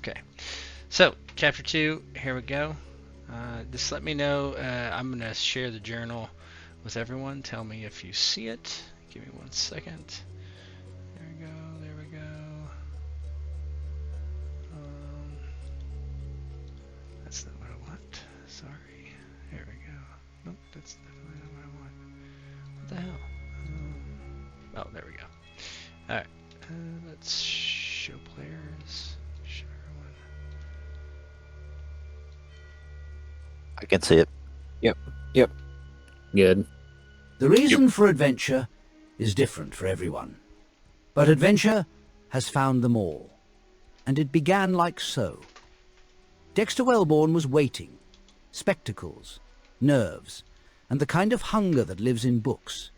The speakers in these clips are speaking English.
Okay. So, chapter 2, here we go. Just let me know. I'm going to share the journal with everyone. Tell me if you see it. Give me 1 second. There we go. There we go. That's not what I want. Sorry. Here we go. Nope, that's definitely not what I want. What the hell? Oh, there we go. Alright. Let's show players. Show everyone. I can see it. Yep. Good. The reason for adventure is different for everyone. But adventure has found them all. And it began like so. Dexter Wellborn was waiting. Spectacles, nerves, and the kind of hunger that lives in books.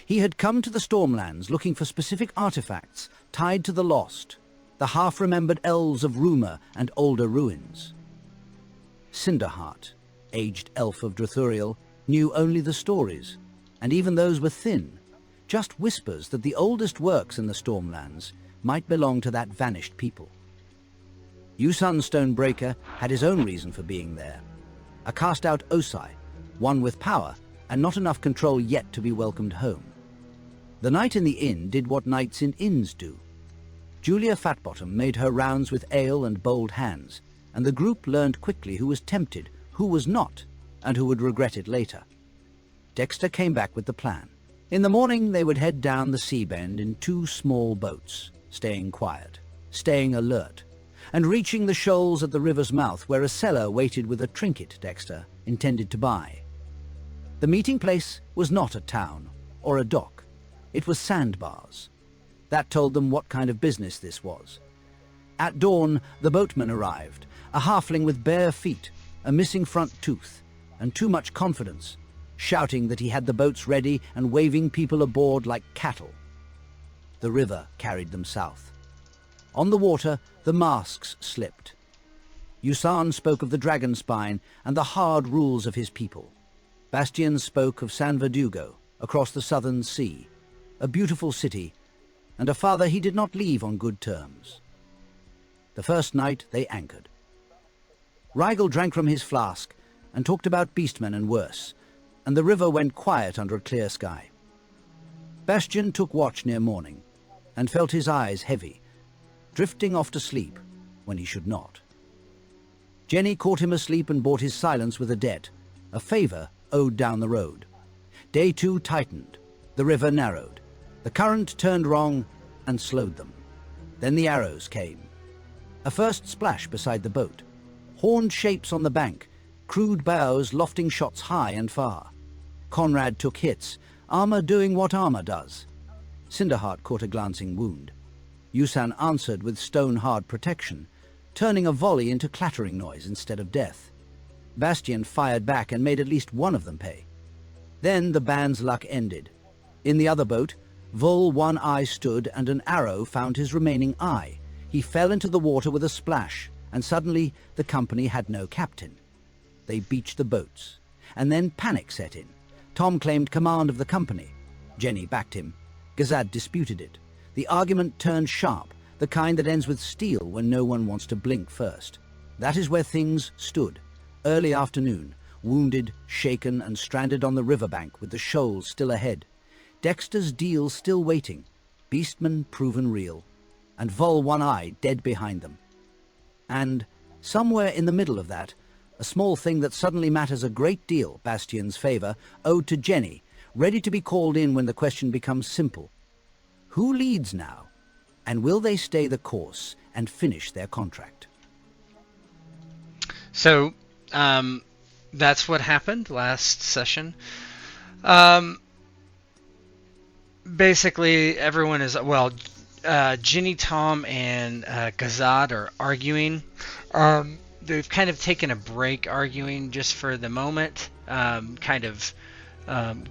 He had come to the Stormlands looking for specific artifacts tied to the lost, the half-remembered elves of rumour and older ruins. Cinderheart, aged elf of Drathuriel, knew only the stories, and even those were thin, just whispers that the oldest works in the Stormlands might belong to that vanished people. Yusan Stonebreaker had his own reason for being there. A cast-out Osai, one with power and not enough control yet to be welcomed home. The night in the inn did what nights in inns do. Julia Fatbottom made her rounds with ale and bold hands, and the group learned quickly who was tempted, who was not, and who would regret it later. Dexter came back with the plan. In the morning they would head down the sea bend in 2 small boats, staying quiet, staying alert, and reaching the shoals at the river's mouth where a seller waited with a trinket Dexter intended to buy. The meeting place was not a town or a dock. It was sandbars. That told them what kind of business this was. At dawn, the boatman arrived, a halfling with bare feet, a missing front tooth, and too much confidence, shouting that he had the boats ready and waving people aboard like cattle. The river carried them south. On the water, the masks slipped. Yusan spoke of the dragon spine and the hard rules of his people. Bastian spoke of San Verdugo, across the southern sea, a beautiful city, and a father he did not leave on good terms. The first night they anchored. Rigel drank from his flask and talked about beastmen and worse, and the river went quiet under a clear sky. Bastian took watch near morning and felt his eyes heavy, drifting off to sleep when he should not. Jenny caught him asleep and bought his silence with a debt, a favour owed down the road. Day 2 tightened, the river narrowed, the current turned wrong and slowed them. Then the arrows came. A first splash beside the boat, horned shapes on the bank, crude bows lofting shots high and far. Conrad took hits, armour doing what armour does. Cinderheart caught a glancing wound. Yusan answered with stone-hard protection, turning a volley into clattering noise instead of death. Bastian fired back and made at least one of them pay. Then the band's luck ended. In the other boat, Vol One Eye stood and an arrow found his remaining eye. He fell into the water with a splash, and suddenly the company had no captain. They beached the boats, and then panic set in. Tom claimed command of the company. Jenny backed him. Gazad disputed it. The argument turned sharp, the kind that ends with steel when no one wants to blink first. That is where things stood. Early afternoon, wounded, shaken, and stranded on the riverbank with the shoals still ahead. Dexter's deal still waiting, beastmen proven real, and Vol One Eye dead behind them. And, somewhere in the middle of that, a small thing that suddenly matters a great deal, Bastian's favour, owed to Jenny, ready to be called in when the question becomes simple. Who leads now? And will they stay the course and finish their contract? So, that's what happened last session. Basically, everyone is, well, Ginny, Tom, and Gazad are arguing. They've kind of taken a break arguing just for the moment, kind of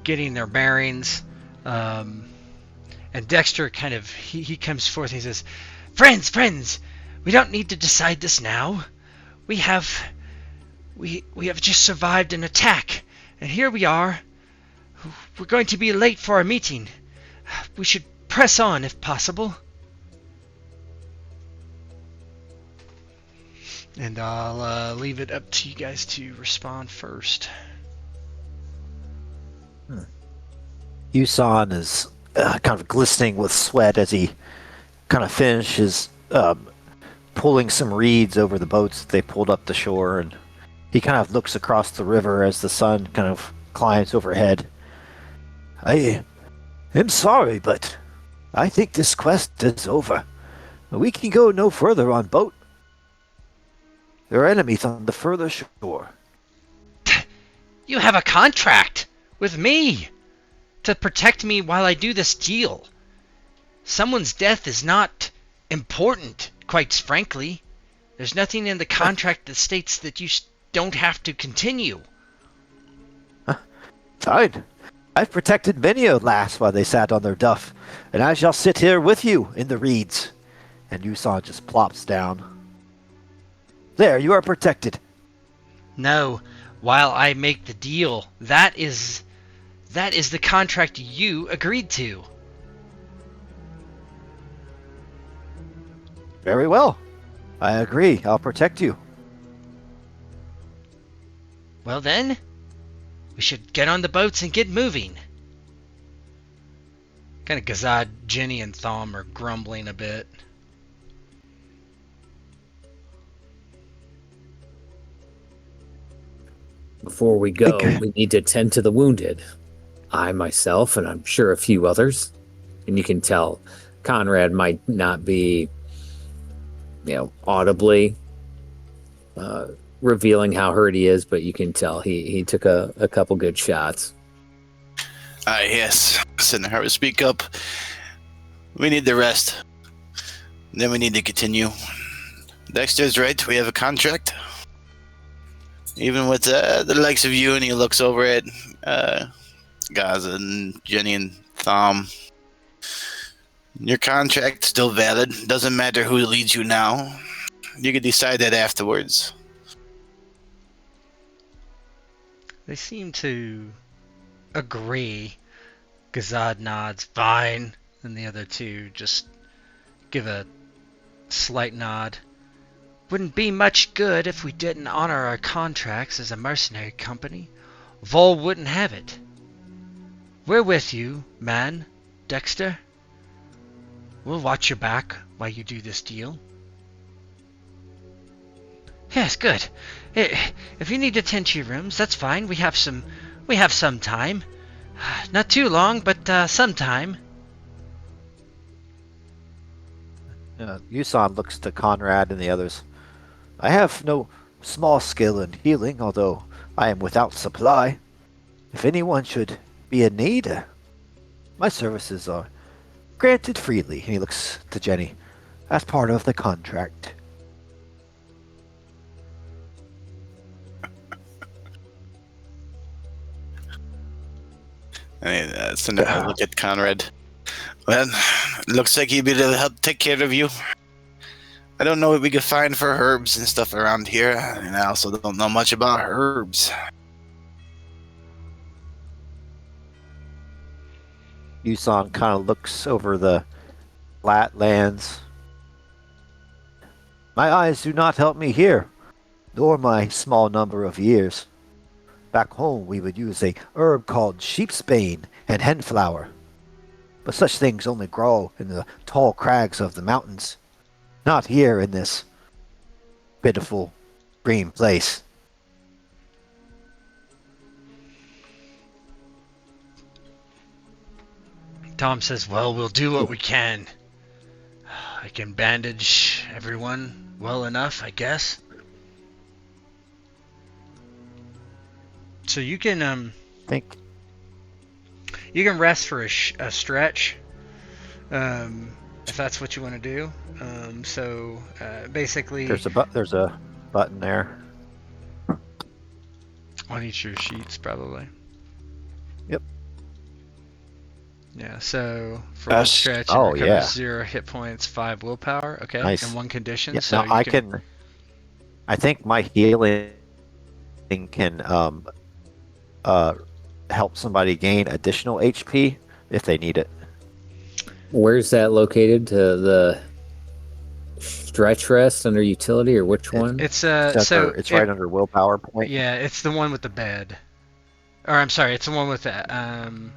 getting their bearings. And Dexter kind of, he comes forth and he says, Friends, we don't need to decide this now. We have just survived an attack, and here we are. We're going to be late for our meeting. We should press on if possible. And I'll leave it up to you guys to respond first. Yusan is kind of glistening with sweat as he kind of finishes pulling some reeds over the boats that they pulled up the shore, and he kind of looks across the river as the sun kind of climbs overhead. I am sorry, but I think this quest is over. We can go no further on boat. There are enemies on the further shore. You have a contract with me to protect me while I do this deal. Someone's death is not important, quite frankly. There's nothing in the contract that states that you don't have to continue. Fine. I've protected many a lass while they sat on their duff, and I shall sit here with you in the reeds. And Yusan just plops down. There, you are protected. No, while I make the deal, that is the contract you agreed to. Very well. I agree. I'll protect you. Well then, we should get on the boats and get moving. Kind of Gazad, Jenny, and Thom are grumbling a bit. Before we go, Okay. we need to tend to the wounded. I myself, and I'm sure a few others. And you can tell Conrad might not be, audibly revealing how hurt he is, but you can tell he took a couple good shots. Yes. Sinner, speak up. We need the rest. Then we need to continue. Dexter's right. We have a contract. Even with the likes of you, and he looks over at Gaza and Jenny and Thom. Your contract's still valid. Doesn't matter who leads you now. You can decide that afterwards. They seem to agree. Gazad nods, fine, and the other two just give a slight nod. Wouldn't be much good if we didn't honor our contracts as a mercenary company. Vol wouldn't have it. We're with you, man, Dexter. We'll watch your back while you do this deal. Yes, good. If you need to tend to your rooms, that's fine. We have some time. Not too long, but some time. Yusan looks to Conrad and the others. I have no small skill in healing, although I am without supply. If anyone should be in need, my services are granted freely. And he looks to Jenny. As part of the contract. I look at Conrad. Well, looks like he'd be able to help take care of you. I don't know what we could find for herbs and stuff around here, and I also don't know much about herbs. Yusan kind of looks over the flat lands. My eyes do not help me here, nor my small number of years. Back home we would use a herb called sheepsbane and henflower. But such things only grow in the tall crags of the mountains. Not here in this pitiful green place. Thom says, well, we'll do what we can. I can bandage everyone well enough, I guess. So you can Think you can rest for a stretch, if that's what you want to do. Basically, there's a button there. on each of your sheets, probably. Yep. Yeah. So for one stretch, it oh, recovers yeah. 0 hit points, 5 willpower. Okay. Nice. And 1 condition. Yeah, so now I think my healing can help somebody gain additional HP if they need it. Where's that located? To the stretch rest under utility, or which one? It's It's right under willpower point. Yeah, it's the one with the bed. Or I'm sorry, it's the one with the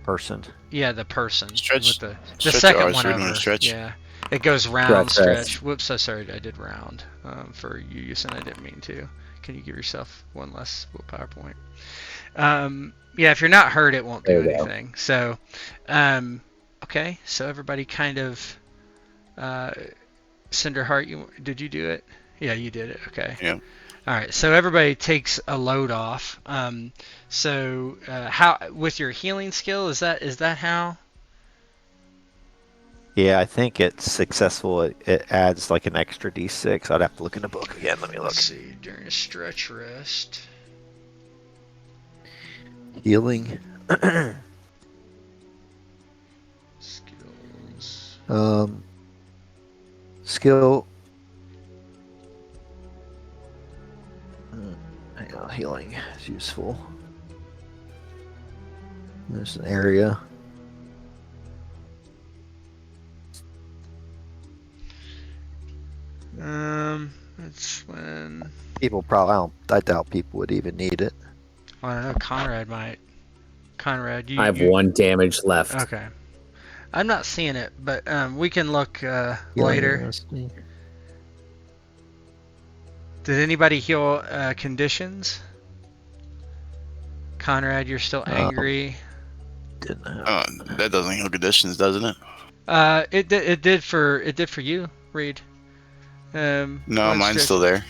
Person. Yeah, the person. Stretch. With the Stretch second R's one for doing over. stretch. Yeah. It goes round, Stretch. stretch. Whoops, so sorry, I did round for you, Yusin. I didn't mean to. Can you give yourself one less willpower point? Yeah, if you're not hurt, it won't do There you go. anything. So, okay, so everybody kind of, Cinderheart, did you do it? Yeah, you did it. Okay. Yeah. All right, so everybody takes a load off. How with your healing skill is that how? Yeah, I think it's successful. It adds like an extra d6. I'd have to look in the book again. Let me look. Let's see, during a stretch rest. Healing. Skills. Skill. Hang on, healing is useful. There's an area. It's when People probably. I doubt people would even need it. I don't know. Conrad might. Conrad, you. I have 1 damage left. Okay. I'm not seeing it, but we can look Healing, later. let's see. Did anybody heal conditions? Conrad, you're still angry. Didn't have. That doesn't heal conditions, doesn't it? It did for you, Reed. No, one mine's stretch- still there.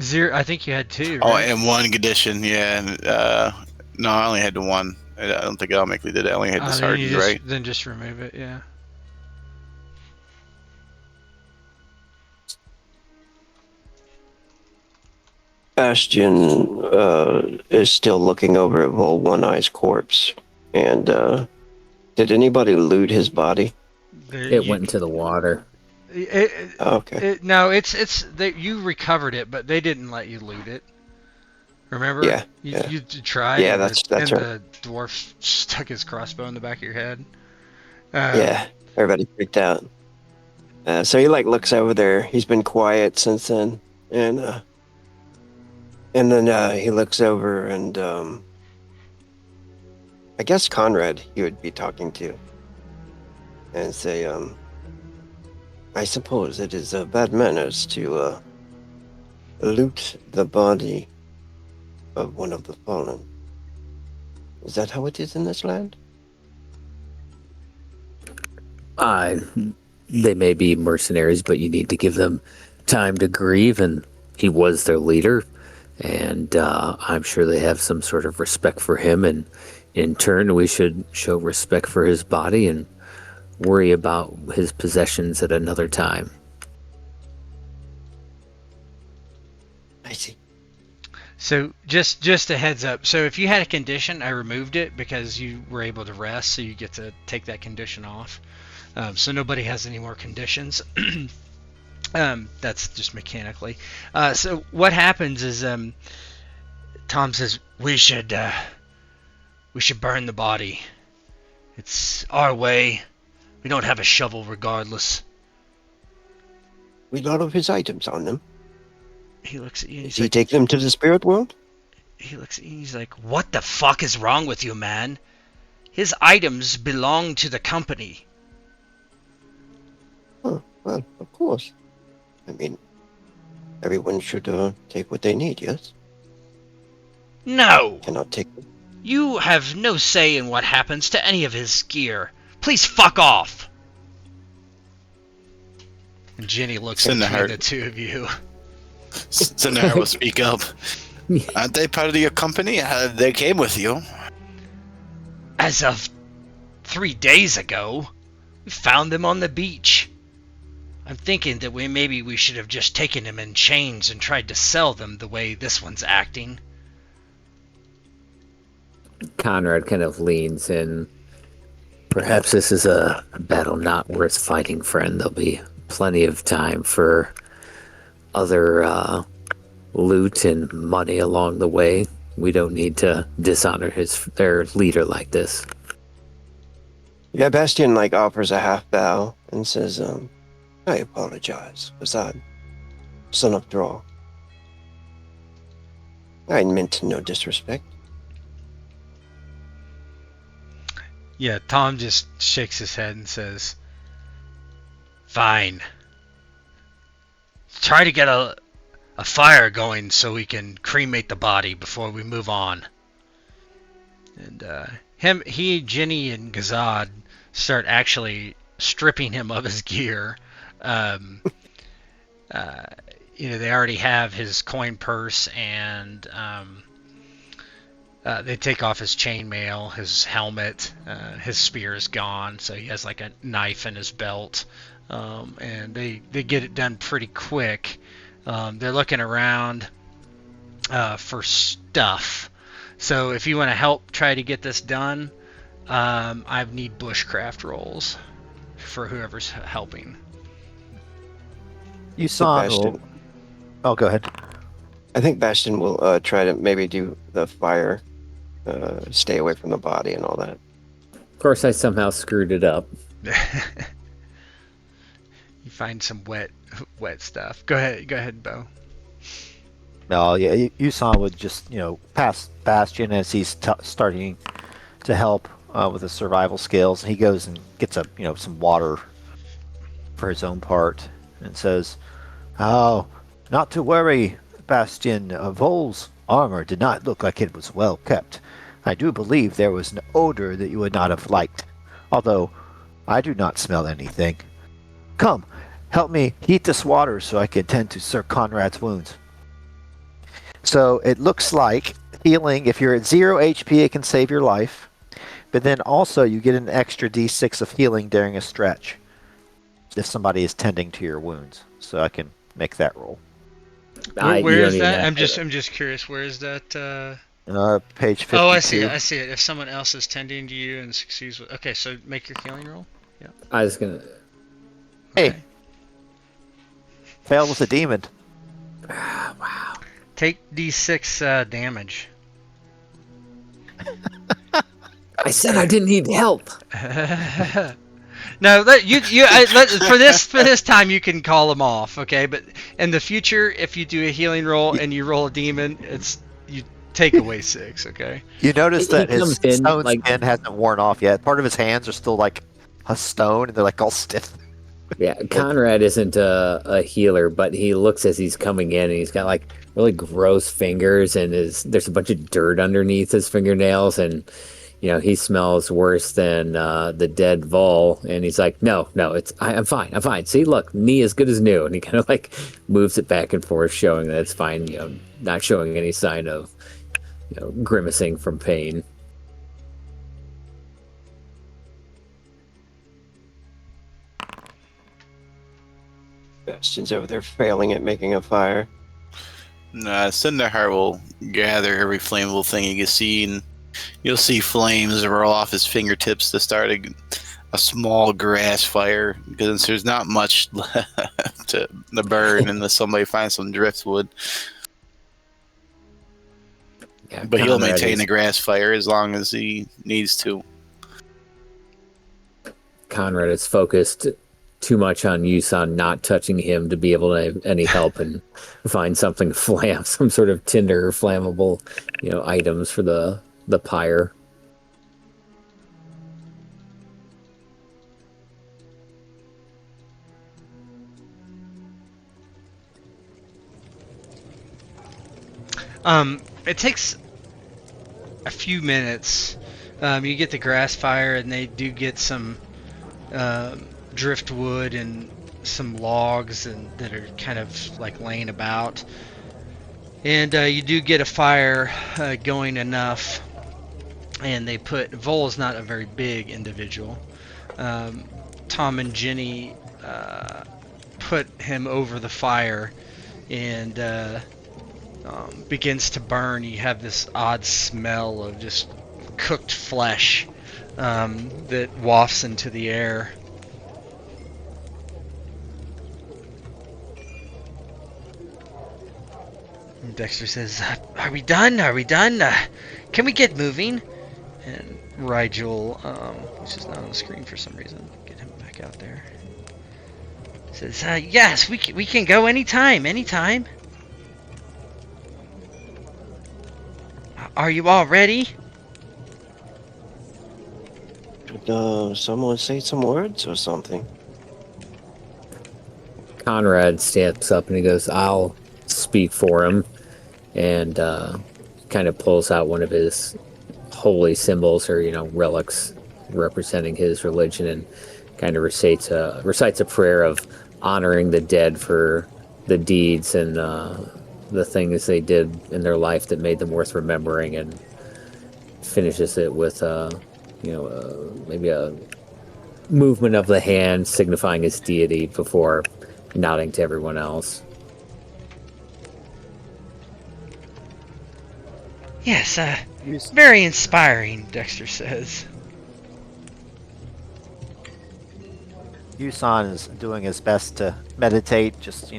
0. I think you had 2. Oh, Right? and 1 condition, yeah. No, I only had the 1. I don't think I automatically did it. I only had Then disheartened, right? Then just remove it. Yeah. Bastion is still looking over at Vol One Eye's corpse. And did anybody loot his body? It went into the water. Okay. No, you recovered it, but they didn't let you loot it. Remember? Yeah, You tried. Yeah, and that's and right. the dwarf stuck his crossbow in the back of your head. Yeah, everybody freaked out. So he looks over there. He's been quiet since then, and then he looks over and I guess Conrad he would be talking to, and say, I suppose it is bad manners to loot the body of one of the fallen. Is that how it is in this land? They may be mercenaries, but you need to give them time to grieve, and he was their leader, and I'm sure they have some sort of respect for him, and in turn we should show respect for his body and worry about his possessions at another time. I see. So just a heads up. So if you had a condition, I removed it because you were able to rest, so you get to take that condition off. So nobody has any more conditions. That's just mechanically. So what happens is Tom says we should burn the body. It's our way. We don't have a shovel regardless. With a lot of his items on them. He looks at you and Does he's he take them to the spirit world? he looks at you and he's like, what the fuck is wrong with you, man? His items belong to the company. Oh, well, of course. I mean, everyone should take what they need, yes? No! Cannot take them. You have no say in what happens to any of his gear. Please fuck off! And Jenny looks Send the between heart. the two of you. Sinara will speak up. Aren't they part of your company? They came with you. As of 3 days ago, we found them on the beach. I'm thinking that maybe we should have just taken them in chains and tried to sell them the way this one's acting. Conrad kind of leans in. Perhaps this is a battle not worth fighting, friend. There'll be plenty of time for other loot and money along the way. We don't need to dishonor their leader like this. Yeah, Bastion offers a half bow and says, I apologize, Azad. Son of Draw. I meant no disrespect. Yeah, Tom just shakes his head and says, "Fine. Try to get a fire going so we can cremate the body before we move on." And he, Ginny, and Gazad start actually stripping him of his gear. They already have his coin purse, and they take off his chainmail, his helmet, his spear is gone, so he has like a knife in his belt, and they get it done pretty quick. They're looking around for stuff. So if you want to help try to get this done, I need bushcraft rolls for whoever's helping. You saw. Bastion. Oh, go ahead. I think Bastion will try to maybe do the fire, stay away from the body and all that. Of course, I somehow screwed it up. You find some wet stuff. Go ahead, Bo. No, yeah, Yusan would just, pass Bastion as he's starting to help with his survival skills. He goes and gets some water for his own part and says, "Oh, not to worry, Bastion. Vol's armor did not look like it was well kept. I do believe there was an odor that you would not have liked, although I do not smell anything. Come, help me heat this water so I can tend to Sir Conrad's wounds." So it looks like healing, if you're at 0 HP, it can save your life. But then also you get an extra D6 of healing during a stretch if somebody is tending to your wounds. So I can make that roll. Where is that? I'm just curious. Where is that? Page 52. Oh, I see it. If someone else is tending to you and succeeds with... Okay, so make your healing roll. Yeah. I was gonna... Hey. Okay. Failed with a demon. Wow. Take D6 damage. I said I didn't need help. No, for this time you can call them off, okay? But in the future, if you do a healing roll and you roll a demon, you take away 6, okay? You notice that his comes in, stone like- skin hasn't worn off yet. Part of his hands are still like a stone, and they're like all stiff. Yeah, Conrad isn't a healer, but he looks as he's coming in, and he's got like really gross fingers, and there's a bunch of dirt underneath his fingernails, and he smells worse than the dead Vol. And he's like, no, I'm fine. See, look, knee as good as new, and he kind of like moves it back and forth, showing that it's fine. Not showing any sign of grimacing from pain. Bastion's over there failing at making a fire. Cinderheart will gather every flammable thing he can see, and you'll see flames roll off his fingertips to start a small grass fire, because there's not much left to burn unless somebody finds some driftwood. Yeah, But he'll Conrad maintain is- the grass fire as long as he needs to. Conrad is focused too much on Yusan not touching him to be able to have any help and find something some sort of tinder or flammable, items for the pyre. It takes a few minutes. You get the grass fire, and they do get some driftwood and some logs that are kind of like laying about. And you do get a fire going enough, and they put... Vol's not a very big individual. Tom and Ginny put him over the fire, and begins to burn. You have this odd smell of just cooked flesh that wafts into the air. And Dexter says, "Are we done? Are we done? Can we get moving?" And Rigel, which is not on the screen for some reason, get him back out there. Says, yes, we can go anytime. Are you all ready? Should someone say some words or something? Conrad steps up and he goes, "I'll speak for him," and kind of pulls out one of his holy symbols or relics representing his religion and kind of recites a prayer of honoring the dead for the deeds and the things they did in their life that made them worth remembering, and finishes it with maybe a movement of the hand signifying his deity before nodding to everyone else. Yes, very inspiring, Dexter says. Yusan is doing his best to meditate, just,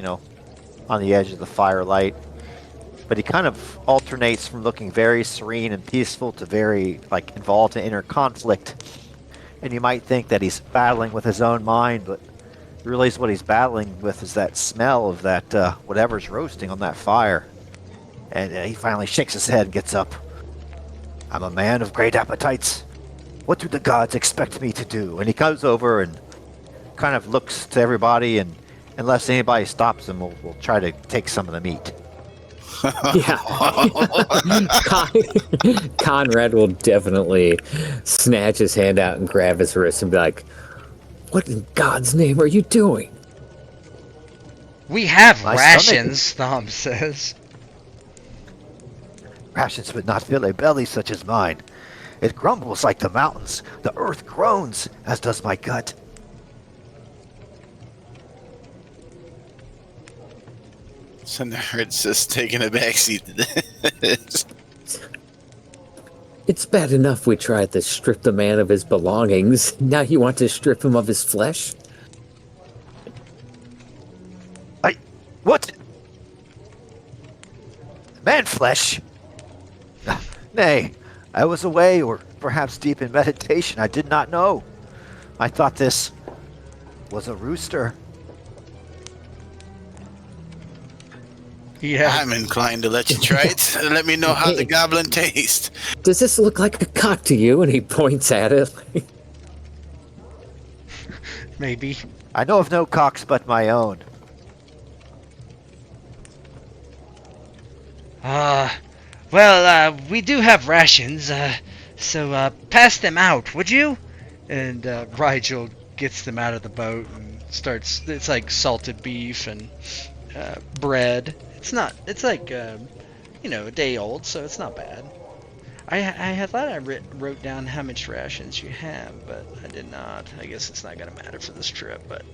on the edge of the firelight. But he kind of alternates from looking very serene and peaceful to very, involved in inner conflict. And you might think that he's battling with his own mind, but really what he's battling with is that smell of that whatever's roasting on that fire. And he finally shakes his head and gets up. I'm a man of great appetites. What do the gods expect me to do? And he comes over and kind of looks to everybody, and unless anybody stops him, we'll try to take some of the meat. Yeah. Conrad will definitely snatch his hand out and grab his wrist and be like, "What in God's name are you doing?" We have My rations, Thom says. Rations would not fill a belly such as mine. It grumbles like the mountains. The earth groans, as does my gut. So nerd's just taking a backseat to this. It's bad enough we tried to strip the man of his belongings. Now you want to strip him of his flesh? What? Man flesh? Nay, I was away, or perhaps deep in meditation. I did not know. I thought this was a rooster. Yeah. I'm inclined to let you try it. Let me know how the goblin tastes. Does this look like a cock to you? And he points at it. Maybe. I know of no cocks but my own. Well, we do have rations, so pass them out, would you? And Rigel gets them out of the boat and starts. It's like salted beef and bread. It's like a day old, so it's not bad. I thought I wrote down how much rations you have, but I did not. I guess it's not gonna matter for this trip, but.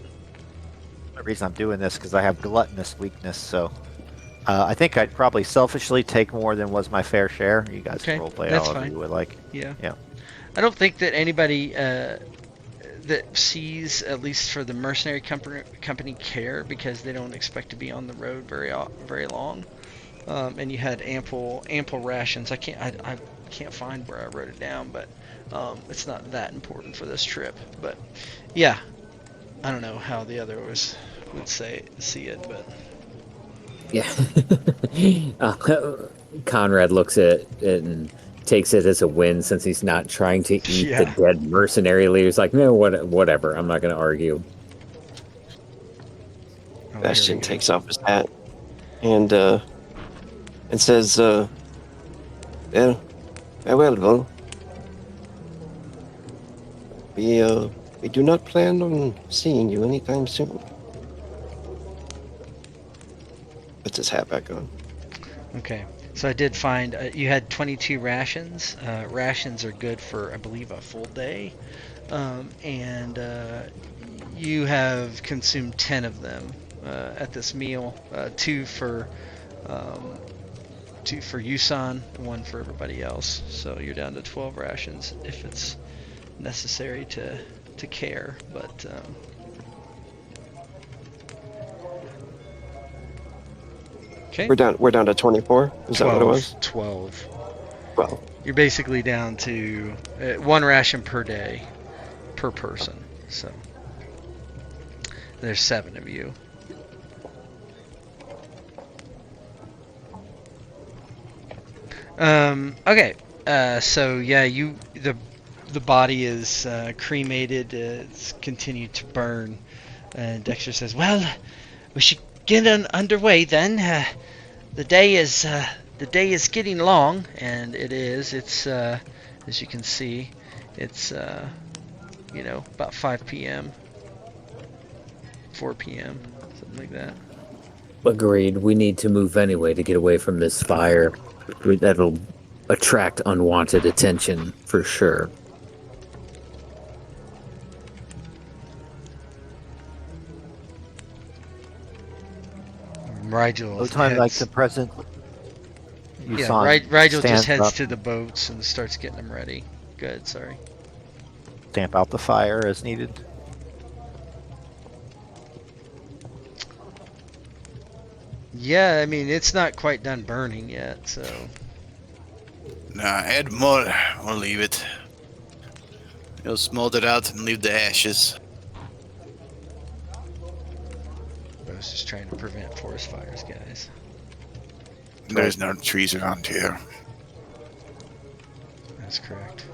The reason I'm doing this because I have gluttonous weakness, so I think I'd probably selfishly take more than was my fair share. You guys can roleplay that's however fine. you would like. Yeah. Yeah. I don't think that anybody that sees, at least for the mercenary company, care, because they don't expect to be on the road very long. And you had ample rations. I can't find where I wrote it down, but it's not that important for this trip. But yeah, I don't know how the others would see it, but. Yeah. Conrad looks at it and takes it as a win since he's not trying to eat the dead mercenary leader. He's like, no, whatever. I'm not going to argue. Bastion takes off his hat and says, well, farewell. We do not plan on seeing you anytime soon. Puts his hat back on. Okay, so I did find you had 22 rations. Rations are good for, I believe, a full day, and you have consumed 10 of them at this meal. Two for Yusan, one for everybody else. So you're down to 12 rations if it's necessary to care, but. Okay. We're down to 24. Is 12, that what it was? 12. Well, You're basically down to one ration per day, per person. So There's 7 of you. Okay. So yeah, the body is cremated. It's continued to burn. And Dexter says, "Well, we should get underway then. The day is getting long, and it is. It's as you can see, it's about 5 p.m., 4 p.m., something like that." Agreed. We need to move anyway to get away from this fire. That'll attract unwanted attention for sure. Rigel No time like the present. Rigel just heads up, to the boats and starts getting them ready. Good, sorry. stamp out the fire as needed. Yeah, I mean, it's not quite done burning yet, so... Nah, add more. We'll leave it. You'll smolder out and leave the ashes. I was just trying to prevent forest fires, guys. There's no trees around here. That's correct.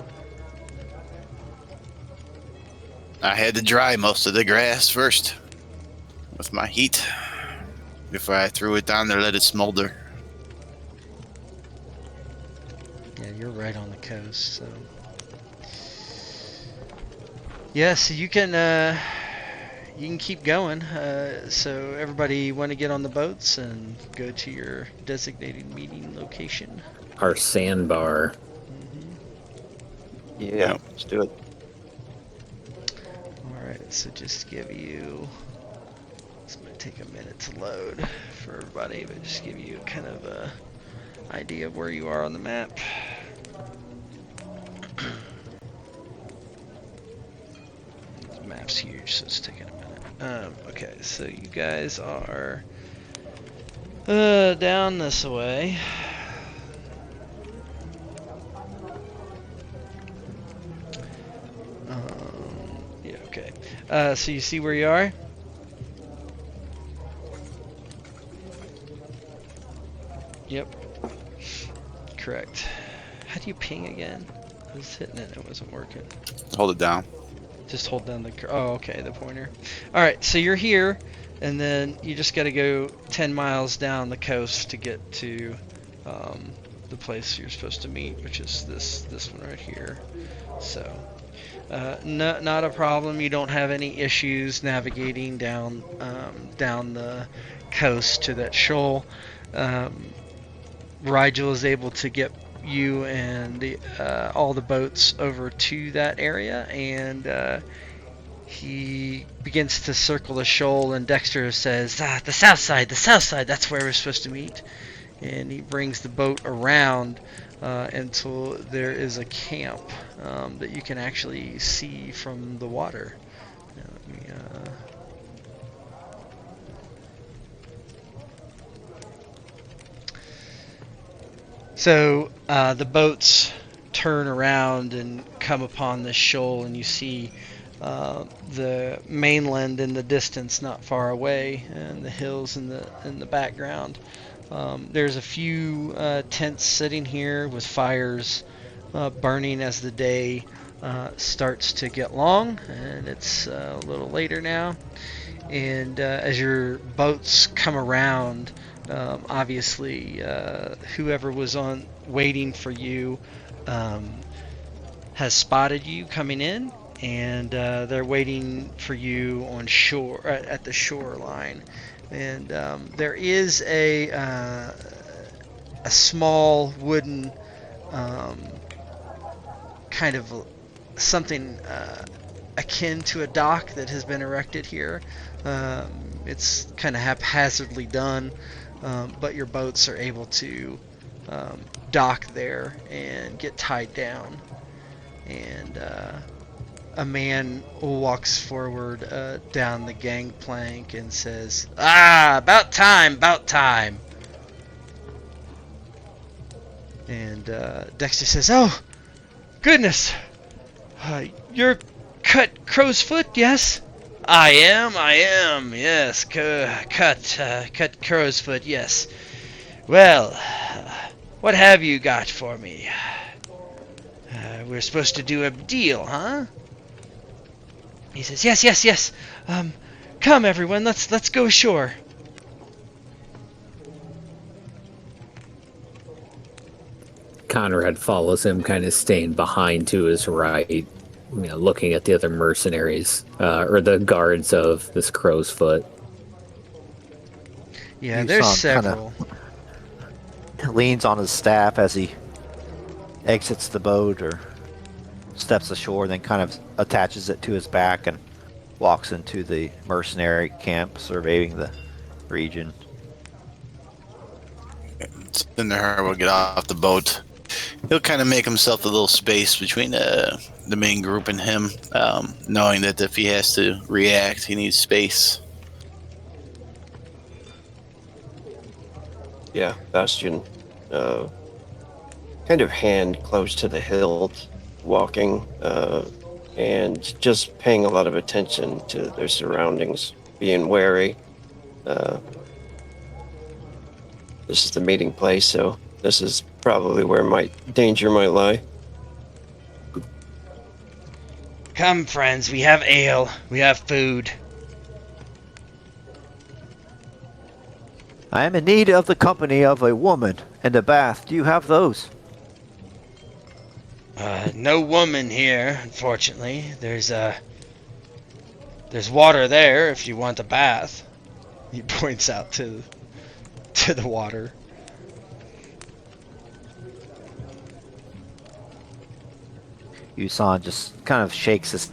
I had to dry most of the grass first with my heat before I threw it down there, let it smolder. Yeah, you're right on the coast, so... Yeah, so you can keep going. So everybody want to get on the boats and go to your designated meeting location. Our sandbar. Yeah, let's do it. Alright, so just give you... It's going to take a minute to load for everybody, but just give you kind of a idea of where you are on the map. The map's huge, so it's taking a minute. Okay, so you guys are down this way. Yeah, okay. So you see where you are? Yep. Correct. How do you ping again? I was hitting it, it wasn't working. Hold it down. Just hold down the... Oh, okay, the pointer. Alright, so you're here, and then you just gotta go 10 miles down the coast to get to the place you're supposed to meet, which is this one right here. So, not a problem. You don't have any issues navigating down the coast to that shoal. Rigel is able to get you and all the boats over to that area, and he begins to circle the shoal, and Dexter says, the south side, that's where we're supposed to meet. And he brings the boat around until there is a camp that you can actually see from the water. Now, let me, So the boats turn around and come upon this shoal, and you see the mainland in the distance, not far away, and the hills in the background. There's a few tents sitting here with fires burning as the day starts to get long, and it's a little later now. And as your boats come around, obviously whoever was waiting for you has spotted you coming in, and they're waiting for you on shore at the shoreline. And there is a small wooden kind of something akin to a dock that has been erected here. It's kind of haphazardly done, but your boats are able to dock there and get tied down. And a man walks forward down the gangplank and says, about time. And Dexter says, oh, goodness, you're cut crow's foot, yes? I am. Yes, cut crow's foot. Yes. Well, what have you got for me? We're supposed to do a deal, huh? He says, yes. Come everyone, let's go ashore. Conrad follows him, kind of staying behind to his right, looking at the other mercenaries, or the guards of this crow's foot. Yeah, there's Yusan several. Leans on his staff as he exits the boat or steps ashore, then kind of attaches it to his back and walks into the mercenary camp, surveying the region. Cinderheart will get off the boat. He'll kind of make himself a little space between the main group and him, knowing that if he has to react, he needs space. Yeah, Bastion, kind of hand close to the hilt, walking, and just paying a lot of attention to their surroundings, being wary. This is the meeting place, so this is probably where danger might lie. Come, friends, we have ale, we have food. I am in need of the company of a woman and a bath. Do you have those? No woman here, unfortunately. There's water there if you want a bath. He points out to the water. Yusan just kind of shakes his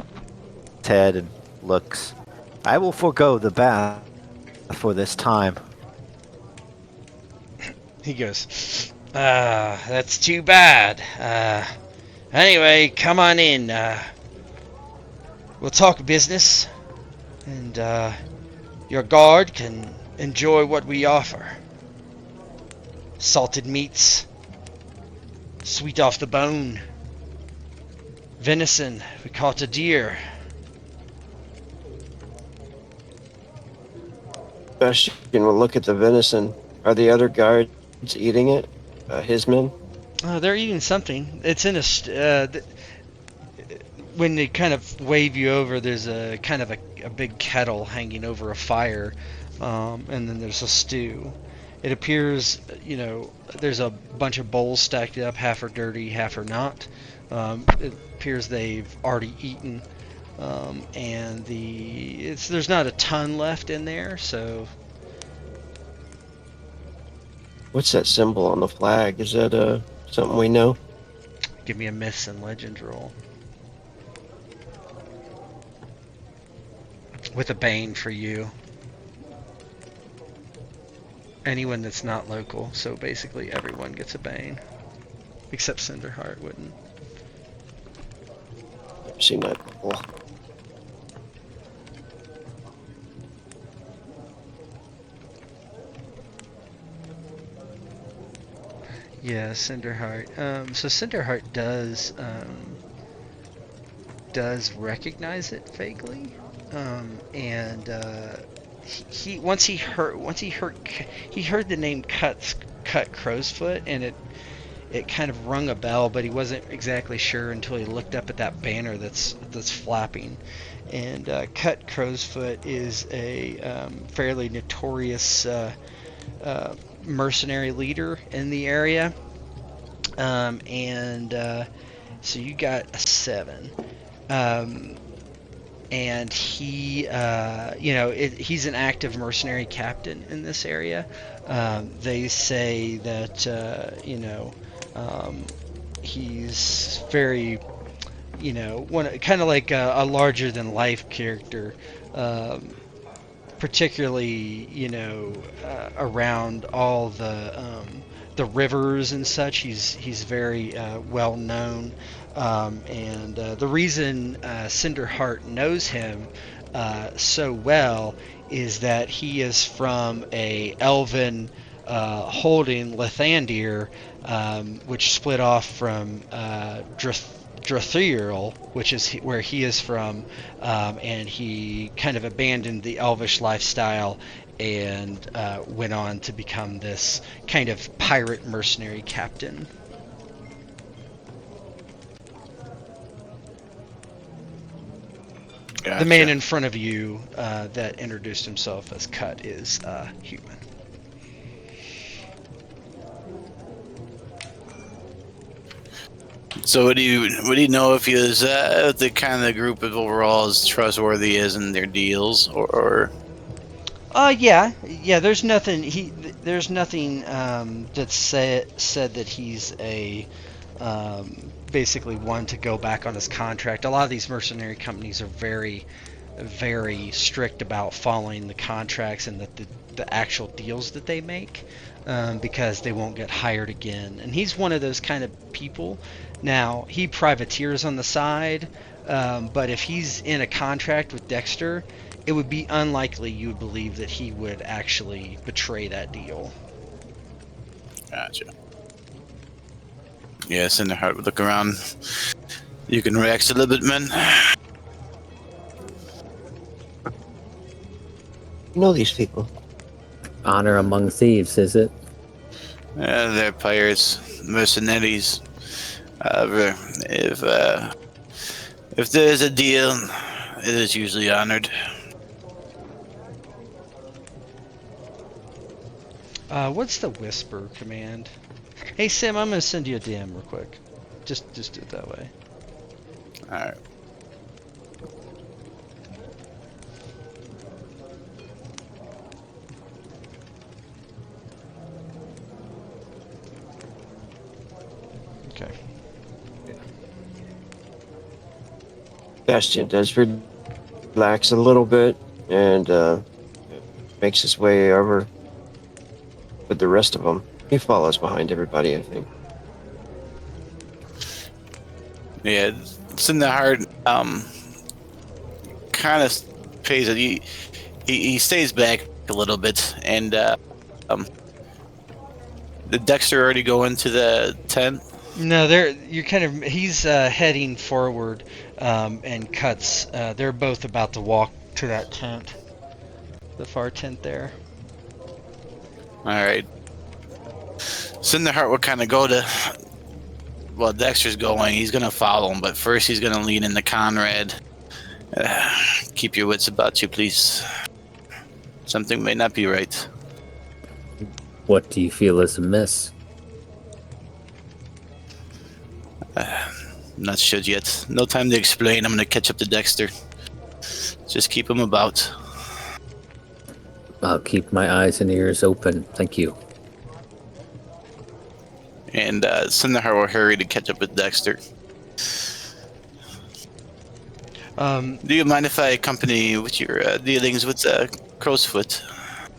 head and looks. I will forego the bath for this time. He goes, that's too bad. Anyway, come on in. We'll talk business, and your guard can enjoy what we offer. Salted meats, sweet off the bone, venison. We caught a deer. Bastion will look at the venison. Are the other guards eating it? His men? They're eating something. It's in when they kind of wave you over, there's a kind of a big kettle hanging over a fire, and then there's a stew. It appears, there's a bunch of bowls stacked up, half are dirty, half are not. It appears they've already eaten, and there's not a ton left in there, so. What's that symbol on the flag? Is that something we know? Give me a myths and legends roll. With a bane for you. Anyone that's not local, so basically everyone gets a bane. Except Cinderheart wouldn't. I've seen that before. Yeah, Cinderheart. So Cinderheart does recognize it vaguely, and he heard the name Cut Crow's Foot, and it kind of rung a bell, but he wasn't exactly sure until he looked up at that banner that's flapping. And Cut Crow's Foot is a fairly notorious mercenary leader in the area, so you got a 7, and he he's an active mercenary captain in this area. They say that he's very kind of like a larger than life character, particularly around all the rivers and such. He's very well known, and the reason Cinderheart knows him so well is that he is from a elven holding Lathandir, which split off from Drathuriel, which is where he is from, and he kind of abandoned the elvish lifestyle and went on to become this kind of pirate mercenary captain. Gotcha. The man in front of you that introduced himself as Cut is human. So would you know if he was the kind of group of overall as trustworthy as in their deals, or? Yeah. There's nothing. There's nothing that said that he's a basically one to go back on his contract. A lot of these mercenary companies are very, very strict about following the contracts and the actual deals that they make, because they won't get hired again. And he's one of those kind of people. Now, he privateers on the side, but if he's in a contract with Dexter, it would be unlikely you would believe that he would actually betray that deal. Gotcha. Yes, in the heart, look around. You can relax a little bit, men. You know these people. Honor among thieves, is it? They're pirates, mercenaries. If there is a deal, it is usually honored. What's the whisper command? Hey Sam, I'm gonna send you a DM real quick. Just do it that way. All right. Okay. Bastion does relax a little bit and makes his way over with the rest of them. He follows behind everybody, I think. Yeah, it's in the heart. Kind of pays it. He stays back a little bit, and did Dexter already go into the tent? No, he's heading forward, and Cuts. They're both about to walk to that tent, the far tent there. All right. Cinderheart will kind of go to. Well, Dexter's going. He's gonna follow him, but first he's gonna lean into Conrad. Keep your wits about you, please. Something may not be right. What do you feel is amiss? Not sure yet. No time to explain. I'm gonna catch up to Dexter. Just keep him about. I'll keep my eyes and ears open. Thank you. And Cinderheart will hurry to catch up with Dexter. Do you mind if I accompany you with your dealings with Crowsfoot?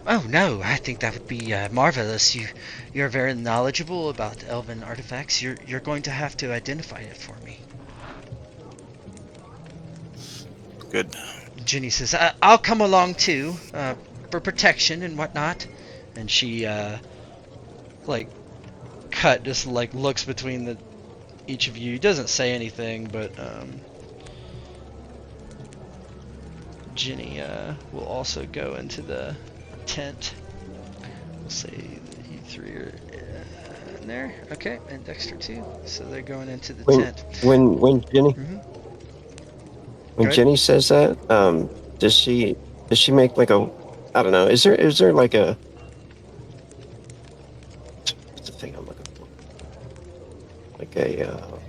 Oh no, I think that would be marvelous. You're very knowledgeable about elven artifacts. You're going to have to identify it for me. Good. Ginny says, "I'll come along too, for protection and whatnot." And she, Cut just looks between each of you. He doesn't say anything, but Ginny will also go into the tent. We'll say that you three are in there. Okay, and Dexter too. So they're going into the tent. When Jenny Go Jenny says that, does she make like a, I don't know, is there like a, what's the thing I'm looking for? Like a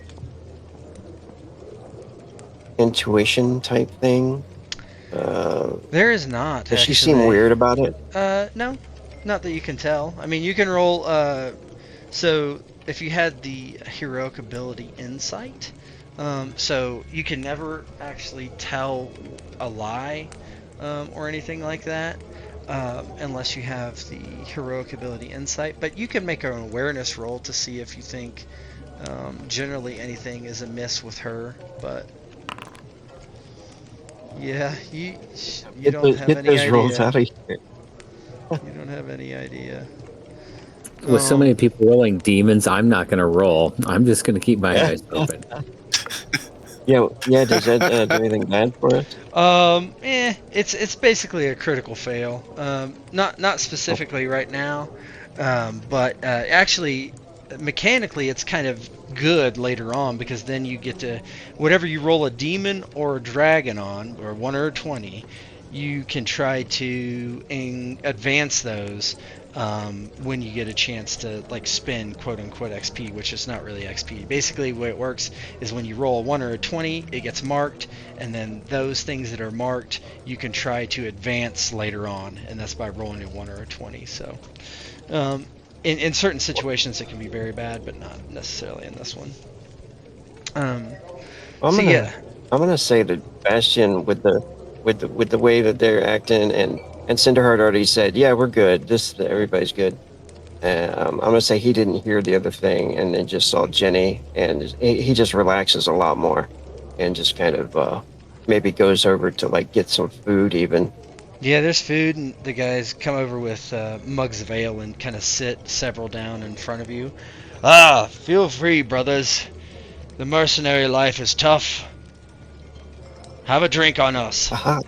intuition type thing? There is not. Does she seem weird about it? No, not that you can tell. I mean, you can roll. So if you had the heroic ability insight, so you can never actually tell a lie or anything like that, unless you have the heroic ability insight. But you can make an awareness roll to see if you think generally anything is amiss with her. But yeah, you don't have any idea. Rolls out of here. You don't have any idea. With so many people rolling demons, I'm not going to roll. I'm just going to keep my eyes open. Yeah. Does that do anything bad for us? It's basically a critical fail. Not Oh, specifically right now, but actually, mechanically, it's kind of good later on because then you get to whatever you roll a demon or a dragon on, or 1 or 20, you can try to advance those when you get a chance to like spend quote unquote XP, which is not really XP. Basically, the way it works is when you roll a 1 or a 20, it gets marked, and then those things that are marked you can try to advance later on, and that's by rolling a 1 or a 20. So in certain situations it can be very bad, but not necessarily in this one. I'm So gonna yeah, I'm gonna say that Bastion with the way that they're acting and Cinderheart already said, yeah, we're good. Everybody's good. I'm gonna say he didn't hear the other thing and then just saw Jenny, and he just relaxes a lot more, and just kind of maybe goes over to like get some food even. yeah, there's food, and the guys come over with mugs of ale and kind of sit several down in front of you. Ah, feel free, brothers. The mercenary life is tough. Have a drink on us. Aha.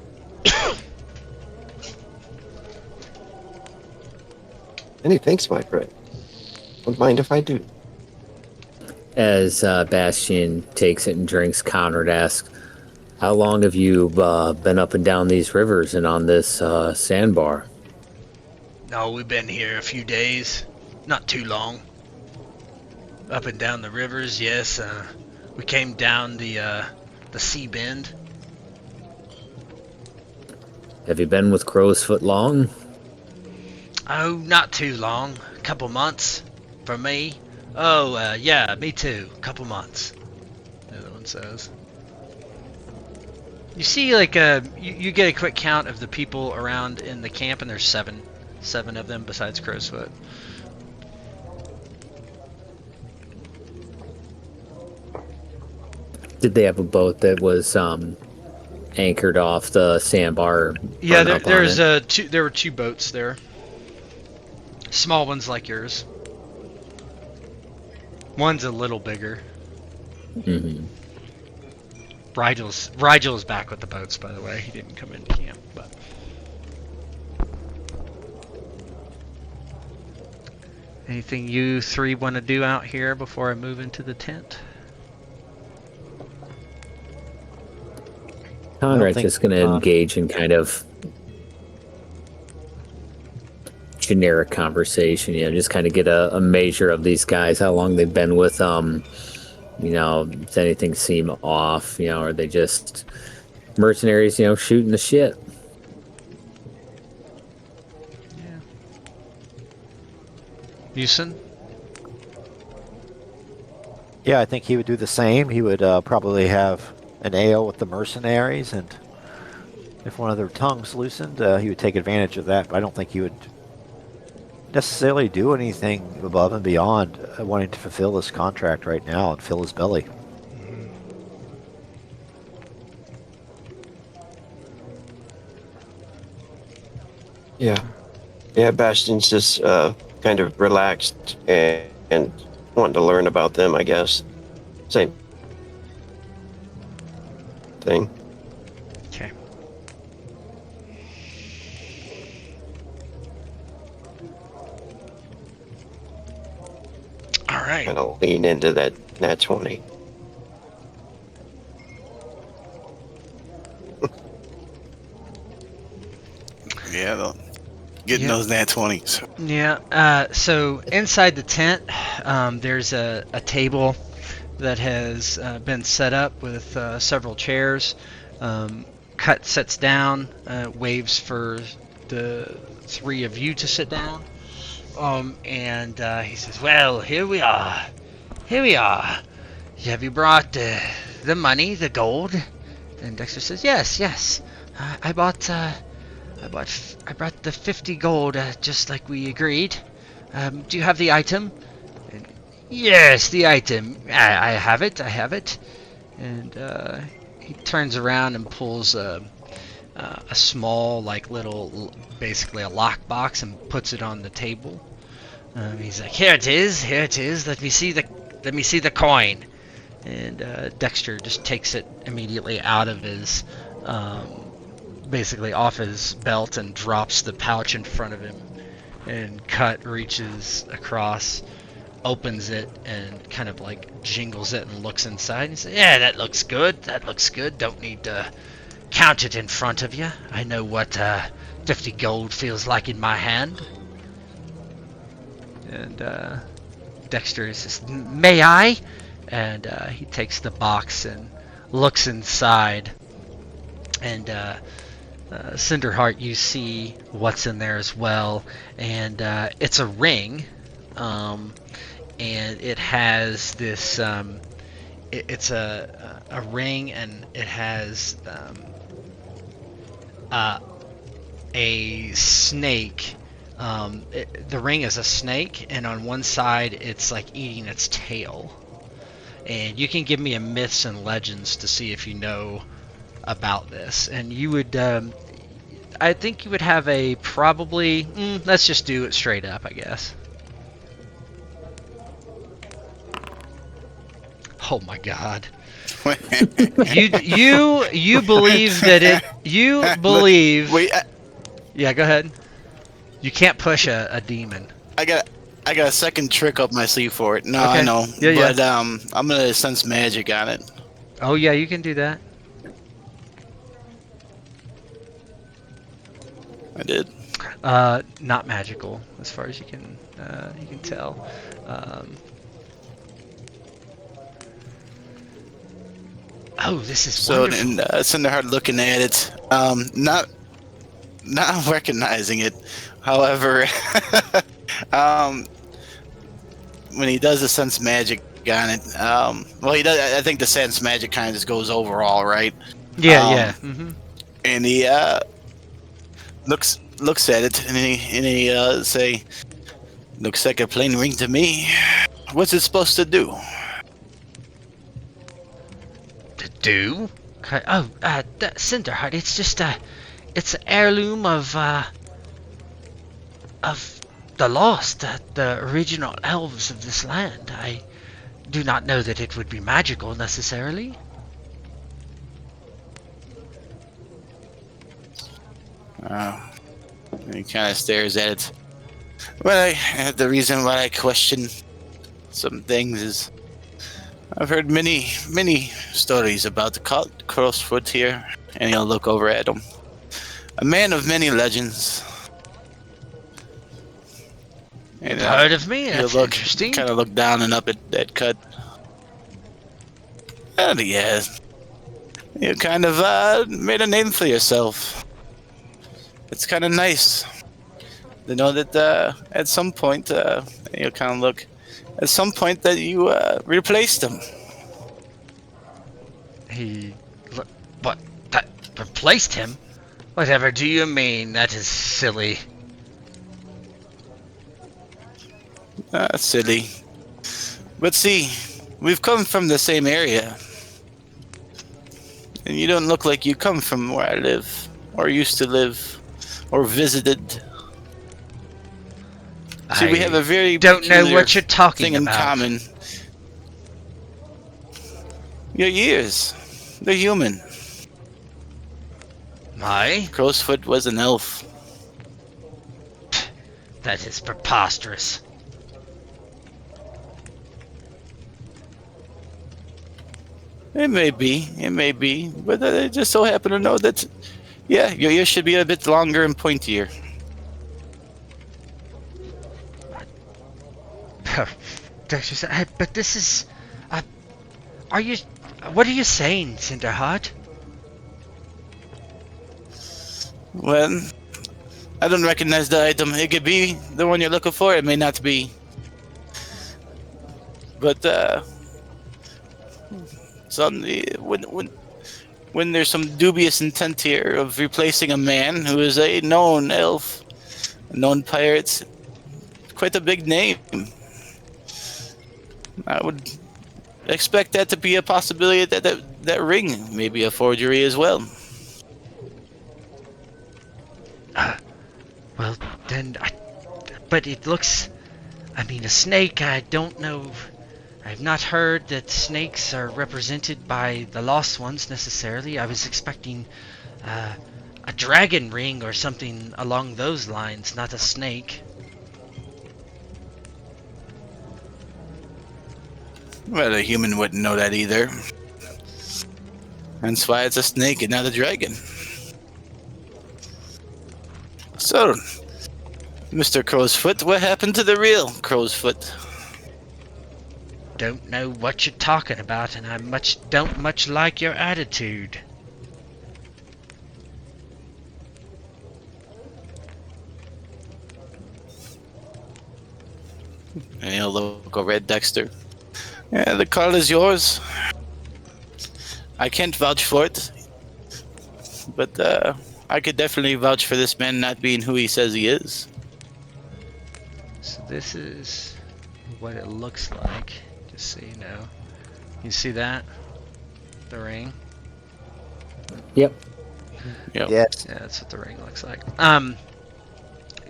Many thanks, my friend. Don't mind if I do. As Bastion takes it and drinks, Conrad asks, "How long have you been up and down these rivers and on this sandbar?" Oh, we've been here a few days. Not too long. Up and down the rivers, yes. We came down the sea bend. Have you been with Crow's Foot long? Oh, not too long. A couple months. For me. Oh, yeah, me too. A couple months. The other one says. You see, like, you get a quick count of the people around in the camp, and there's seven of them besides Crowsfoot. Did they have a boat that was anchored off the sandbar? Yeah, run up on there's it? there were two boats there. Small ones like yours. One's a little bigger. Mm-hmm. Rigel's back with the boats, by the way. He didn't come into camp, but. Anything you three want to do out here before I move into the tent? Conrad's just going to engage in kind of generic conversation, just kind of get a measure of these guys, how long they've been with does anything seem off, are they just mercenaries, shooting the shit? Yeah. Houston? Yeah, I think he would do the same. He would probably have an ale with the mercenaries, and if one of their tongues loosened, he would take advantage of that. But I don't think he would necessarily do anything above and beyond wanting to fulfill this contract right now and fill his belly. Yeah. Yeah, Bastion's just kind of relaxed and wanting to learn about them, I guess. Same thing. Okay. Alright. Kind of lean into that nat 20. Yeah, getting those nat 20s. Yeah, so inside the tent, there's a table that has been set up with several chairs. Cut sits down, waves for the three of you to sit down. And he says, well, here we are. Have you brought the money, the gold? And Dexter says, yes. I brought the 50 gold, just like we agreed. Do you have the item? And, yes, the item. I have it. And he turns around and pulls a small, like little, basically a lockbox, and puts it on the table. He's like, here it is. Let me see the coin. And Dexter just takes it immediately out of his, basically off his belt, and drops the pouch in front of him. And Cut reaches across, opens it, and kind of like jingles it and looks inside. And says, "Yeah, that looks good. That looks good. Don't need to count it in front of you. I know what 50 gold feels like in my hand." And Dexter says, "May I?" And he takes the box and looks inside. And Cinderheart, you see what's in there as well. And it's a ring. And it has this... it's a ring, and it has a snake. The ring is a snake, and on one side it's like eating its tail. And you can give me a myths and legends to see if you know about this. And you would, I think you would have a probably. Let's just do it straight up, I guess. Oh my God. you believe that it. You believe. Wait. Yeah, go ahead. You can't push a demon. I got a second trick up my sleeve for it. No, Okay. I know. Yeah, but I'm gonna sense magic on it. Oh yeah, you can do that. I did. Not magical, as far as you can tell. Oh, this is So, wonderful. and Cinderheart looking at it, not recognizing it. However, when he does the sense magic on it, well, he does. I think the sense magic kind of just goes overall, right? Yeah. Mm-hmm. And he looks at it, and he say, "Looks like a plain ring to me. What's it supposed to do?" To do? Oh, Cinderheart. It's just it's an heirloom of the lost, the original elves of this land. I do not know that it would be magical necessarily. He kind of stares at it. Well, the reason why I question some things is I've heard many stories about the Crossfoot here, and he'll look over at him. A man of many legends. And Heard of me? That's interesting. Kind of look down and up at that Cut. And yeah, you kind of made a name for yourself. It's kind of nice to know that at some point, you kind of look, at some point that you replaced him. What? That replaced him? Whatever do you mean? That is silly. Silly. But see, we've come from the same area. And you don't look like you come from where I live, or used to live, or visited. See, we have a very don't know what you're talking thing in about. common. Your ears. They're human. My? Crowsfoot was an elf. That is preposterous. It may be, but I just so happen to know that, yeah, your ears should be a bit longer and pointier. Dexter said, but this is... are you... What are you saying, Cinderheart? Well, I don't recognize the item. It could be the one you're looking for. It may not be. But, suddenly, when there's some dubious intent here of replacing a man who is a known elf, a known pirate, quite a big name, I would expect that to be a possibility that ring may be a forgery as well. Well, then, but it looks... I mean, a snake, I don't know... I've not heard that snakes are represented by the lost ones necessarily. I was expecting a dragon ring or something along those lines, not a snake. Well, a human wouldn't know that either. That's why it's a snake and not a dragon. So, Mr. Crow's Foot, what happened to the real Crow's Foot? Don't know what you're talking about, and I don't much like your attitude. And he'll look over at Dexter. Yeah, the call is yours. I can't vouch for it, but I could definitely vouch for this man not being who he says he is. So this is what it looks like, just so you know. You see that? The ring? Yep. Yep. Yes. Yeah, that's what the ring looks like.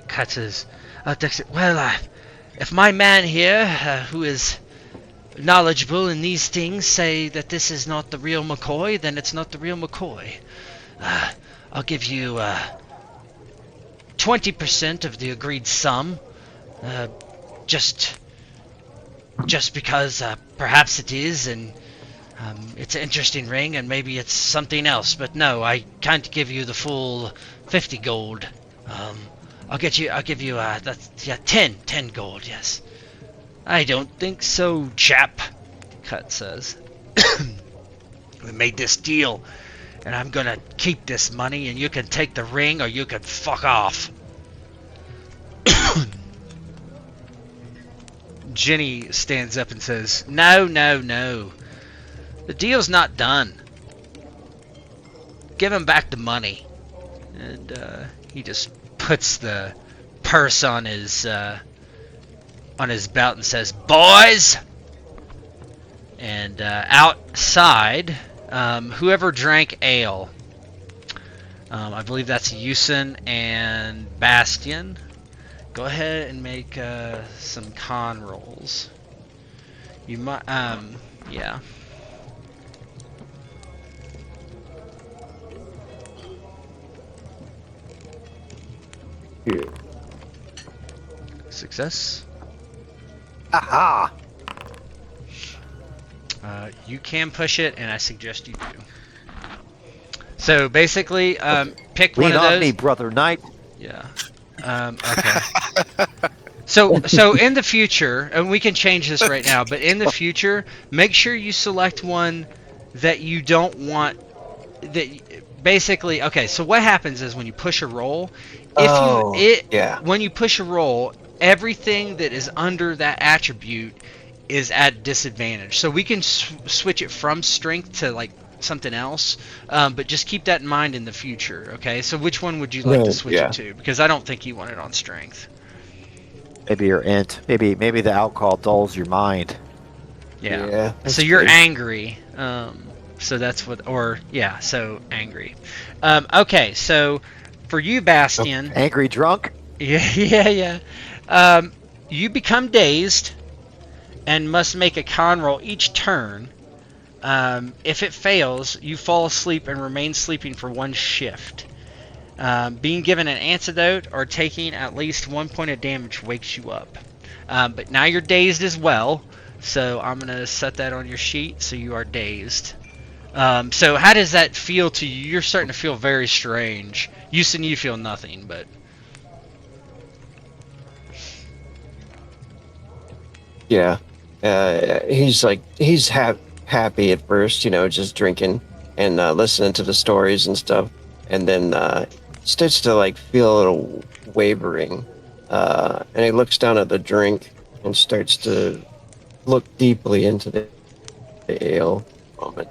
Cuts his... Dexter, well, if my man here, who is knowledgeable in these things, say that this is not the real McCoy, then it's not the real McCoy. I'll give you 20% of the agreed sum, just because perhaps it is, and it's an interesting ring, and maybe it's something else. But no, I can't give you the full 50 gold. I'll give you that's 10 gold. Yes. I don't think so, chap, Cut says. We made this deal, and I'm gonna keep this money, and you can take the ring, or you can fuck off. Jenny stands up and says, No. The deal's not done. Give him back the money. And he just puts the purse on his belt and says, Boys! And outside, whoever drank ale, I believe that's Yusin and Bastion, go ahead and make some con rolls. You might, yeah. Yeah. Success. Aha! You can push it, and I suggest you do. So basically, pick one Lean of on those. me, brother knight. Yeah. Okay. So in the future, and we can change this right now, but in the future, make sure you select one that you don't want. Basically, okay. So what happens is when you push a roll, when you push a roll, everything that is under that attribute is at disadvantage. So we can switch it from strength to like something else, but just keep that in mind in the future. Okay. So which one would you like to switch it to? Because I don't think you want it on strength. Maybe your int. Maybe the alcohol dulls your mind. Yeah. So you're angry. So that's what, so angry. Okay, so for you, Bastion. Angry drunk? Yeah. You become dazed and must make a con roll each turn. If it fails, you fall asleep and remain sleeping for one shift. Being given an antidote or taking at least 1 point of damage wakes you up. But now you're dazed as well, so I'm going to set that on your sheet, so you are dazed. So how does that feel to you? You're starting to feel very strange. Houston, you feel nothing, but... Yeah. He's happy at first, just drinking and listening to the stories and stuff. And then starts to feel a little wavering. And he looks down at the drink and starts to look deeply into the ale moment.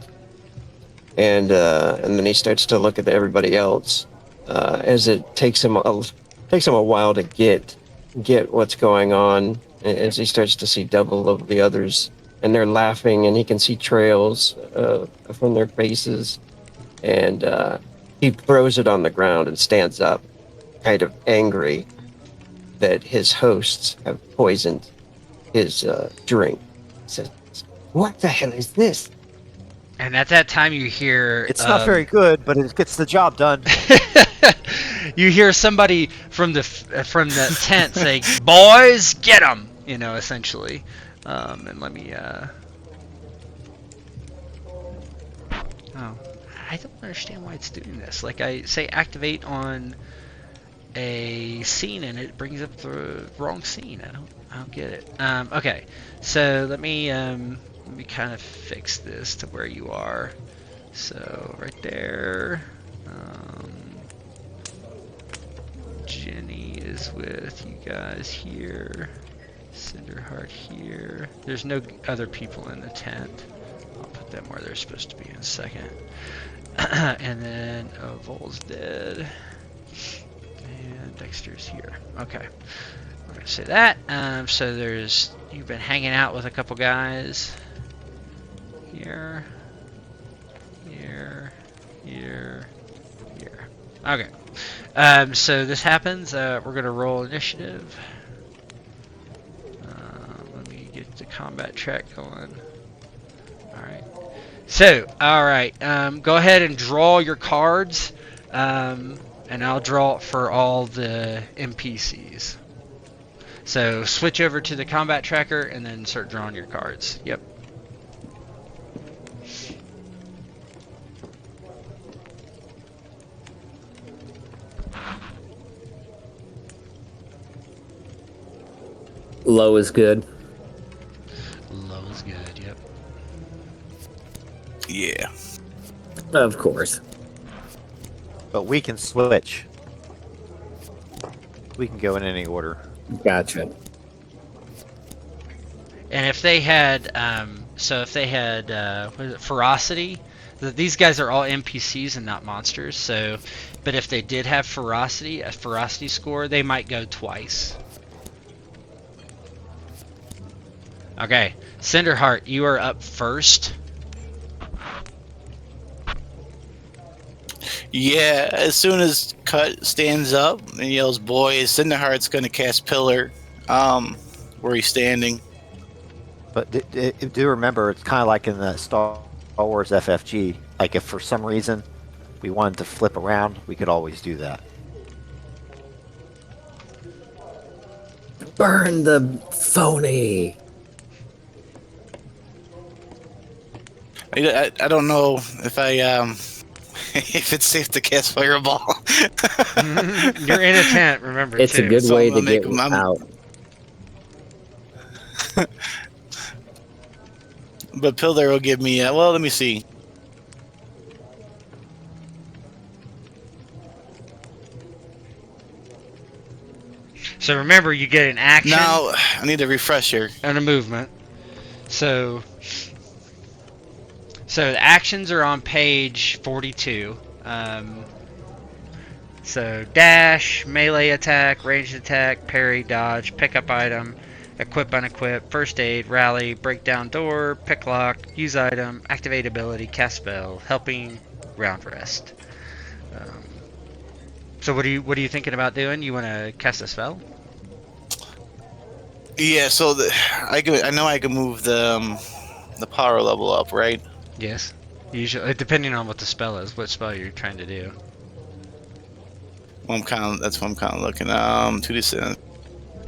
And then he starts to look at everybody else as it takes him a while to get what's going on, as he starts to see double of the others, and they're laughing, and he can see trails from their faces, and he throws it on the ground and stands up, kind of angry that his hosts have poisoned his drink. Says, What the hell is this? And at that time, you hear It's not very good, but it gets the job done. you hear somebody from the tent say, "Boys, get them!" You know, essentially. And let me. Oh, I don't understand why it's doing this. Like I say, activate on a scene, and it brings up the wrong scene. I don't get it. Okay, so let me kind of fix this to where you are. So right there. Jenny is with you guys here. Cinderheart here. There's no other people in the tent. I'll put them where they're supposed to be in a second. And then Vol's dead. And Dexter's here. Okay. We're gonna say that. So you've been hanging out with a couple guys. Here. Here. Here. Here. Okay. So this happens. We're gonna roll initiative. Let me get the combat track going. Alright. So, alright. Go ahead and draw your cards. And I'll draw it for all the NPCs. So switch over to the combat tracker and then start drawing your cards. Yep. Low is good. Low is good, yep. Yeah. Of course. But we can switch. We can go in any order. Gotcha. And if they had, what is it, ferocity, these guys are all NPCs and not monsters. So, but if they did have a ferocity score, they might go twice. Okay, Cinderheart, you are up first. Yeah, as soon as Cut stands up and yells, "Boys," Cinderheart's going to cast Pillar where he's standing. But do remember, it's kind of like in the Star Wars FFG. Like if for some reason we wanted to flip around, we could always do that. Burn the phony. I don't know if if it's safe to cast Fireball. You're in a tent, remember. It's too. a good So way I'm to gonna get make 'em- out. But Pillar will give me. Well, let me see. So remember, you get an action Now I need a refresher. and a movement. So the actions are on page 42. So dash, melee attack, ranged attack, parry, dodge, pick up item, equip, unequip, first aid, rally, break down door, pick lock, use item, activate ability, cast spell, helping, round rest. So what are you thinking about doing? You want to cast a spell? Yeah, so I know I can move the power level up, right? Yes. Usually, depending on what the spell is, what spell you're trying to do. Well, that's what I'm kind of looking. 2d6.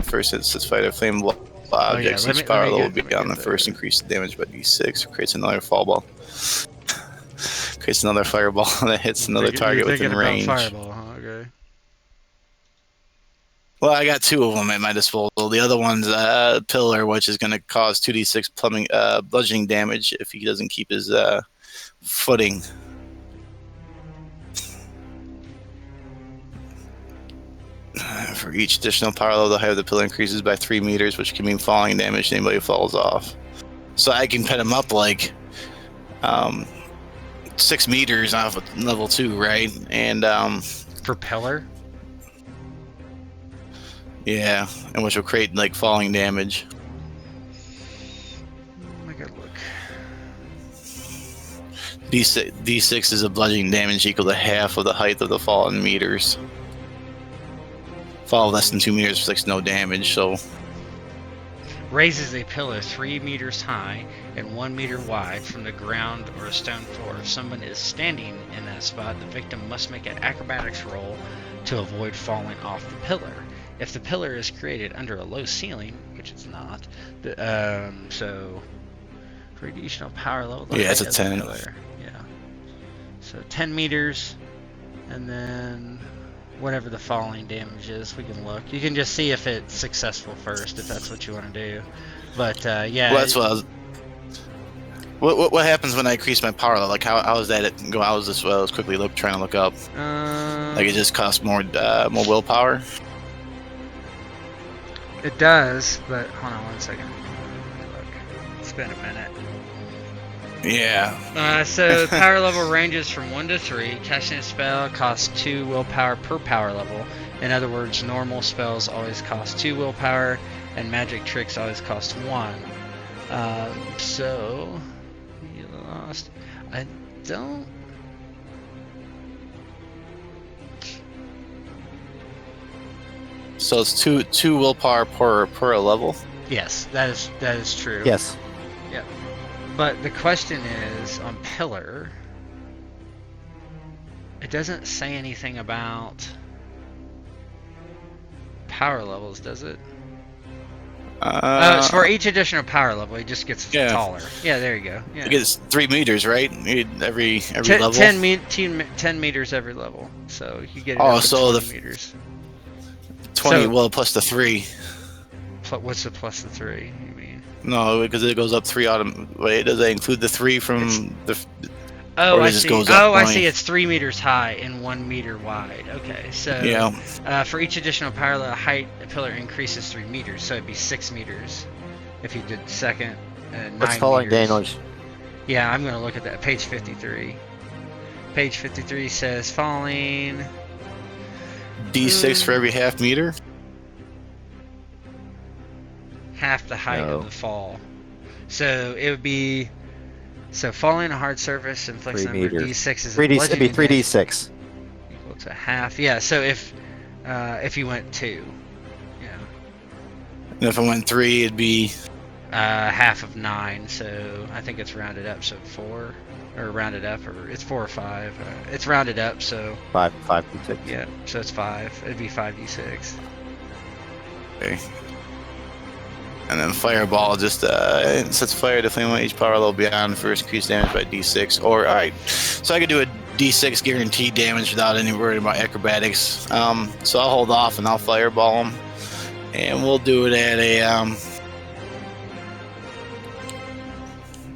First instance, fight a flammable objects. Each power level will be on the first. Increase the damage by d6. Creates another fireball. Creates another fireball that hits another target within range. Fireball, huh? Okay. Well, I got two of them at my disposal. The other one's Pillar, which is going to cause 2d6 bludgeoning damage if he doesn't keep his footing. For each additional power level, the height of the pillar increases by 3 meters, which can mean falling damage to anybody who falls off. So I can put him up like 6 meters off of level 2, right? And For pillar? yeah, and which will create like falling damage. I gotta look. D6 is a bludgeoning damage equal to half of the height of the fall in meters. Fall less than 2 meters inflicts no damage, so raises a pillar 3 meters high and 1 meter wide from the ground or a stone floor. If someone is standing in that spot, the victim must make an acrobatics roll to avoid falling off the pillar. If the pillar is created under a low ceiling, which it's not, so for additional power level, Yeah, it's a 10. Pillar. Yeah. So 10 meters, and then whatever the falling damage is, we can look. You can just see if it's successful first, if that's what you want to do. But yeah. Well, that's what I was. What happens when I increase my power level? Like how does that go? How is this? Well, I was quickly trying to look up. Like it just costs more willpower. It does, but hold on 1 second. Look, it's been a minute. Yeah. So power level ranges from 1 to 3. Casting a spell costs 2 willpower per power level. In other words, normal spells always cost 2 willpower, and magic tricks always cost 1. So you lost. I don't. So it's two willpower per level. Yes, that is true. Yes. Yep. But the question is, on pillar, it doesn't say anything about power levels, does it? It's for each additional power level, it just gets taller. Yeah, there you go. Yeah. It gets 3 meters, right? Every level. 10 meters every level, so you get it up to 20 meters. 20, So- well, plus the 3. What's the plus the 3? You mean? No, because it goes up 3 Wait, does that include the 3 from the? Oh, Or I it just see. goes up Oh, I 20? see. It's 3 meters high and 1 meter wide. Okay, so Yeah. for each additional power level, height a pillar increases 3 meters, so it'd be 6 meters if you did second. And What's 9 falling meters. damage? Yeah, I'm gonna look at that. Page 53. Page 53 says falling. D6 for every half meter. Half the height No. of the fall. So it would be falling on a hard surface inflicts 3 number of meters. d6 is 3D, it'd be bludgeoning 3d6. equal to half. Yeah, so if you went 2, yeah, And if I went 3, it'd be. half of 9. So I think it's rounded up, so 4, or rounded up, or it's 4 or 5. It's rounded up, so 5d6. yeah, so it's 5. It'd be 5d6. Okay. And then fireball just sets fire to flame on each power level beyond first increased damage by d6. Or alright, so I could do a d6 guaranteed damage without any worry about acrobatics. So I'll hold off and I'll fireball them, and we'll do it at a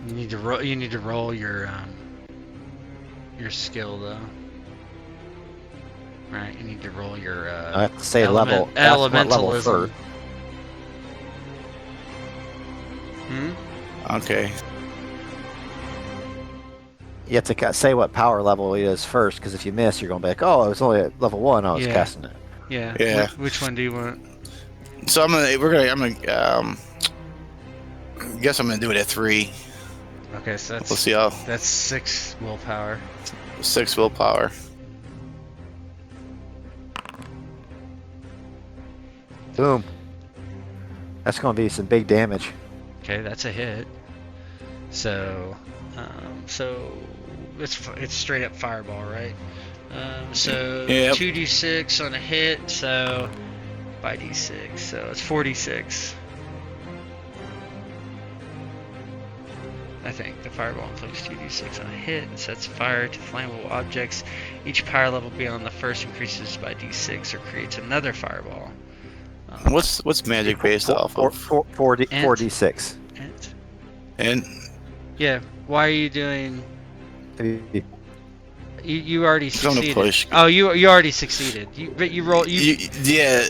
You need to roll. You need to roll your skill though. Right, you need to roll your. I have to say level. Ask what level Elementalism. first. Okay. You have to say what power level it is first, because if you miss, you're going to be like, oh, it was only at level 1, I was Yeah. casting it. Yeah. Yeah. Which one do you want? So I'm gonna guess I'm gonna do it at 3. Okay, so We'll see how. that's 6 willpower. 6 willpower. Boom. That's going to be some big damage. Okay, that's a hit. So, it's straight up fireball, right? So Yep. 2d6 on a hit, so by d6, so it's 46. I think the fireball inflicts 2d6 on a hit and sets fire to flammable objects. Each power level beyond the first increases by d6 or creates another fireball. What's magic based off of? 4d6. And Yeah, why are you doing? Maybe- You already I'm gonna succeeded. push. Oh, you already succeeded. But you roll. yeah.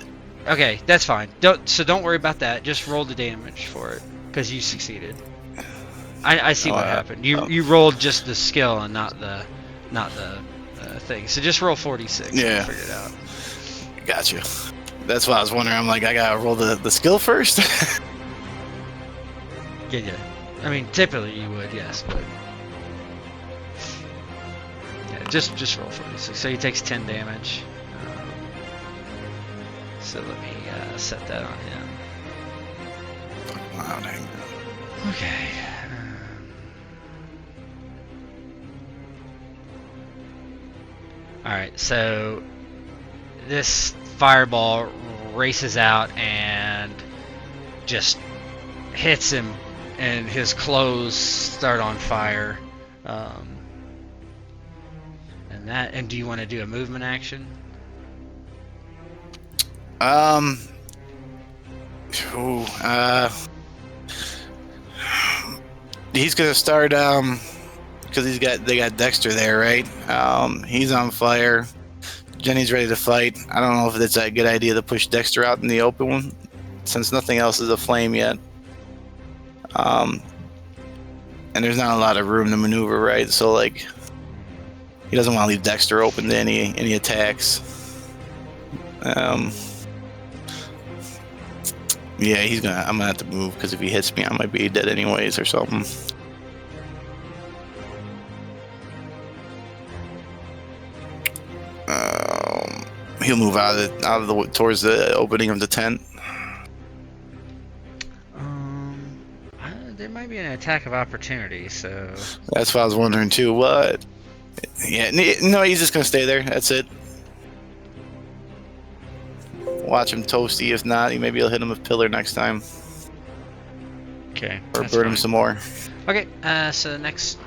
Okay, that's fine. Don't worry about that. Just roll the damage for it because you succeeded. I see what happened. You rolled just the skill and not the thing. So just roll 46. Yeah. Figure it out. Gotcha. That's why I was wondering. I'm like, I gotta roll the skill first. Yeah. I mean, typically you would, yes, but yeah, just roll 46. So he takes 10 damage. So let me set that on him. out. Hang on. Okay. Alright, so this fireball races out and just hits him, and his clothes start on fire. And do you want to do a movement action? He's gonna start because they got Dexter there, right? He's on fire. Jenny's ready to fight. I don't know if it's a good idea to push Dexter out in the open since nothing else is aflame yet. And there's not a lot of room to maneuver, right? So like, he doesn't want to leave Dexter open to any attacks. Yeah, I'm gonna have to move because if he hits me, I might be dead anyways or something. He'll move towards the opening of the tent. There might be an attack of opportunity, so That's what I was wondering too. What? Yeah, no, he's just gonna stay there. That's it. Watch him toasty. If not, maybe he'll hit him with pillar next time. okay. Or that's burn him fine. some more. Okay, so next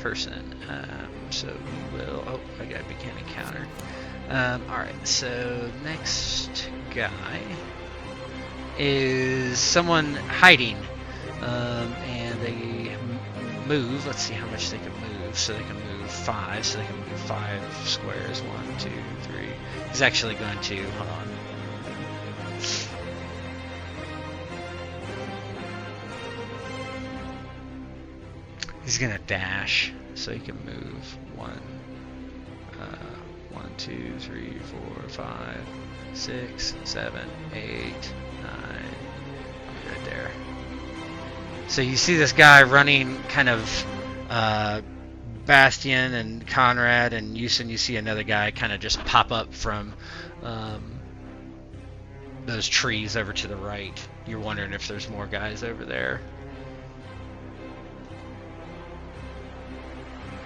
person. So you will. Oh, I got a begin encounter. Alright, so next guy is someone hiding. And they move. Let's see how much they can move. So they can move 5. So they can move 5 squares. 1, 2, 3. He's actually going to. Hold on. He's gonna dash, so he can move 1, 2, 3, 4, 5, 6, 7, 8, 9. Right there. So you see this guy running, kind of Bastian and Conrad and Yusin. You see another guy kind of just pop up from those trees over to the right. You're wondering if there's more guys over there.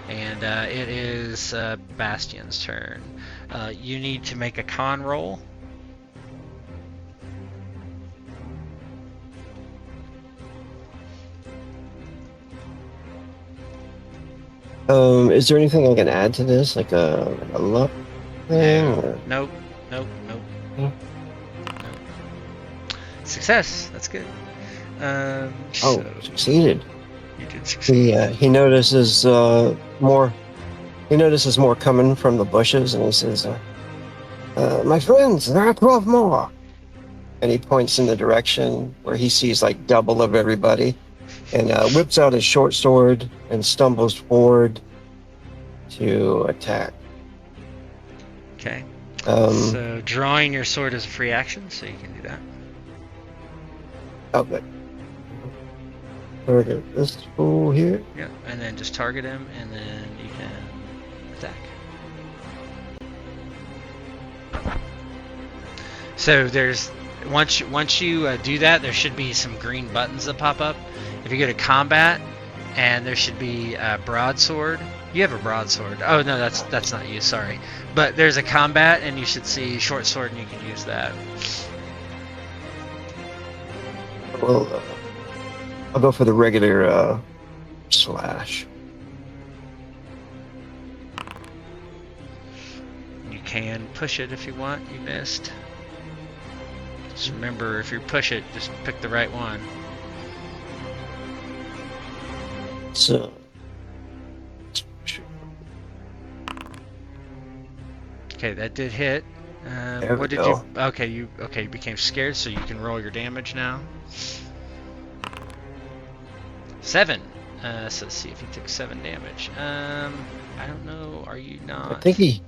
And it is Bastian's turn. You need to make a con roll. Is there anything I can add to this, like a luck thing? Or? Nope. Yeah. Success. That's good. Oh, So succeeded. you did succeed. He notices more. He notices more coming from the bushes, and he says, "My friends, there are 12 more." And he points in the direction where he sees like double of everybody, and whips out his short sword and stumbles forward to attack. Okay. Um, So drawing your sword is a free action, so you can do that. Oh, good. Target this fool here. Yeah. And then just target him, and then you can attack. So there's once you do that, there should be some green buttons that pop up. If you go to combat, and there should be a broadsword. You have a broadsword. Oh no, that's not you. Sorry, but there's a combat, and you should see short sword, and you can use that. Well, I'll go for the regular slash. You can push it if you want. You missed. Just remember, if you push it, just pick the right one. So, Okay, that did hit. There we what did go. you? Okay, you became scared, so you can roll your damage now. 7. So let's see if he took 7 damage. I don't know. Are you not? I think he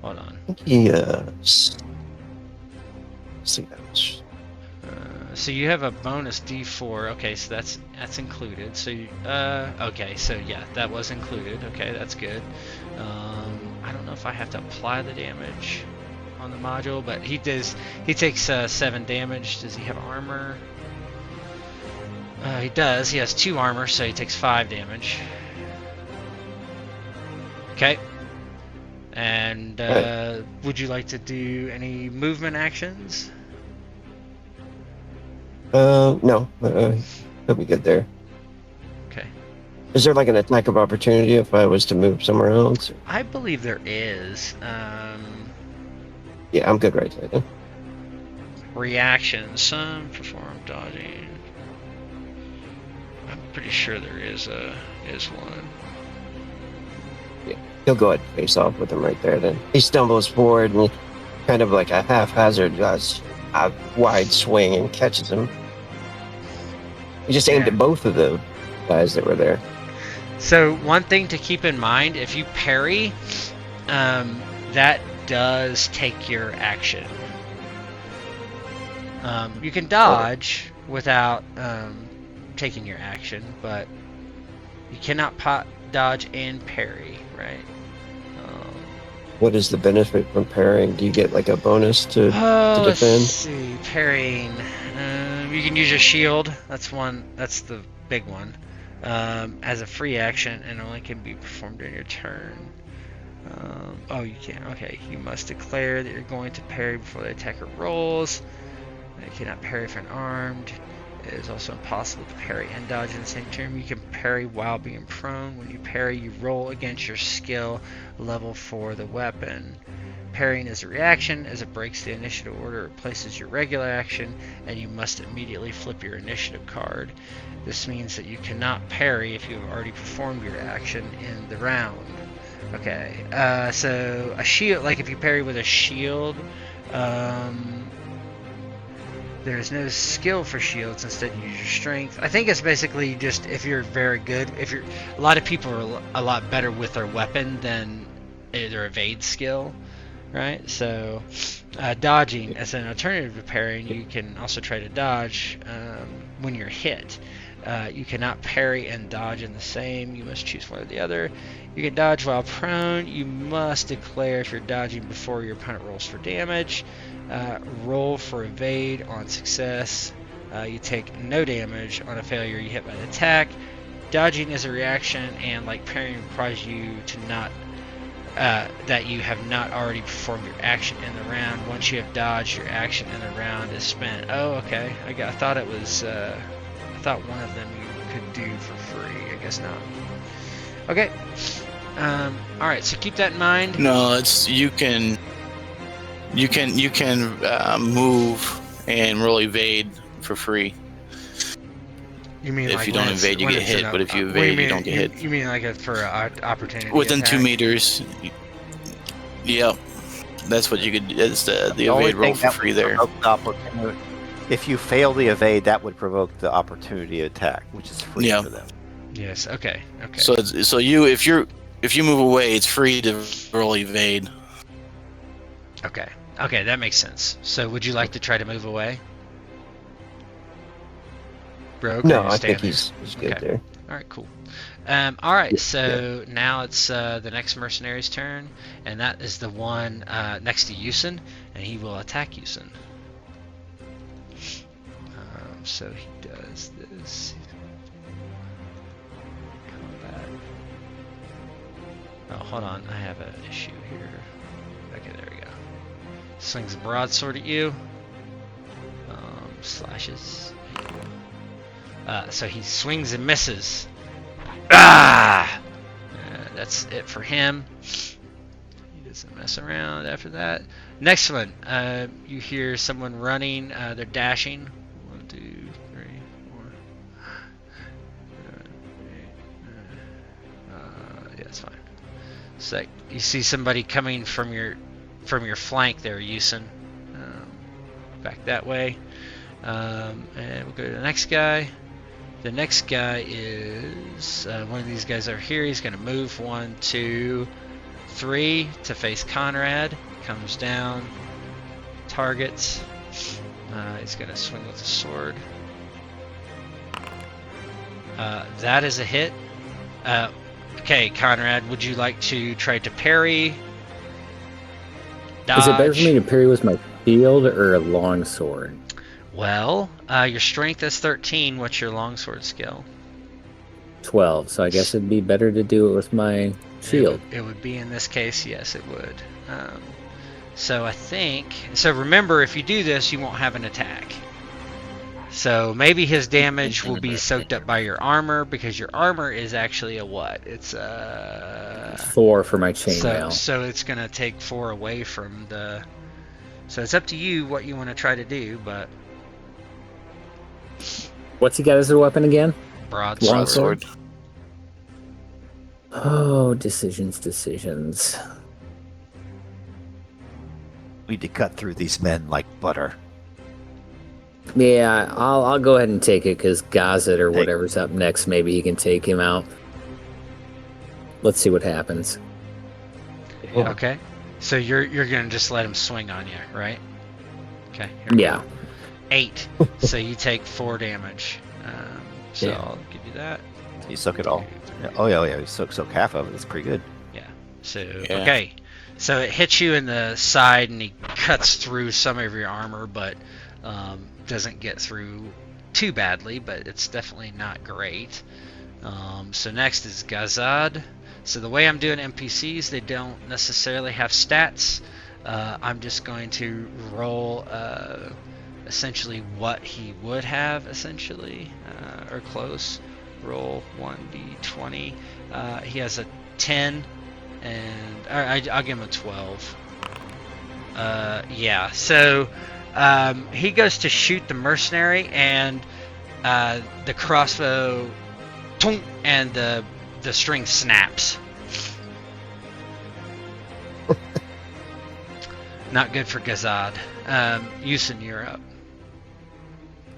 Hold on. see that was So you have a bonus D4. Okay, so that's included. So you, okay, so yeah, that was included. Okay, that's good. I don't know if I have to apply the damage on the module, but he takes 7 damage. Does he have armor? He does. He has 2 armor, so he takes 5 damage. Okay. And would you like to do any movement actions? No. He'll be good there. Okay. Is there like an attack of opportunity if I was to move somewhere else? I believe there is. Yeah, I'm good right there then. Reaction. Some perform dodging. I'm pretty sure there is one. Yeah, he'll go ahead and face off with him right there then. He stumbles forward and kind of like a haphazard does a wide swing and catches him. He just aimed at both of the guys that were there. So one thing to keep in mind, if you parry, that does take your action. You can dodge without taking your action, but you cannot dodge and parry, right? What is the benefit from parrying? Do you get like a bonus to defend? Let's see, parrying. You can use your shield. That's the big one. As a free action, and only can be performed during your turn. Oh, you can't. Okay, you must declare that you're going to parry before the attacker rolls. You cannot parry if unarmed. It is also impossible to parry and dodge in the same turn. You can parry while being prone. When you parry, you roll against your skill level for the weapon. Parrying is a reaction. As it breaks the initiative order, it replaces your regular action, and you must immediately flip your initiative card. This means that you cannot parry if you have already performed your action in the round. Okay, so a shield, like if you parry with a shield, there's no skill for shields. Instead, you use your strength. I think it's basically just if you're very good. A lot of people are a lot better with their weapon than their evade skill, right? So, dodging as an alternative to parrying, you can also try to dodge when you're hit. You cannot parry and dodge in the same. You must choose one or the other. You can dodge while prone. You must declare if you're dodging before your opponent rolls for damage. Roll for evade on success. You take no damage on a failure. You hit by the attack. Dodging is a reaction, and like parrying requires you to not that you have not already performed your action in the round. Once you have dodged, your action in the round is spent. Oh, okay. I thought it was. I thought one of them you could do for free. I guess not. Okay. All right. So keep that in mind. No, it's you can move and roll evade for free. You mean if like you don't evade, you get hit, but if you evade, you don't get hit. You mean like for an opportunity within attack? 2 meters? Yep, that's what you could. It's the only evade roll thing for that free would there. provoke the opportunity- If you fail the evade, that would provoke the opportunity attack, which is free Yeah. for them. Yes. Okay. So if you move away, it's free to roll evade. Okay. Okay, that makes sense. So would you like to try to move away? Rogue? No, or you I staying think there? he's good Okay. there. Alright, cool. Alright, so now it's the next mercenary's turn, and that is the one next to Yusin, and he will attack Yusin. So he does this. Combat. Oh, hold on, I have an issue here. Okay, there we go. Slings a broadsword at you. Slashes. So he swings and misses. Ah! That's it for him. He doesn't mess around after that. Next one. You hear someone running. They're dashing. 1, 2, 3, 4. Yeah, that's fine. So you see somebody coming from your flank there, Yusin. Back that way. And we'll go to the next guy. The next guy is one of these guys over here. He's going to move 1, 2, 3 to face Conrad. Comes down, targets. He's going to swing with the sword. That is a hit. Okay, Conrad, would you like to try to parry? dodge. Is it better for me to parry with my shield or a longsword? Well, your strength is 13. What's your longsword skill? 12, so I guess it'd be better to do it with my shield. It would be in this case, yes, it would. So I think, so remember, if you do this, you won't have an attack. So maybe his damage will be soaked up by your armor, because your armor is actually a what? It's 4 for my chainmail. So it's going to take 4 away from the... So it's up to you what you want to try to do, but... What's he got as a weapon again? Broadsword. Oh, decisions. We need to cut through these men like butter. Yeah, I'll go ahead and take it, because Gazet or whatever's up next, maybe he can take him out. Let's see what happens. Yeah. Okay. So you're going to just let him swing on you, right? Okay. Yeah. 8. So you take 4 damage. So Yeah. I'll give you that. You soak it all. Yeah. Oh yeah, you soak half of it. That's pretty good. Yeah. So Yeah. okay. So it hits you in the side, and he cuts through some of your armor, but doesn't get through too badly. But it's definitely not great. So next is Gazad. So the way I'm doing NPCs, they don't necessarily have stats. I'm just going to roll essentially what he would have, essentially, or close. Roll 1d20. He has a 10, and I'll give him a 12. Yeah, so he goes to shoot the mercenary, and the crossbow, and the string snaps. Not good for Gazad. Yusin, you're up.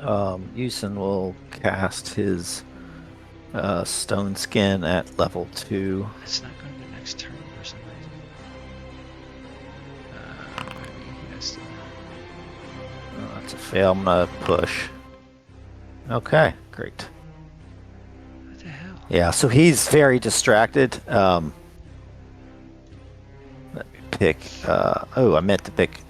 Yusin will cast his stone skin at level 2. It's not going to be next turn for some reason. Maybe he has to... That's a fail. I'm gonna push. Okay, great. What the hell? Yeah, so he's very distracted. Let me pick. I meant to pick.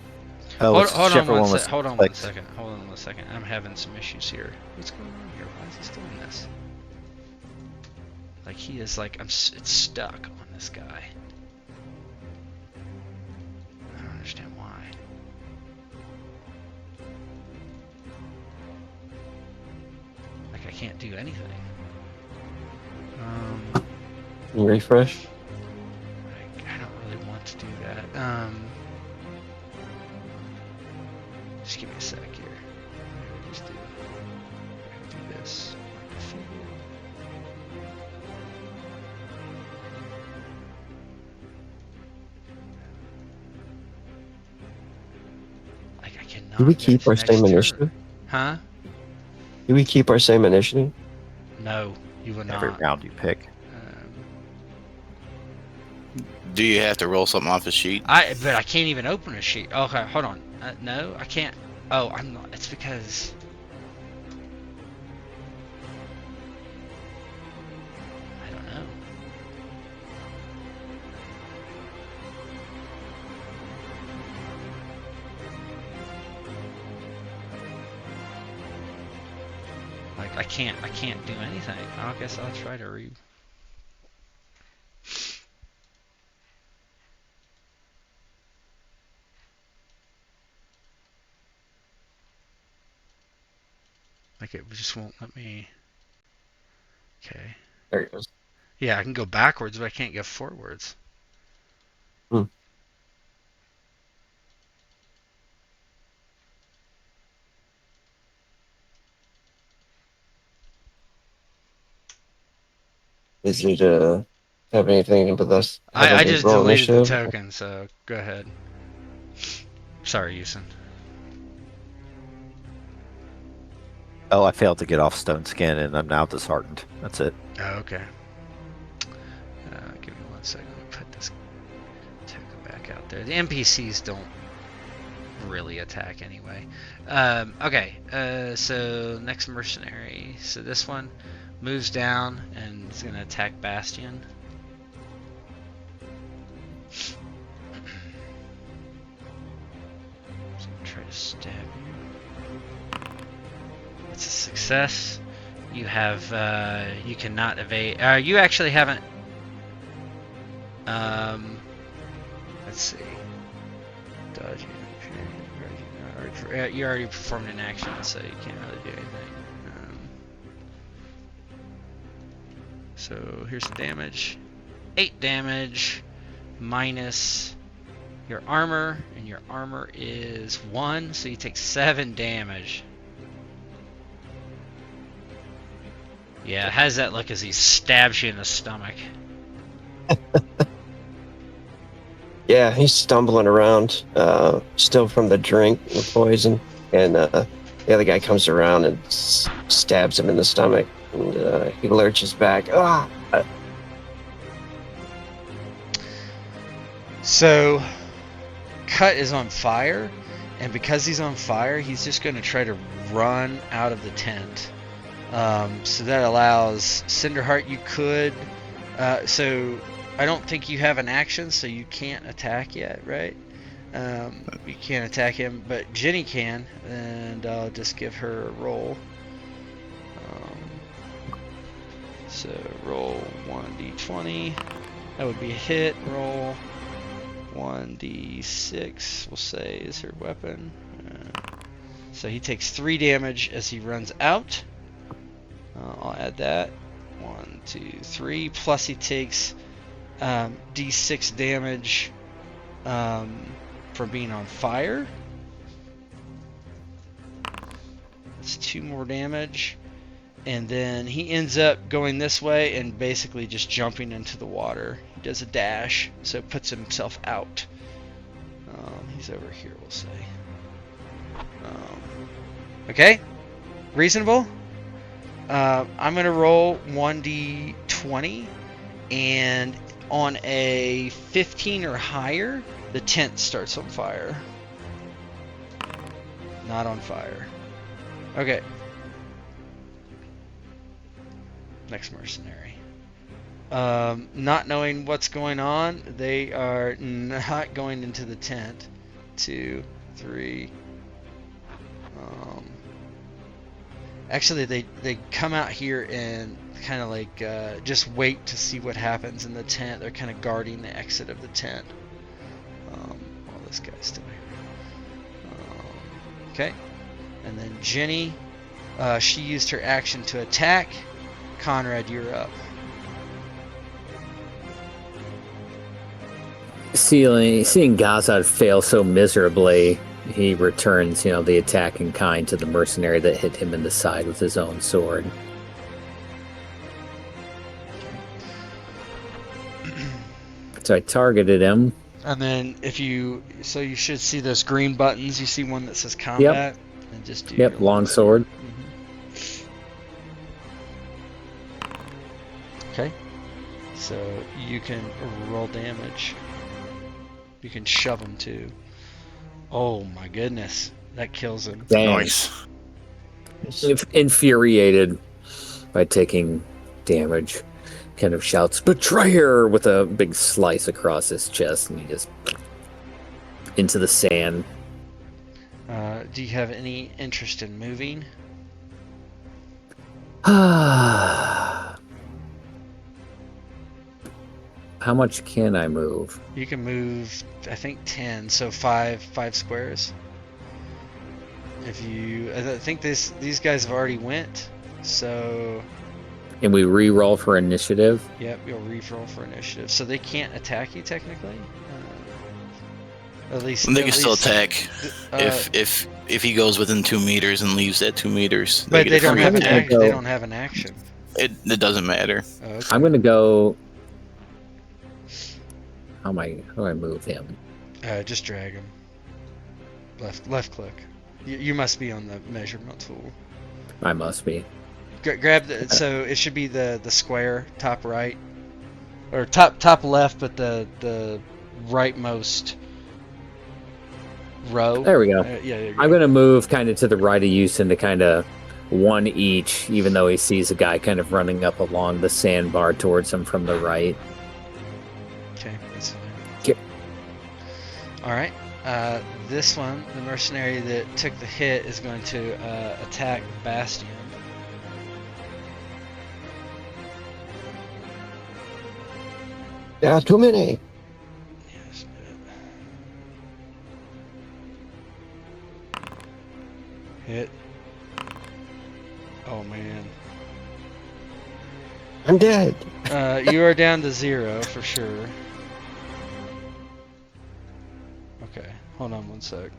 Oh, it's Hold on whichever one one was second. Hold on clicked. 1 second. Hold on 1 second. I'm having some issues here. What's going on here? Why is he still in this? Like he is like it's stuck on this guy. I don't understand why. Like I can't do anything. Can you refresh? I don't really want to do that. Just give me a sec here. Maybe just do this. Like I cannot. Do we get keep to our next same turn. initiative? Huh? Do we keep our same initiative? No, you will Every not. round you pick. Do you have to roll something off the sheet? But I can't even open a sheet. Okay, hold on. No, I can't. Oh, I'm not. It's because. I don't know. Like I can't do anything. I guess I'll try to read. Like it just won't let me. Okay. There it goes. Yeah, I can go backwards, but I can't go forwards. Is it have anything with us? I just roll deleted the initiative? token, so go ahead. Sorry, Yusin. Oh, I failed to get off stone skin, and I'm now disheartened. That's it. Oh, okay. Give me 1 second. Let me put this token back out there. The NPCs don't really attack anyway. Okay, so next mercenary. So this one moves down and is going to attack Bastion. Stab you. It's a success. You have, you cannot evade. You actually haven't. Let's see. Dodging. You already performed an action, so you can't really do anything. So here's the damage. 8 damage minus your armor, and your armor is 1, so you take 7 damage. Yeah, how does that look as he stabs you in the stomach? Yeah, he's stumbling around, still from the drink, the poison, and the other guy comes around and stabs him in the stomach, and he lurches back. Ah! So, Cut is on fire, and because he's on fire, he's just going to try to run out of the tent. So that allows Cinderheart. You could, so I don't think you have an action, so you can't attack yet, right? You can't attack him, but Jenny can, and I'll just give her a roll. So roll 1d20. That would be a hit. Roll 1d6. We'll say is her weapon. So he takes 3 damage as he runs out. I'll add that. 1, 2, 3. Plus he takes d6 damage from being on fire. That's 2 more damage. And then he ends up going this way and basically just jumping into the water. He does a dash, so it puts himself out. He's over here, we'll say. Okay? Reasonable? I'm going to roll 1d20, and on a 15 or higher, the tent starts on fire. Not on fire. Okay. Next mercenary. Not knowing what's going on, they are not going into the tent. 2, 3. Actually, they come out here and kind of like just wait to see what happens in the tent. They're kind of guarding the exit of the tent. While this guy's still here. Okay. And then Jenny, she used her action to attack. Conrad, you're up. Seeing Gazad fail so miserably, he returns, the attack in kind to the mercenary that hit him in the side with his own sword. So I targeted him. And then you should see those green buttons. You see one that says combat. Yep. And just do Yep, long sword. Okay. So you can roll damage. You can shove him too. Oh my goodness. That kills him. Dang. Nice. Infuriated by taking damage, kind of shouts, "Betrayer!" with a big slice across his chest, and he just into the sand. Do you have any interest in moving? How much can I move? You can move, I think 10, so 5 squares. I think these guys have already went, so. And we re-roll for initiative. Yep, you'll re-roll for initiative, so they can't attack you technically. At least they can still attack if he goes within 2 meters and leaves at 2 meters. But they don't have They don't have an action. It doesn't matter. Oh, okay. I'm gonna go. How do I move him? Just drag him. Left click. You must be on the measurement tool. I must be. Grab so it should be the square top right, or top left, but the rightmost row. There we go. Yeah. I'm gonna move kind of to the right of you, into kind of one each, even though he sees a guy kind of running up along the sandbar towards him from the right. Okay, that's fine. Yep. All right. This one, the mercenary that took the hit, is going to attack Bastion. There are too many. Yes, hit. Oh man. I'm dead. You are down to 0 for sure. Okay, hold on one sec.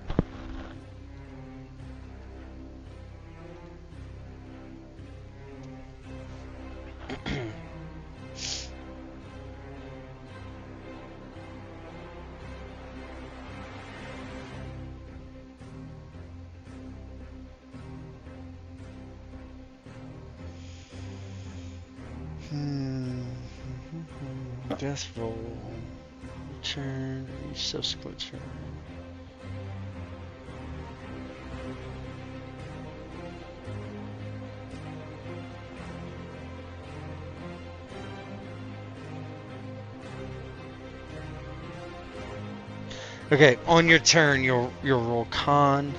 Death roll. Return each subsequent turn. Okay, on your turn, you'll roll con.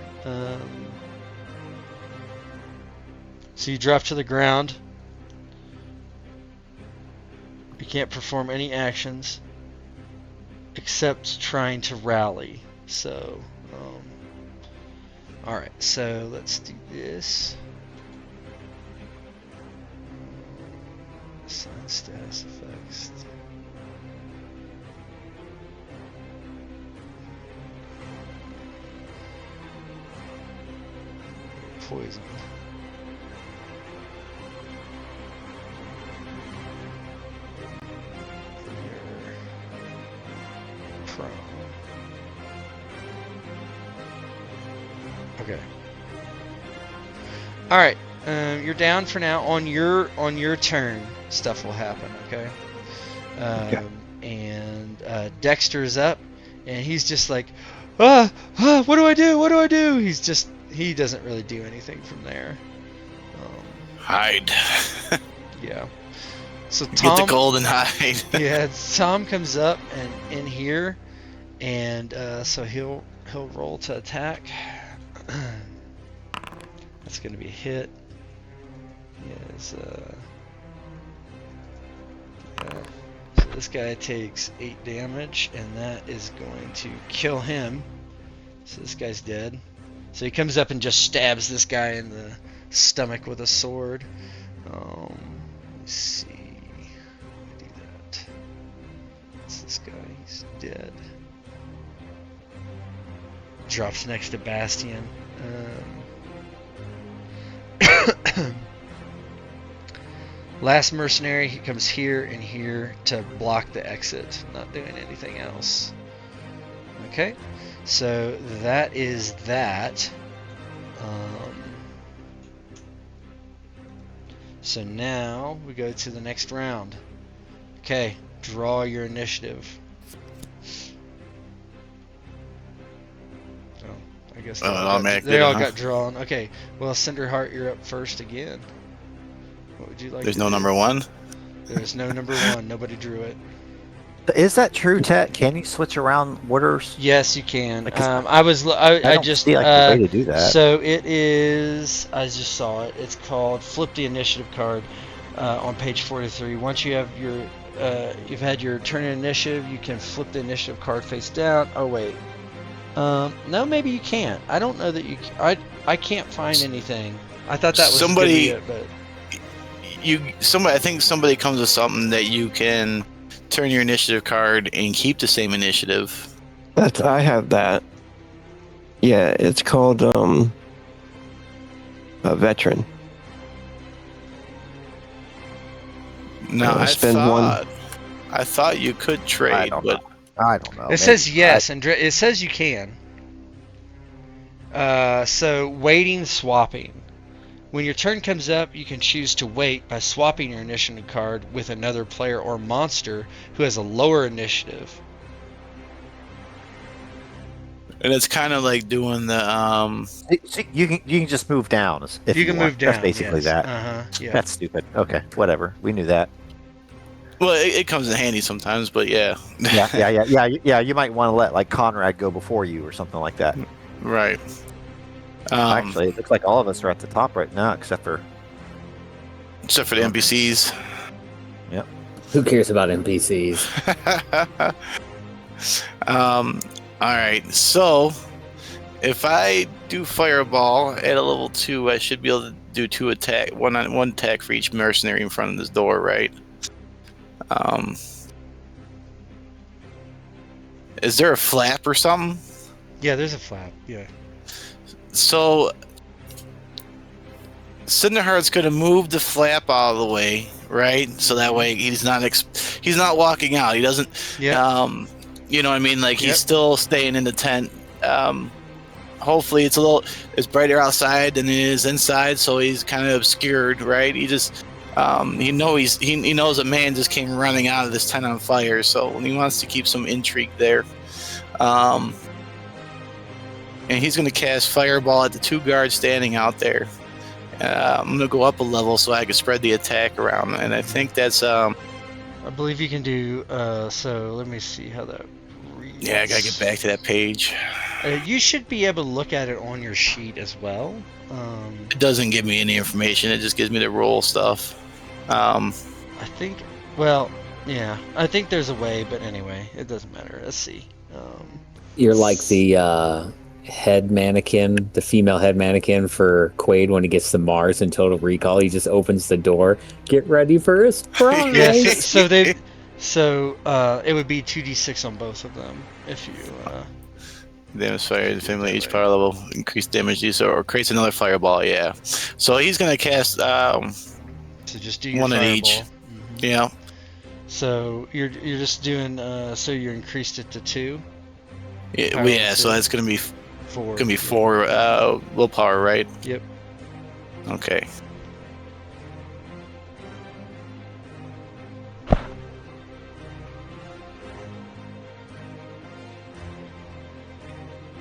So you drop to the ground. You can't perform any actions except trying to rally. So, all right. So let's do this. Assign status effects. Poison. Prone. Okay. All right. You're down for now. On your turn, stuff will happen. Okay. Okay. And Dexter's up, and he's just like, what do I do? What do I do? He doesn't really do anything from there. Hide. Yeah. So Get Tom, the golden hide. yeah, Tom comes up and in here, and so he'll roll to attack. That's gonna be a hit. Yes. Yeah. So this guy takes 8 damage, and that is going to kill him. So this guy's dead. So he comes up and just stabs this guy in the stomach with a sword. Let's see. Do that. That's this guy. He's dead. Drops next to Bastion. Last mercenary, he comes here and here to block the exit. Not doing anything else. Okay. So that is that. So now we go to the next round. Okay, draw your initiative. Oh, I guess they all got drawn. Okay, well, Cinderheart, you're up first again. What would you like? There's to no do? number 1. There's no number 1. Nobody drew it. Is that true, Tet? Can you switch around orders? Yes, you can. Like, I don't just see like the way to do that. So it is. I just saw it. It's called Flip the Initiative card on page 43. Once you have your you've had your turn in initiative, you can flip the initiative card face down. Oh wait. No, maybe you can't. I don't know that you. I can't find anything. I thought that was Somebody- good, but I think somebody comes with something that you can turn your initiative card and keep the same initiative. I have that. Yeah, it's called a veteran. No, I spend one. thought you could trade, I don't but know. I don't know. it says yes, and it says you can. So waiting, swapping. When your turn comes up, you can choose to wait by swapping your initiative card with another player or monster who has a lower initiative. and it's kind of like doing the See, you can just move down. If You can want. move down. That's basically yes. that. Yeah. That's stupid. Okay, whatever. We knew that. Well, it comes in handy sometimes, but yeah. Yeah. You might want to let like Conrad go before you or something like that. Right. Actually, it looks like all of us are at the top right now, except for Except for the NPCs. Yep. Who cares about NPCs? All right. So, if I do Fireball at a level 2, I should be able to do 2 attack, one attack for each mercenary in front of this door, right? Is there a flap or something? Yeah, there's a flap. Yeah. So, Cinderheart's gonna move the flap out of the way, right? So that way he's not walking out. He doesn't. Yeah. You know what I mean? Like Yep. he's still staying in the tent. Hopefully it's brighter outside than it is inside, so he's kind of obscured, right? He just he knows a man just came running out of this tent on fire, so he wants to keep some intrigue there. And he's going to cast Fireball at the 2 guards standing out there. I'm going to go up a level so I can spread the attack around, and I think that's I believe you can do. So let me see how that reads. yeah. I got to get back to that page. You should be able to look at it on your sheet as well. It doesn't give me any information. It just gives me the roll stuff. I think. Well, yeah. I think there's a way, but anyway, it doesn't matter. Let's see. You're like the head mannequin, the female head mannequin for Quaid when he gets to Mars in Total Recall. He just opens the door. Get ready for a surprise. Yes. So they. So it would be 2d6 on both of them if you. Damage fire, the family each power level, increase damage use or creates another fireball. Yeah. So he's gonna cast So just do your one at fireball. each. Mhm. Yeah. So you're just doing. So you increased it to 2. Yeah. So that's gonna be 4. gonna be 4 willpower, right? Yep. Okay.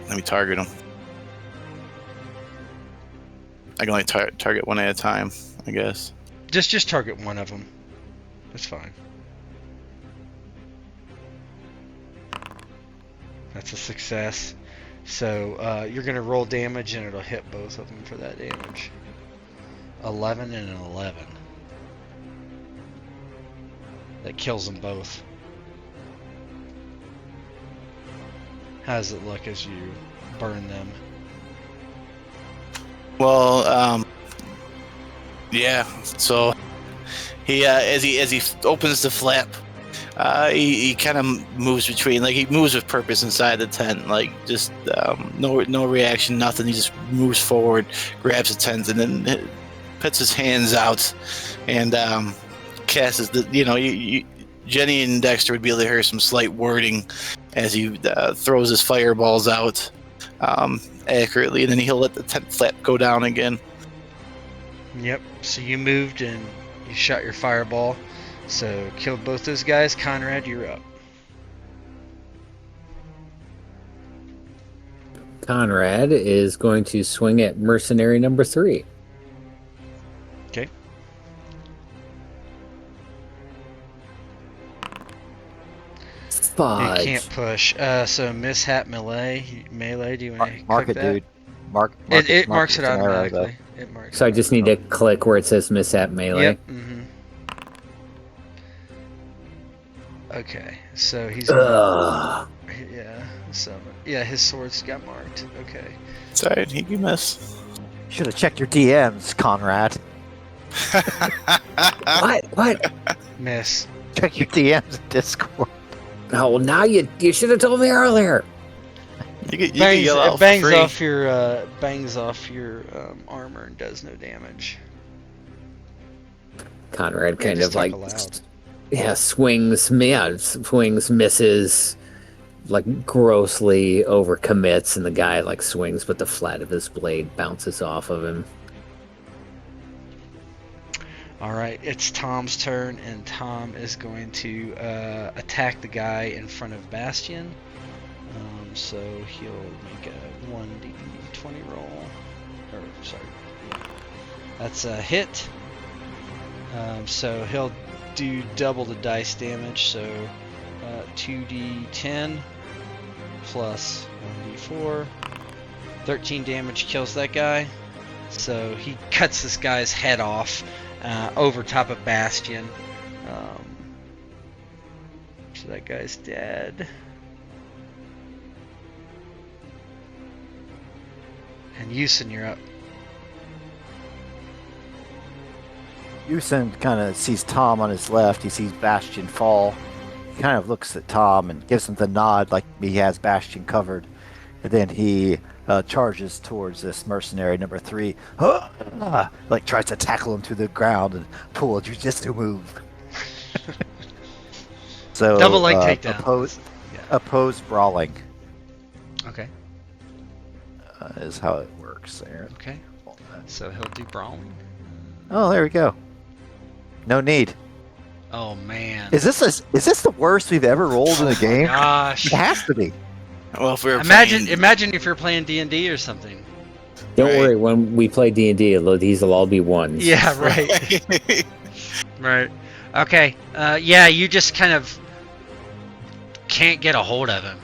Let me target him. I can only target one at a time, I guess. Just target one of them. That's fine. That's a success. So you're gonna roll damage and it'll hit both of them for that damage. 11 and an 11. That kills them both. How does it look as you burn them? Well, yeah. So he as he opens the flap, he kind of moves between, like he moves with purpose inside the tent, like just no reaction, nothing. He just moves forward, grabs the tent, and then puts his hands out and casts the. Jenny and Dexter would be able to hear some slight wording as he throws his fireballs out accurately, and then he'll let the tent flap go down again. Yep. So you moved and you shot your fireball. So killed both those guys. Conrad, you're up. Conrad is going to swing at mercenary number 3. Okay. Fudge. You can't push. So mishap melee. Do you want to mark click it, that? dude. Mark It marks it with an arrow, automatically. It marks. So I it just need to click where it says mishap melee. Yep. Mm-hmm. Okay. So he's. Ugh. Yeah. So yeah, his swords got marked. Okay. Sorry, you miss. Should have checked your DMs, Conrad. What? Miss. Check your DMs in Discord. Oh, now you should have told me earlier. You can Bangs, yell out it bangs free. off your armor and does no damage. Conrad Yeah, kind just of talk like, aloud. swings, misses, like grossly overcommits, and the guy like swings, but the flat of his blade bounces off of him. All right, it's Tom's turn, and Tom is going to attack the guy in front of Bastion. So he'll make a 1d20 roll. That's a hit. So he'll do double the dice damage, so 2d10 plus 1d4. 13 damage kills that guy. So he cuts this guy's head off over top of Bastion. So that guy's dead. And Yusin, you're up. Yusin kind of sees Tom on his left. He sees Bastion fall. He kind of looks at Tom and gives him the nod like he has Bastion covered. And then he charges towards this mercenary number 3. Like tries to tackle him to the ground and pull a jujitsu move. So Double leg takedown. Opposed brawling Okay. is how it works, Aaron. Okay. So he'll do brawling. Oh, there we go. No need. Oh man. Is this the worst we've ever rolled in a game? Gosh. It has to be. Well, if we were Imagine if you're playing D&D or something. Don't Right. worry, when we play D&D, these will all be ones. Yeah, right. Right. Okay. Yeah, you just kind of can't get a hold of him.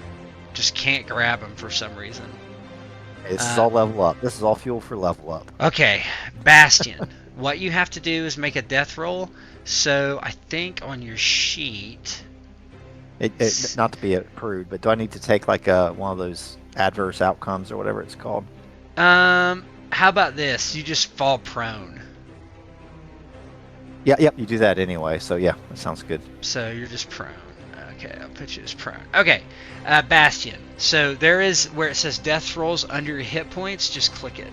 Just can't grab him for some reason. This is all level up. This is all fuel for level up. Okay, Bastion. What you have to do is make a death roll. So I think on your sheet. Not to be crude, but do I need to take like one of those adverse outcomes or whatever it's called? How about this? You just fall prone. Yeah, yep, you do that anyway. So yeah, that sounds good. So you're just prone. Okay, I'll put you as prone. Okay, Bastion. So there is where it says death rolls under your hit points. Just click it.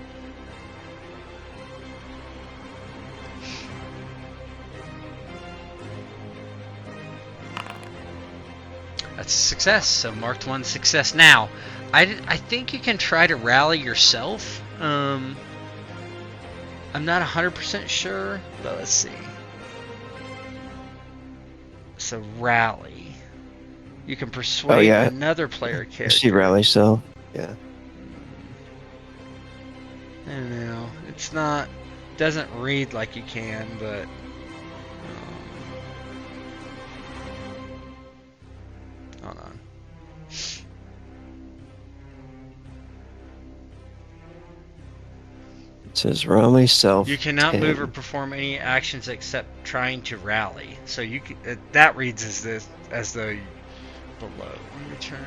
That's a success. So marked 1 success. Now, I think you can try to rally yourself. I'm not 100% sure, but let's see. So rally. You can persuade another player character. She rally self. Yeah. I don't know. It's not. Doesn't read like you can, but. Hold on. It says rally self. You cannot 10. move or perform any actions except trying to rally. So you can, that reads as the below. Return.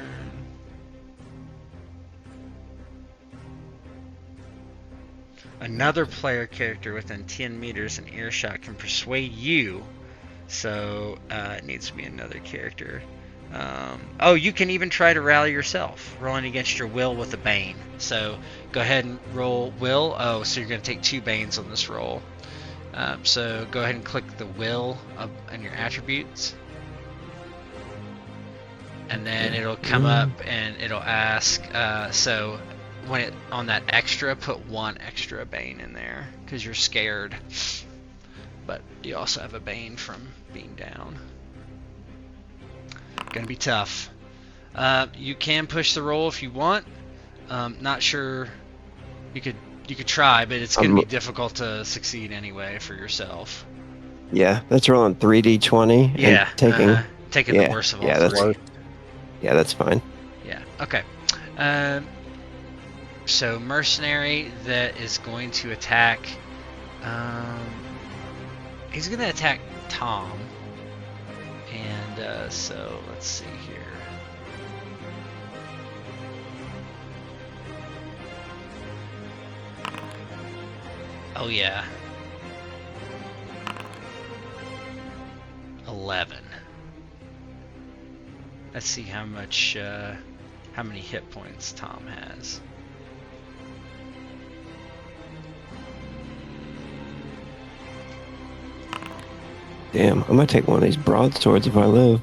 Another player character within 10 meters in earshot can persuade you. So it needs to be another character. Oh, you can even try to rally yourself, rolling against your will with a bane. So go ahead and roll will. Oh, so you're going to take 2 banes on this roll. So go ahead and click the will on your attributes. And then it'll come up and it'll ask, so when it on that extra, put 1 extra bane in there because you're scared. But you also have a bane from being down. Gonna be tough. You can push the roll if you want. Not sure. You could try, but it's gonna be difficult to succeed anyway for yourself. Yeah, that's rolling 3d20. Yeah, And taking the worst of all that's three. Yeah, that's fine. Yeah. Okay. So mercenary that is going to attack. He's going to attack Tom. And so let's see here. Oh yeah. 11. Let's see how much, how many hit points Tom has. Damn, I might take one of these broadswords if I live.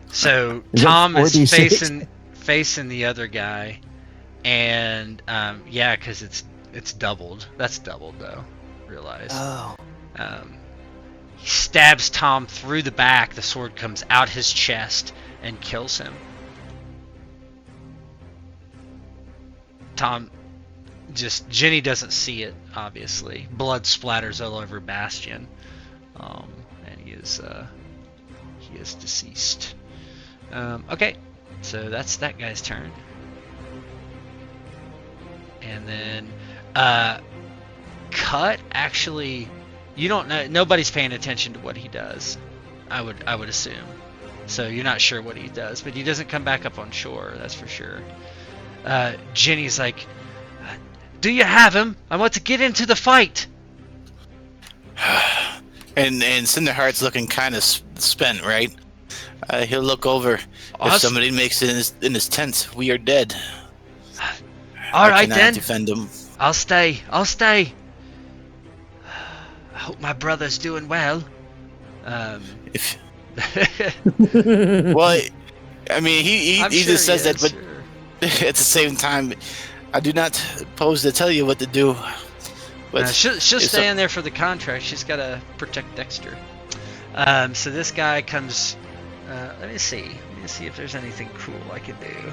So Is that Tom is 4d6? facing the other guy, and yeah, because it's doubled. That's doubled though. Realize. Oh. He stabs Tom through the back. The sword comes out his chest and kills him. Tom, Jenny doesn't see it, obviously. Blood splatters all over Bastion. And he is he is deceased. Okay, so that's that guy's turn. And then Cut, actually, you don't know, nobody's paying attention to what he does, I would assume. So you're not sure what he does, but he doesn't come back up on shore, that's for sure. Jenny's like, do you have him? I want to get into the fight. And Cinderheart's looking kind of spent, right? He'll look over. If somebody makes it in his tent, we are dead. All right cannot then. Defend him. I'll stay. I hope my brother's doing well. If well, I mean, he just says that, but at the same time, I do not pose to tell you what to do. But she'll stay in there for the contract. She's got to protect Dexter. So this guy comes. Let me see if there's anything cool I can do.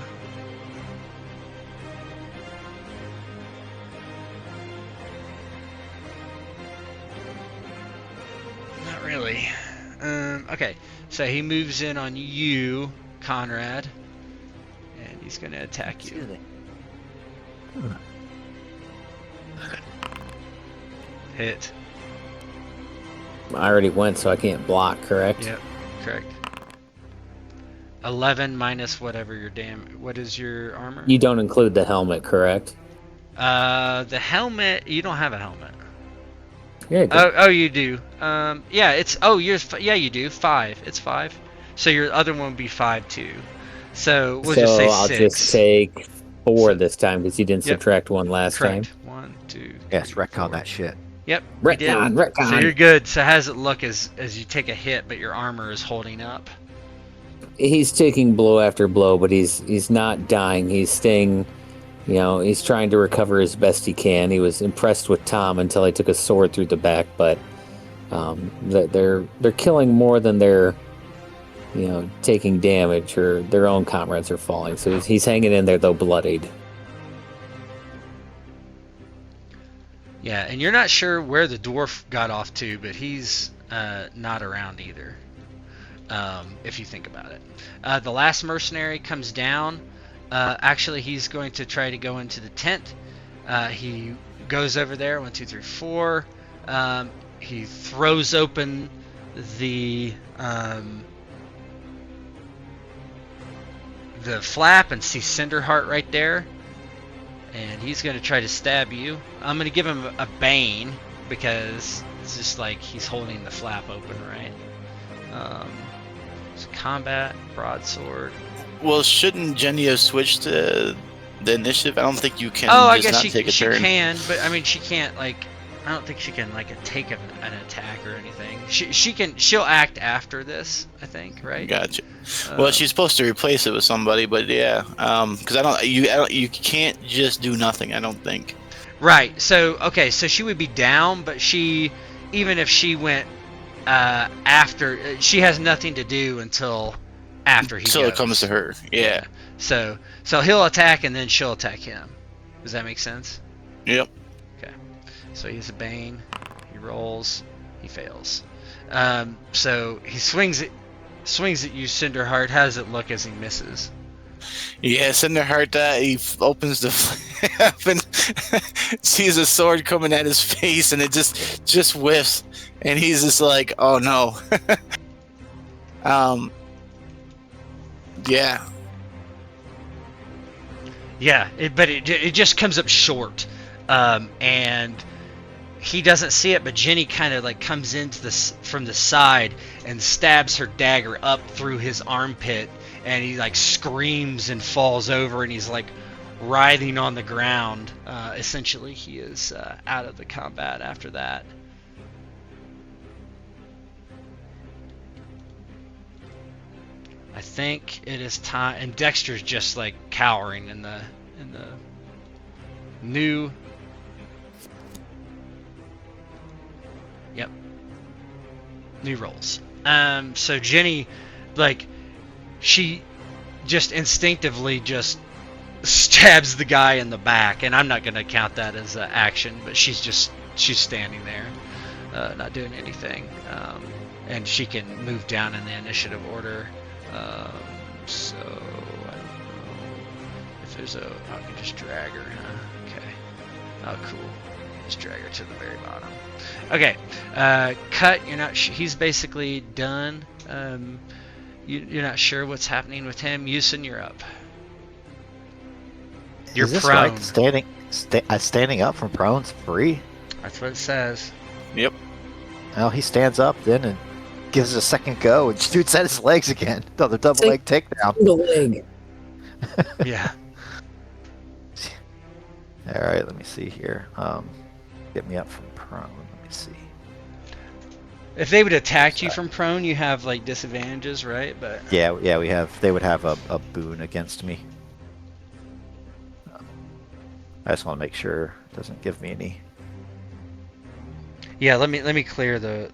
Not really. Okay, so he moves in on you, Conrad, and he's going to attack you. Hit. I already went, so I can't block, correct? Yep, correct. 11 minus whatever your what is your armor? You don't include the helmet, correct? The helmet, you don't have a helmet. Yeah. Oh, you do. Yeah, it's yeah, you do. 5. It's 5. So your other one would be 5 too. So we'll just say 6. I'll just take 4 this time because you didn't subtract 1 last Correct. time. 1, 2. Yes, 3, retcon 4. that shit. Yep. Retcon. So you're good. So how does it look as you take a hit, but your armor is holding up? He's taking blow after blow, but he's not dying. He's staying, he's trying to recover as best he can. He was impressed with Tom until he took a sword through the back, but they're killing more than they're taking damage, or their own comrades are falling. So he's hanging in there though, bloodied. Yeah, and you're not sure where the dwarf got off to, but he's not around either. If you think about it. The last mercenary comes down. Actually, he's going to try to go into the tent. He goes over there. 1, 2, 3, 4. He throws open the flap and sees Cinderheart right there. And he's going to try to stab you. I'm going to give him a bane because it's just like he's holding the flap open, right? So combat, broadsword. Well, shouldn't Jenny have switched to the initiative? I don't think you can. I just guess not she take a turn. can, but I mean she can't I don't think she can take an attack or anything. She'll act after this, I think, right? Gotcha. Well, she's supposed to replace it with somebody, but yeah, because you can't just do nothing. I don't think. Right. So okay, so she would be down, but even if she went after, she has nothing to do until after he goes. So it comes to her. Yeah. So he'll attack and then she'll attack him. Does that make sense? Yep. Okay. So he has a bane. He rolls. He fails. So he swings at you, Cinderheart. How does it look as he misses? Yeah, Cinderheart, he opens the flap and sees a sword coming at his face, and it just whiffs, and he's just like, oh no. Yeah. Yeah, but it just comes up short, and he doesn't see it, but Jenny kind of comes into this from the side and stabs her dagger up through his armpit, and he screams and falls over, and he's writhing on the ground. Essentially, he is out of the combat after that. I think it is time, and Dexter's just cowering in the new. Yep. New rolls. So Jenny, she just instinctively just stabs the guy in the back, and I'm not gonna count that as an action, but she's standing there. not doing anything. And she can move down in the initiative order. So I don't know if there's a. I can just drag her, huh? Okay. Oh, cool. Just drag her to the very bottom. Okay. Cut. You're not. He's basically done. You're not sure what's happening with him. Yusin, you're up. You're Is this prone. right? Standing up from prone's free? That's what it says. Yep. Well, he stands up then and gives it a second go and shoots at his legs again. Another double leg takedown. The leg. Yeah. All right, let me see here. Get me up from prone. Let me see. If they would attack you from prone, you have like disadvantages, right? But Yeah, we have. They would have a boon against me. I just want to make sure it doesn't give me any. yeah, let me clear the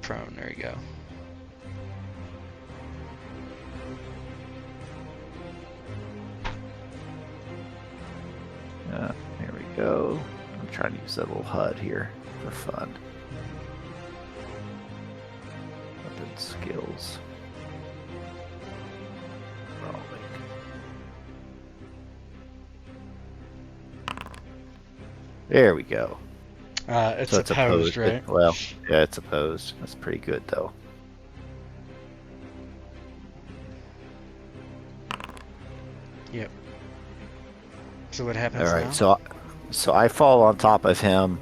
prone. There you go. Here we go. I'm trying to use that little HUD here for fun. Weapon skills. There we go. It's So opposed, right? Well, yeah, it's opposed. That's pretty good, though. Yep. So what happens All now? right, so I fall on top of him.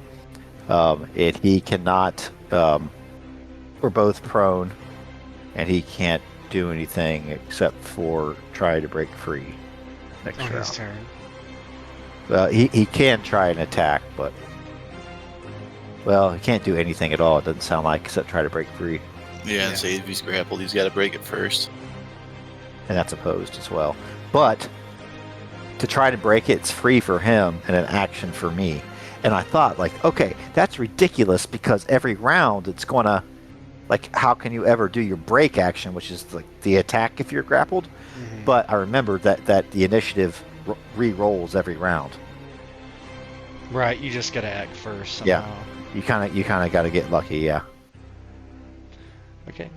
He cannot. We're both prone, and he can't do anything except for try to break free next on his round. turn. He can try an attack, but he can't do anything at all. It doesn't sound like except try to break free, Yeah, and say if he's grappled, he's got to break it first. and that's opposed as well. But to try to break it, it's free for him and an action for me. And I thought, like, okay, that's ridiculous because every round it's gonna, like, how can you ever do your break action, which is like the attack if you're grappled? Mm-hmm. But I remembered that the initiative re-rolls every round. Right, you just gotta act first. Yeah. Somehow. You kind of got to get lucky, yeah. Okay.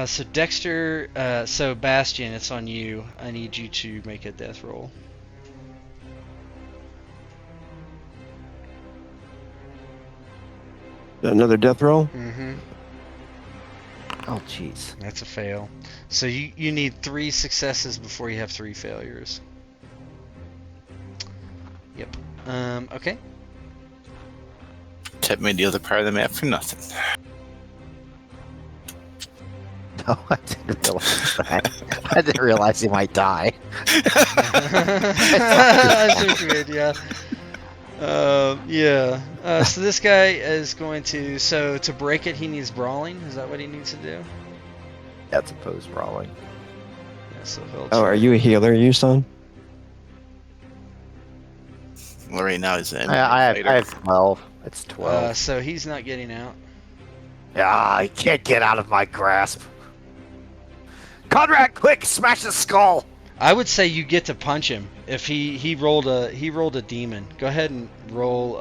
So Dexter, so Bastion, it's on you. I need you to make a death roll. Another death roll? Mm-hmm. Oh, jeez. That's a fail. So you need 3 successes before you have 3 failures. Yep. Okay. Tip made the other part of the map for nothing. No, I didn't realize that. I didn't realize he might die. That's weird, yeah. Yeah. So this guy is going to. So to break it, he needs brawling. Is that what he needs to do? That's opposed brawling. Yeah, so he'll Oh, are you a healer, Yuson? Well, right now he's in. I have 12. It's 12. So he's not getting out. He can't get out of my grasp. Conrad, quick, smash his skull. I would say you get to punch him if he rolled a demon. Go ahead and roll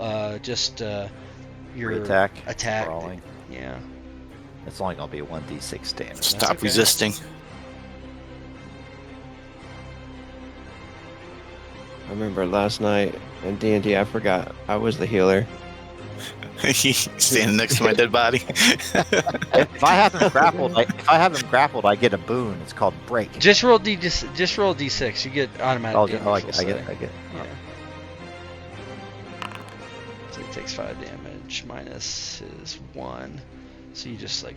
your Attack. Attack. Yeah. It's only gonna be 1d6 damage. Stop okay. resisting. I remember last night in D&D, I forgot I was the healer. He's standing next to my dead body. If I have him grappled, I get a boon. It's called break. Just roll d6. You get automatic damage. I get. Yeah. So he takes 5 damage minus his 1. So you just like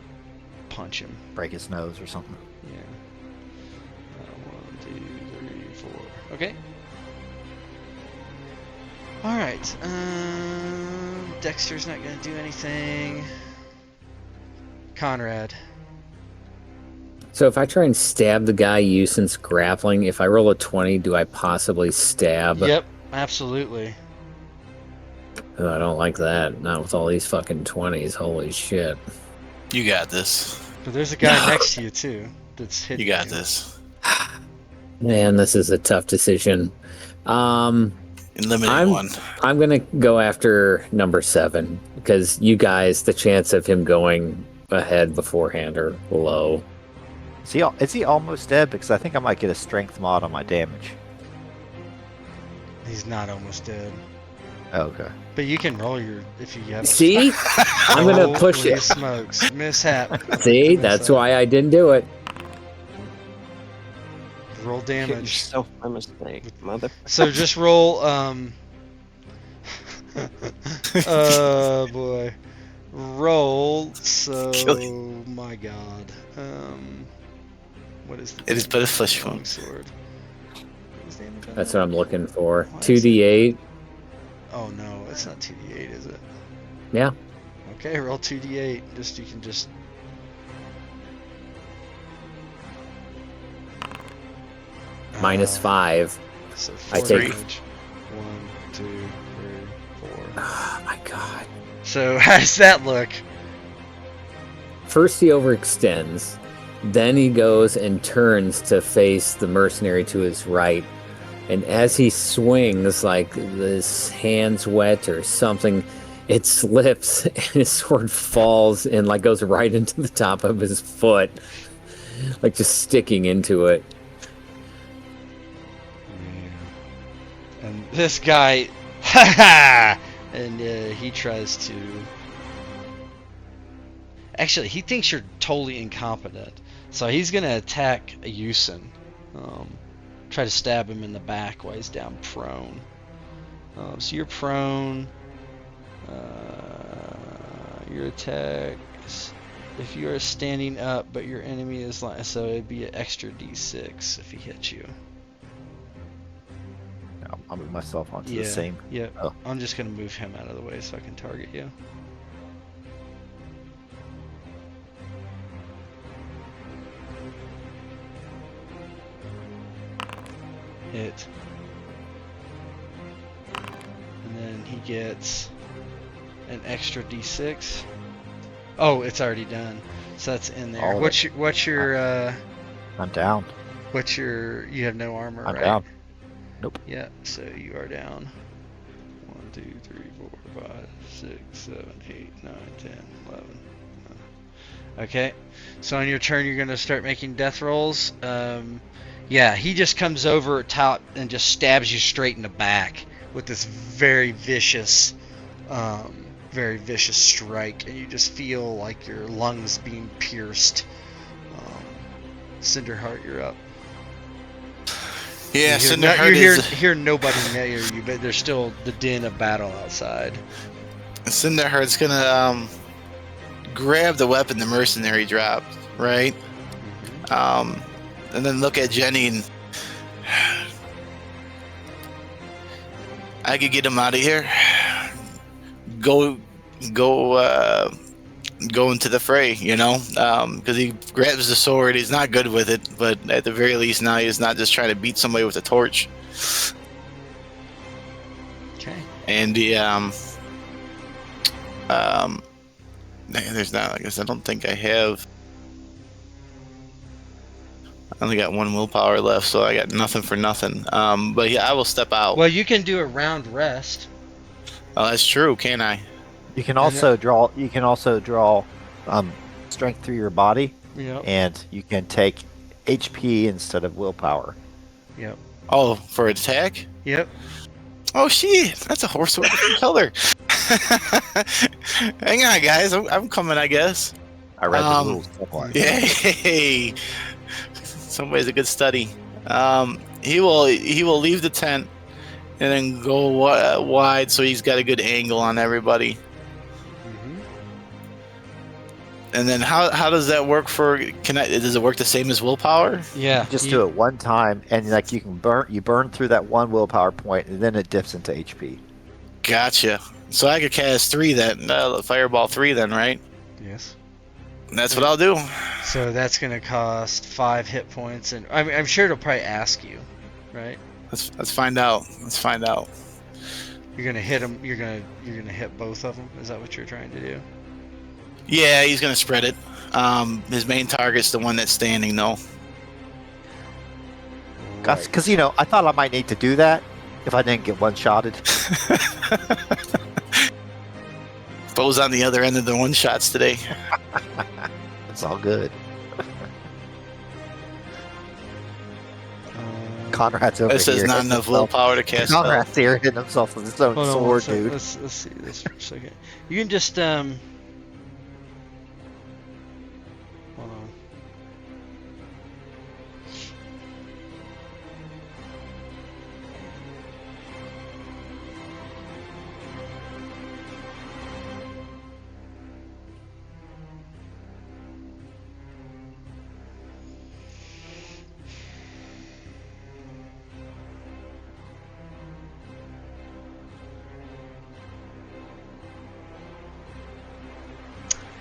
punch him. Break his nose or something. Yeah. 1, 2, 3, 4. Okay. All right. Dexter's not gonna do anything. Conrad. So if I try and stab the guy Yuson's grappling, if I roll a 20, do I possibly stab? Yep. Absolutely. Oh, I don't like that. Not with all these fucking 20s. Holy shit. You got this. But there's a guy next to you too. That's hitting You got this. Man, this is a tough decision. And limited one. I'm gonna go after number 7 because you guys, the chance of him going ahead beforehand are low. Is he almost dead? Because I think I might get a strength mod on my damage. He's not almost dead. Oh, okay. But you can roll your if you have. See, I'm gonna push Holy it. smokes, mishap. See, that's why I didn't do it. Roll Hit damage. yourself by mistake, mother. So just roll. Oh boy. Roll. So Kill my God. What is the It is but a flesh long wound. sword? What is damage on That's that? what I'm looking for. Why is 2d8. Oh no, it's not 2d8, is it? Yeah. Okay, roll 2d8. You can just. Minus 5. So I 4 take- damage. 1, 2, 3, 4. Oh my god. So how does that look? First he overextends, then he goes and turns to face the mercenary to his right. And as he swings, like his hand's wet or something, it slips and his sword falls and like goes right into the top of his foot, like just sticking into it. And this guy, ha ha! And he tries to. Actually, he thinks you're totally incompetent, so he's gonna attack Yusin. Try to stab him in the back while he's down prone. So you're prone. Your attacks. If you are standing up, but your enemy is lying, so it'd be an extra d6 if he hits you. I'll move myself onto Yeah. the same. Yeah. Oh. I'm just gonna move him out of the way so I can target you. Hit. And then he gets an extra d6. Oh, it's already done. So that's in there. All of it. What's your I'm down. you have no armor, I'm right? down. Nope. Yeah, so you are down. 1, 2, 3, 4, 5, 6, 7, 8, 9, 10, 11. Okay, so on your turn, you're going to start making death rolls. Yeah, he just comes over top and just stabs you straight in the back with this very vicious strike, and you just feel like your lungs being pierced. Cinderheart, you're up. Yeah, You hear, Cinderheart you is hear nobody near you, but there's still the din of battle outside. Cinderheart's gonna grab the weapon the mercenary dropped, right? And then look at Jenny and I could get him out of here. Go into the fray, you know, because he grabs the sword. He's not good with it, but at the very least now he's not just trying to beat somebody with a torch. Okay. And the there's not. I guess I don't think I have. I only got 1 willpower left, so I got nothing for nothing. But yeah, I will step out. Well, you can do a round rest. Oh, that's true, can I? You can also draw. You can also draw strength through your body, Yep. and you can take HP instead of willpower. Yep. Oh, for attack? Yep. Oh shit, that's a horse with a different color. Hang on, guys, I'm coming, I guess. I read the rules. somewhere. Yay! Somebody's a good study. He will leave the tent and then go wide, so he's got a good angle on everybody. And then how does that work for? Does it work the same as willpower? Yeah. Just do it one time, and like you burn through that 1 willpower point, and then it dips into HP. Gotcha. So I could cast 3 then, fireball 3 then, right? Yes. That's what I'll do. So that's gonna cost 5 hit points, and I'm sure it'll probably ask you, right? Let's find out. Let's find out. You're gonna hit him. You're gonna hit both of them. Is that what you're trying to do? Yeah, he's gonna spread it. His main target's the one that's standing, though. Because I thought I might need to do that, If I didn't get one-shotted. Bo's on the other end of the one-shots today. It's all good. Conrad's over This here. is not hitting enough himself. willpower to cast spell. Conrad's here hitting himself with his own Hold on one sword, second. dude. Let's see this for a second. You can just hold on.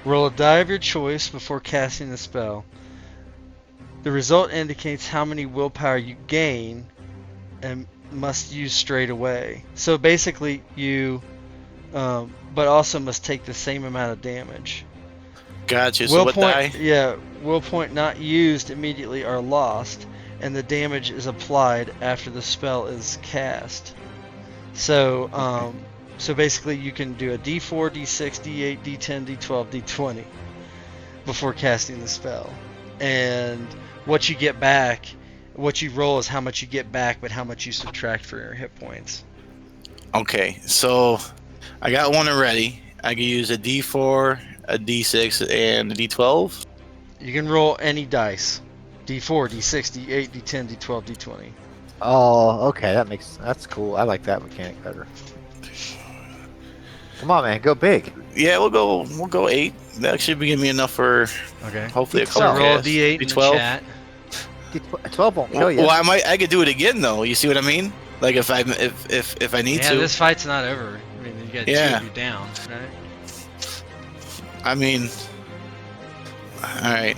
Roll a die of your choice before casting the spell. The result indicates how many willpower you gain and must use straight away. So basically, you, but also must take the same amount of damage. Gotcha. So what die? Yeah, will point not used immediately are lost, and the damage is applied after the spell is cast. So, so basically, you can do a D4, D6, D8, D10, D12, D20 before casting the spell, and what you get back, what you roll is how much you get back, but how much you subtract for your hit points. Okay, so I got one already. I can use a D4, a D6, and a D12. You can roll any dice. D4, D6, D8, D10, D12, D20. Oh, okay, that's cool. I like that mechanic better. Come on, man, go big. Yeah, we'll go 8. That should be giving me enough for hopefully a So couple roll a casts. D8 in the D12. chat. 12 won't kill you. Well, I could do it again though. You see what I mean? Like if I need Yeah, to. this fight's not over. I mean, you got two Yeah. of you down, right? I mean, all right.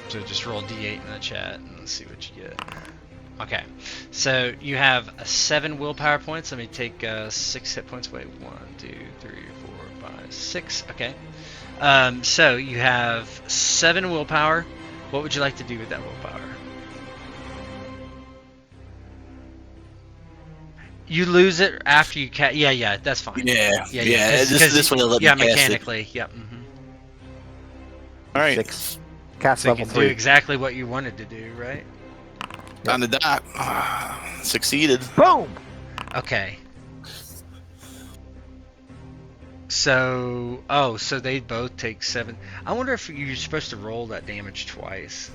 So just roll D8 in the chat and let's see what you get. Okay, so you have 7 willpower points. Let me take 6 hit points away. 1, 2, 3, 4, 5, 6. Okay. So you have 7 willpower. What would you like to do with that willpower? You lose it after you cast. Yeah, that's fine. Yeah. Cause, This one will let me cast it. mechanically. Yep. All right. 6. Cast So you level can 3. do exactly what you wanted to do, right? On the dot. Succeeded. Boom! Okay. So, so they both take 7. I wonder if you're supposed to roll that damage twice.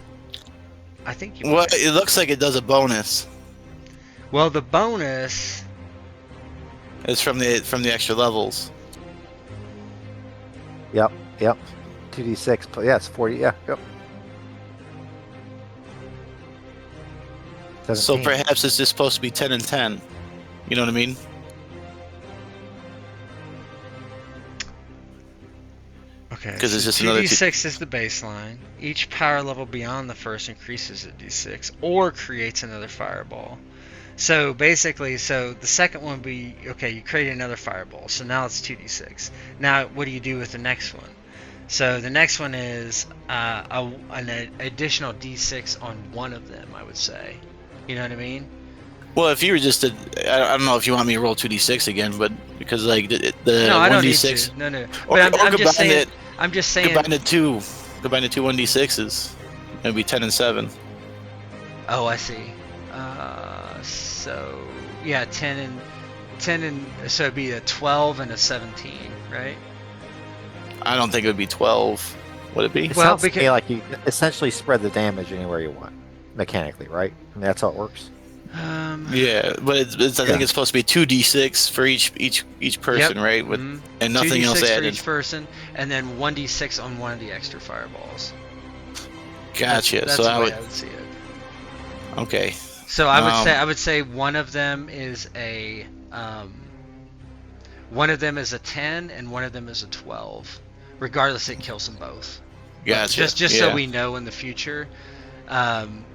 I think you Well, might. it looks like it does a bonus. Well, the bonus. It's from the extra levels. Yep. 2d6. But yeah, it's 40. Yeah, yep. So 17. perhaps it's just supposed to be 10 and 10. You know what I mean? Okay. 'Cause it's so just another 2d6 is the baseline. Each power level beyond the first increases a d6 or creates another fireball. So basically, the second one would be, okay, you create another fireball. So now it's 2d6. Now what do you do with the next one? So the next one is an additional d6 on one of them, I would say. You know what I mean? Well, if you were just I don't know if you want me to roll 2d6 again, but because like the No, I don't need 1d6 to. No. Or- But or I'm just combine saying. it- I'm just saying. combine the two 1d6s, it'd be 10 and 7. Oh, I see. So yeah, 10 and so it'd be a 12 and a 17, right? I don't think it would be 12. Would it be? It Well, sounds to me because- like you essentially spread the damage anywhere you want, mechanically, right? I mean, that's how it works. Yeah, but it's I think it's supposed to be 2d6 for each person, Yep. right? With Mhm. and nothing 2d6 else for added. each person, and then 1d6 on one of the extra fireballs. Gotcha. That's So the I way would. I would see it. Okay. So I would say one of them is a 10 and one of them is a 12. Regardless, it kills them both. Gotcha. Just yeah. so we know in the future.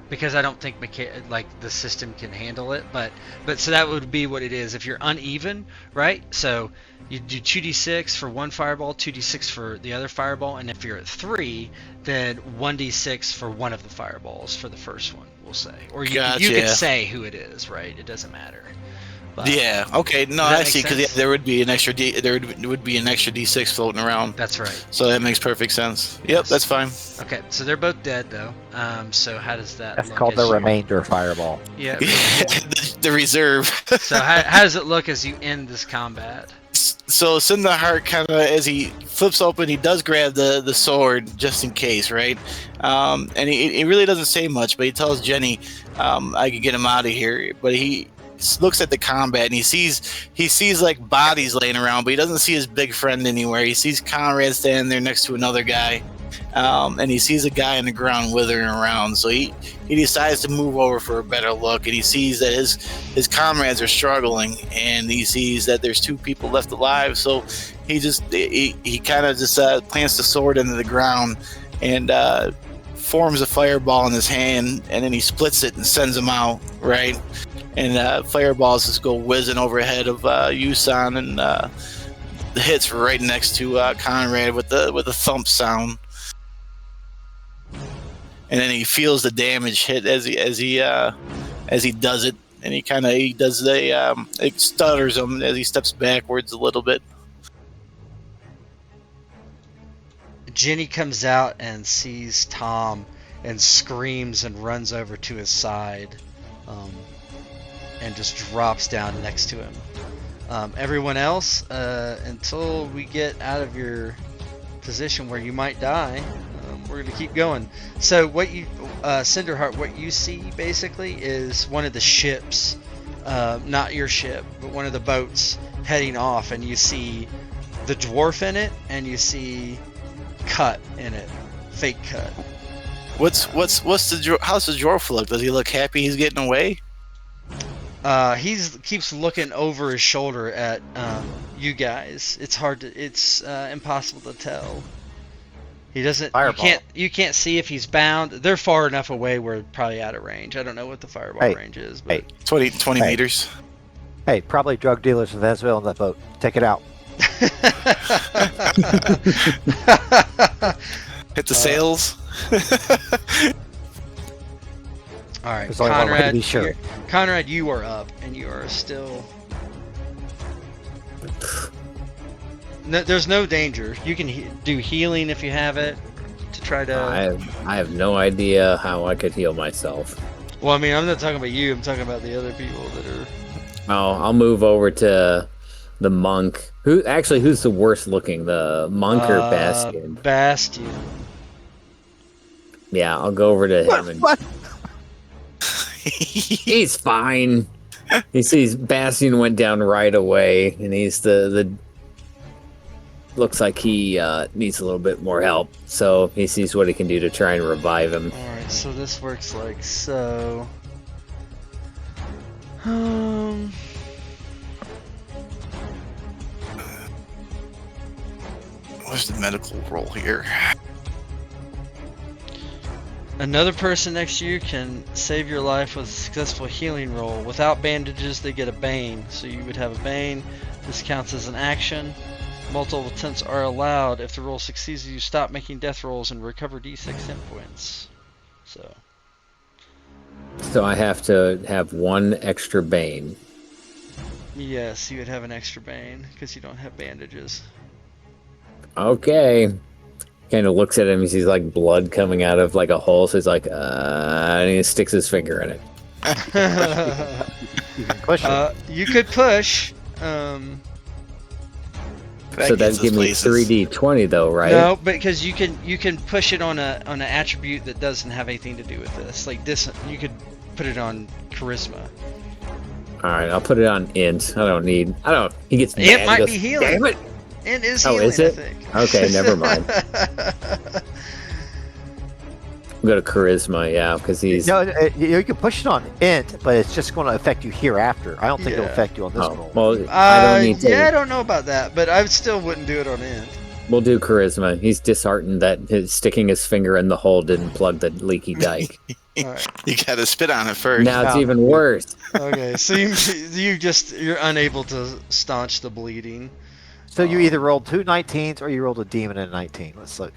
because I don't think the system can handle it. But so that would be what it is. If you're uneven, right? So you do 2d6 for one fireball, 2d6 for the other fireball, and if you're at 3, then 1d6 for one of the fireballs for the first one, we'll say. Or you could say who it is, right? It doesn't matter. But, yeah. Okay. No, I see. Because there would be an extra d6 floating around. That's right. So that makes perfect sense. Yep, that's fine. Okay, so they're both dead though. So how does that? That's look called as the remainder fireball. Yeah. The reserve. So how does it look as you end this combat? So Cinderheart kind of, as he flips open, he does grab the sword just in case, right? And he really doesn't say much, but he tells Jenny, I can get him out of here. But he looks at the combat and he sees like bodies laying around, but he doesn't see his big friend anywhere. He sees Conrad standing there next to another guy, and he sees a guy on the ground withering around. So he decides to move over for a better look, and he sees that his comrades are struggling, and he sees that there's 2 people left alive. So he kind of just plants the sword into the ground and forms a fireball in his hand, and then he splits it and sends them out, right? And fireballs just go whizzing overhead of Yusan, and hits right next to Conrad with a thump sound. And then he feels the damage hit as he does it, and it stutters him as he steps backwards a little bit. Jenny comes out and sees Tom and screams and runs over to his side. And just drops down next to him. Everyone else, until we get out of your position where you might die, we're going to keep going. So what Cinderheart, what you see basically is one of the ships, not your ship, but one of the boats heading off, and you see the dwarf in it, and you see Cut in it, fake Cut. How's the dwarf look? Does he look happy he's getting away? He keeps looking over his shoulder at you guys. It's impossible to tell. He doesn't. You can't see if he's bound. They're far enough away where they're probably out of range. I don't know what the fireball range is. But... 20 meters. Hey, probably drug dealers in Venezuela on that boat. Take it out. Hit the sails. All right, There's only one way to be sure. Conrad, you are up, and you are still. No, there's no danger. You can do healing if you have it to try to. I have no idea how I could heal myself. Well, I mean, I'm not talking about you. I'm talking about the other people that are. Oh, I'll move over to the monk. Who's the worst looking? The monk or Bastion? Bastion. Yeah, I'll go over to him. What? He's fine. He sees Bastion went down right away, and he's the looks like he needs a little bit more help. So he sees what he can do to try and revive him. All right, so this works like so. What's the medical roll here? Another person next to you can save your life with a successful healing roll. Without bandages, they get a Bane. So you would have a Bane. This counts as an action. Multiple attempts are allowed. If the roll succeeds, you stop making death rolls and recover d6 hit points. So I have to have one extra Bane. Yes, you would have an extra Bane because you don't have bandages. Okay. Kind of looks at him. He sees like blood coming out of like a hole. So he's like, and he sticks his finger in it. You can push it. You could push. So that'd give me 3d20 though, right? No, because you can push it on an attribute that doesn't have anything to do with this. Like this, you could put it on charisma. All right, I'll put it on int. He gets mad. It might be healing. Damn it! It is healing. Is it? I think. Okay, never mind. Go to charisma, yeah, because he's. No, you can push it on int, but it's just going to affect you hereafter. I don't think it'll affect you on this roll. Well, I don't need to. Yeah, I don't know about that, but I still wouldn't do it on int. We'll do charisma. He's disheartened that sticking his finger in the hole didn't plug the leaky dike. All right. You gotta spit on it first. Now it's even worse. Okay, so you're unable to staunch the bleeding. So you either rolled 2 19s or you rolled a demon and a 19. Let's look.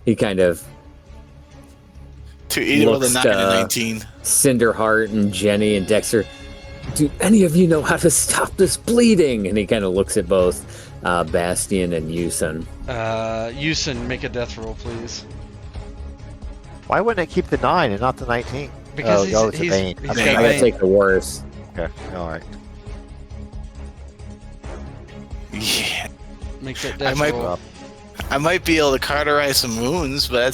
He kind of To either with a looks 9 and to 19. Cinderheart and Jenny and Dexter. Do any of you know how to stop this bleeding? And he kind of looks at both Bastion and Yusun. Yusin, make a death roll, please. Why wouldn't it keep the 9 and not the 19? Because it's a Bane. he's Okay, got I gotta Bane. take the worst. okay, all right. Yeah. Make that death roll. I might be able to cauterize some wounds, but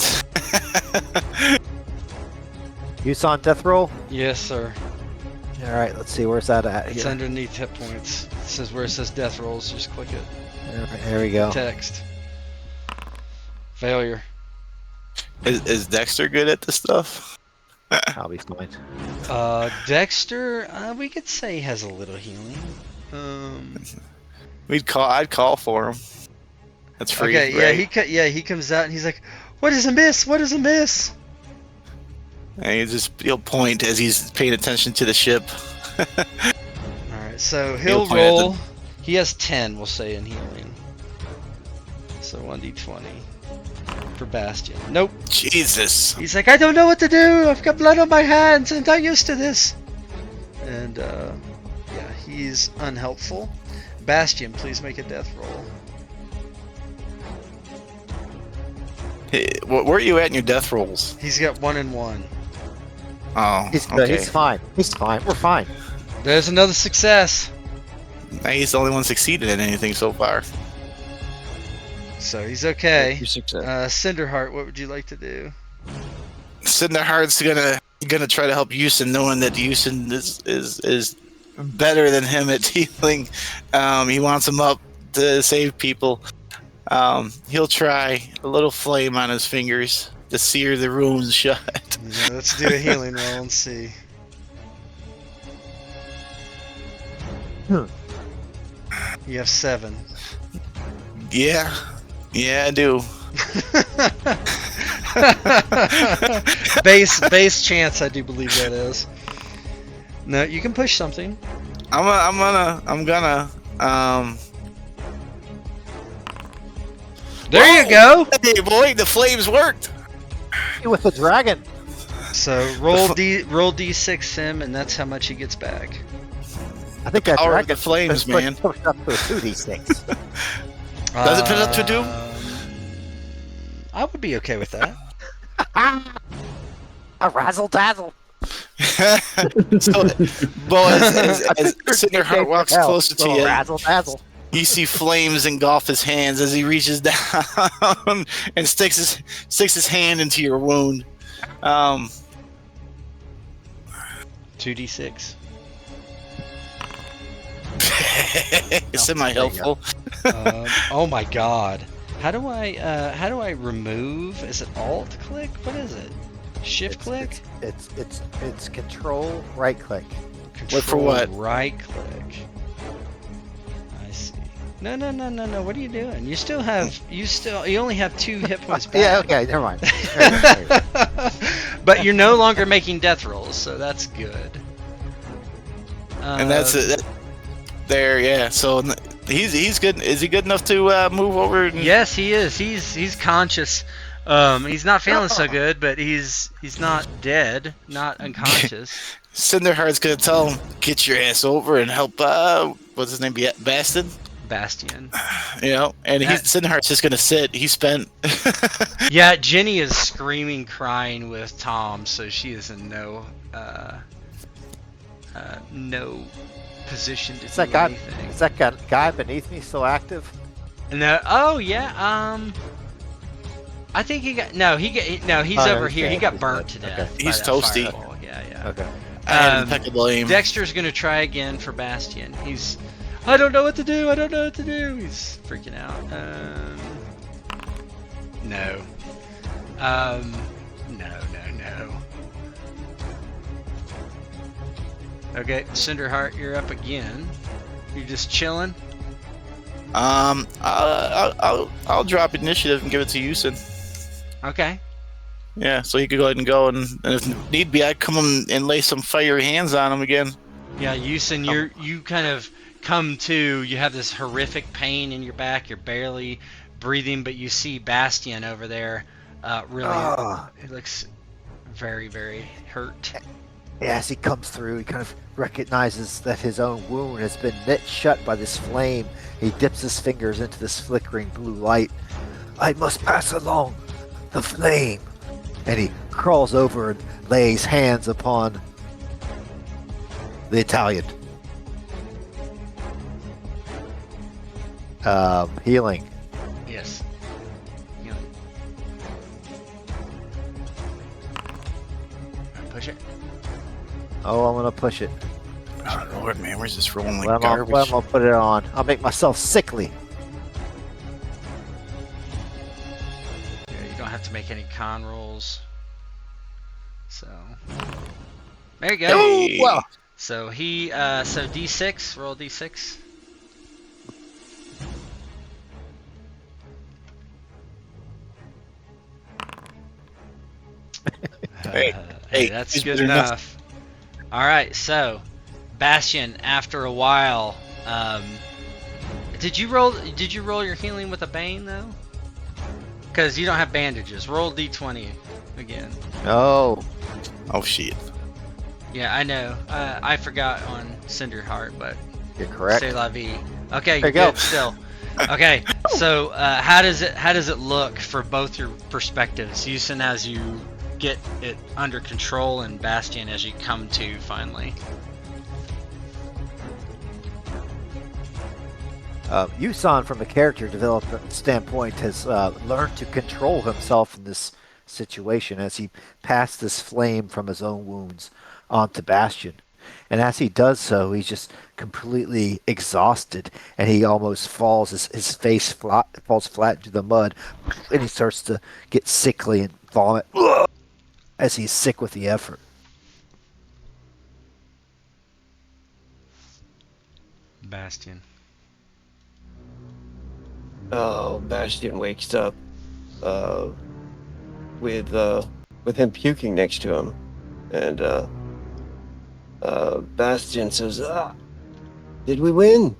You saw death roll? Yes, sir. All right, let's see. Where's that at It's here? underneath hit points. It says where it says death rolls. Just click it. All right, there we go. Text. Failure. is Dexter good at this stuff? I'll be fine. Dexter, we could say has a little healing. I'd call for him. That's free. Okay, right? he comes out and he's like, "What is a miss? What is a miss?" And he'll point as he's paying attention to the ship. All right, so he'll point at roll. He has 10, we'll say, in healing. So 1d20 for Bastion. Nope. Jesus. He's like, I don't know what to do. I've got blood on my hands. I'm not used to this. And yeah, he's unhelpful. Bastion, please make a death roll. Hey, where are you at in your death rolls? He's got 1 and 1. Oh, He's okay. He's fine. He's fine. We're fine. There's another success. Now he's the only one succeeded in anything so far. So he's okay. Your success. Cinderheart, what would you like to do? Cinderheart's gonna try to help Yusin, knowing that Yusin is better than him at healing. He wants him up to save people. He'll try a little flame on his fingers to sear the runes shut. Yeah, let's do a healing roll and see. You have 7. Yeah, I do. base chance, I do believe that is. No, you can push something. I'm gonna. There you go. Hey boy, the flames worked. With the dragon. So roll d6 Sim, and that's how much he gets back. I think that Power of dragon the flames, man. pushed up to 2d6. Does it put up to do? I would be okay with that. A razzle dazzle. So, Bo, as Cinderheart walks closer to you, Razzle dazzle. you see flames engulf his hands as he reaches down and sticks his hand into your wound. 2d6. Semi-helpful. Oh my god. How do I remove? Is it alt click? What is it? Shift click? It's control right click. What for what? Right click. I see. No. What are you doing? You only have 2 hit points back. Yeah, okay, never mind. But you're no longer making death rolls, so that's good. And that's it. There, yeah. So he's good. Is he good enough to move over? Yes, he is. He's conscious. He's not feeling so good, but he's not dead, not unconscious. Cinderheart's gonna tell him, "Get your ass over and help." What's his name? Bastion. Bastion. You know, and Cinderheart's just gonna sit. He's spent. Yeah, Jenny is screaming, crying with Tom, so she is in no position to Is do that guy? anything. Is that guy beneath me still active? No. Oh yeah. I think he's over here. okay, He got he's burnt dead. to death. Okay. by He's that toasty. fireball. Yeah. Okay. And impeccable aim. Dexter's gonna try again for Bastion. I don't know what to do. He's freaking out. No. No. Okay, Cinderheart, you're up again. You're just chilling. I'll drop initiative and give it to Yusin. Okay. Yeah, so he could go ahead and go, and if need be, I'd come and lay some fiery hands on him again. Yeah, Yusin, you kind of come to. You have this horrific pain in your back. You're barely breathing, but you see Bastion over there. Really, it looks very, very hurt. As he comes through, he kind of recognizes that his own wound has been knit shut by this flame. He dips his fingers into this flickering blue light. I must pass along the flame. And he crawls over and lays hands upon the Italian. Healing. Yes. Healing. Push it. Oh, I'm gonna push it. Oh Lord, man, where's this rolling like Well, garbage? I'm gonna put it on. I'll make myself sickly. Yeah, you don't have to make any con rolls. So there you go. Hey. Well, So he so D6, roll D6. Hey, That's he's good better enough. All right, so Bastion, after a while, did you roll your healing with a bane though? Because you don't have bandages. Roll D20 again. oh, Oh shit. Yeah, I know. I forgot on Cinderheart, but you're correct. c'est la vie. Okay, There you good. go. Still. Okay, so how does it look for both your perspectives? Yusin, as you get it under control, and Bastion as you come to finally. Yusan, from a character development standpoint, has learned to control himself in this situation as he passed this flame from his own wounds onto Bastion. And as he does so, he's just completely exhausted, and he almost falls. His face falls flat into the mud, and he starts to get sickly and vomit as he's sick with the effort. Bastion. Oh, Bastion wakes up with him puking next to him, and Bastion says, "Did we win?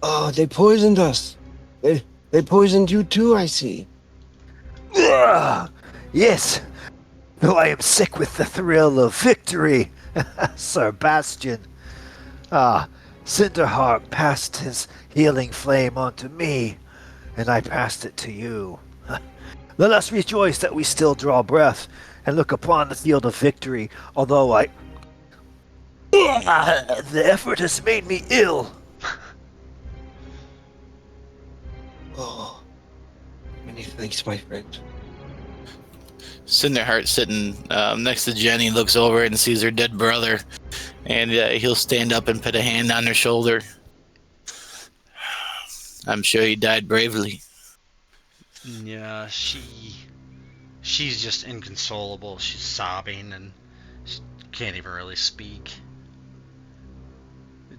Oh, they poisoned us. They poisoned you too, I see." Yes, though I am sick with the thrill of victory, Sir Bastion. Cinderheart passed his healing flame onto me, and I passed it to you. Let us rejoice that we still draw breath and look upon the field of victory, although the effort has made me ill. Oh, many thanks, my friend. Cinderheart sitting next to Jenny looks over and sees her dead brother, and he'll stand up and put a hand on her shoulder. I'm sure he died bravely. Yeah, she's just inconsolable. She's sobbing and she can't even really speak.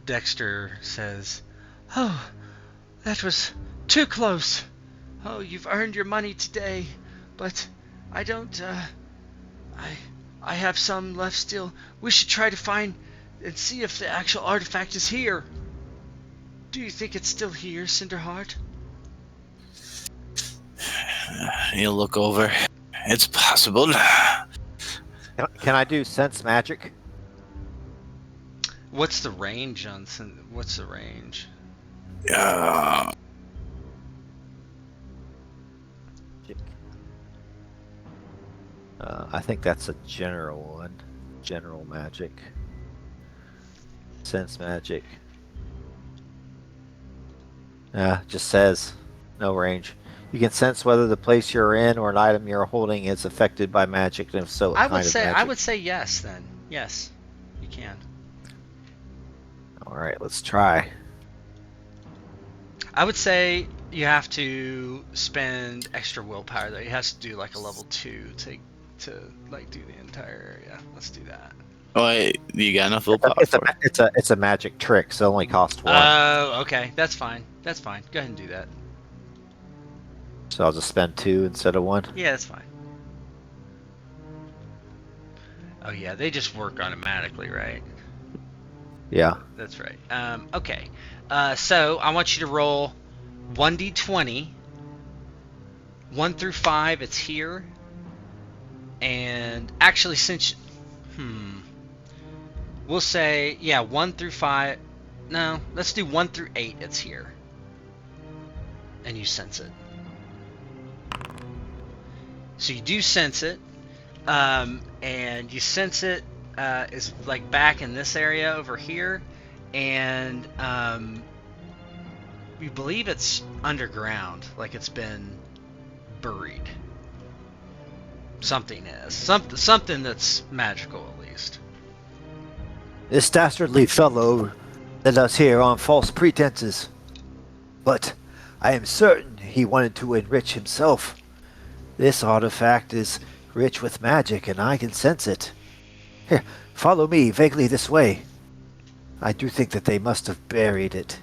Dexter says, "Oh, that was too close. Oh, you've earned your money today, but I don't, I have some left still. We should try to find and see if the actual artifact is here. Do you think it's still here, Cinderheart?" He'll look over. It's possible. Can I do sense magic? What's the range on? What's the range? I think that's a general one. General magic. Sense magic. Just says no range. You can sense whether the place you're in or an item you're holding is affected by magic, and if so, what I kind would of say magic. Yes then. Yes, you can. All right, let's try. I would say you have to spend extra willpower though. You have to do like a level 2 to like do the entire area. Let's do that. Oh, you got enough willpower for it? It's a magic trick, so it only costs one. Oh, okay. That's fine. That's fine. Go ahead and do that. So I'll just spend 2 instead of 1. Yeah, that's fine. Oh yeah, they just work automatically, right? Yeah. That's right. Okay. So I want you to roll 1d20. 1 through 5, it's here. And actually, since... We'll say, 1 through 5... No, let's do 1 through 8, it's here. And you sense it. So you do sense it. And you sense it is like back in this area over here. And you believe it's underground, like it's been buried. Something is. Something that's magical, at least. This dastardly fellow led us here on false pretenses. But I am certain he wanted to enrich himself. This artifact is rich with magic, and I can sense it. Here, follow me vaguely this way. I do think that they must have buried it.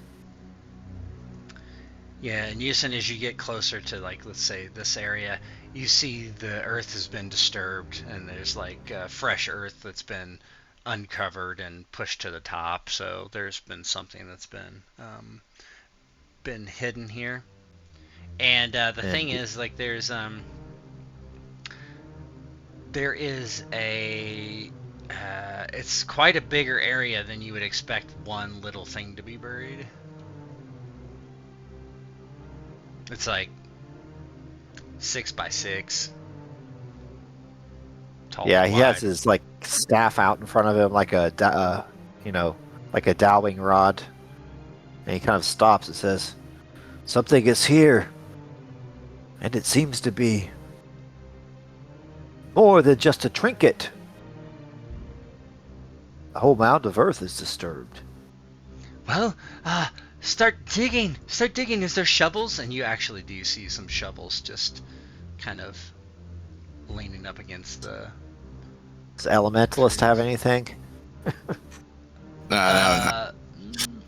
Yeah, and Yusin, as you get closer to, like, let's say this area, you see the earth has been disturbed, and there's like fresh earth that's been uncovered and pushed to the top. So there's been something that's been hidden here. And the thing is, like, there is a it's quite a bigger area than you would expect one little thing to be buried. It's like 6 by 6 tall. Yeah, and he has wide. his like staff out in front of him, like a like a dowling rod, and he kind of stops and says, "Something is here, and it seems to be more than just a trinket. The whole mound of earth is disturbed." Well, start digging. Start digging. Is there shovels? And you actually do see some shovels just kind of leaning up against the... Does Elementalist have anything? No.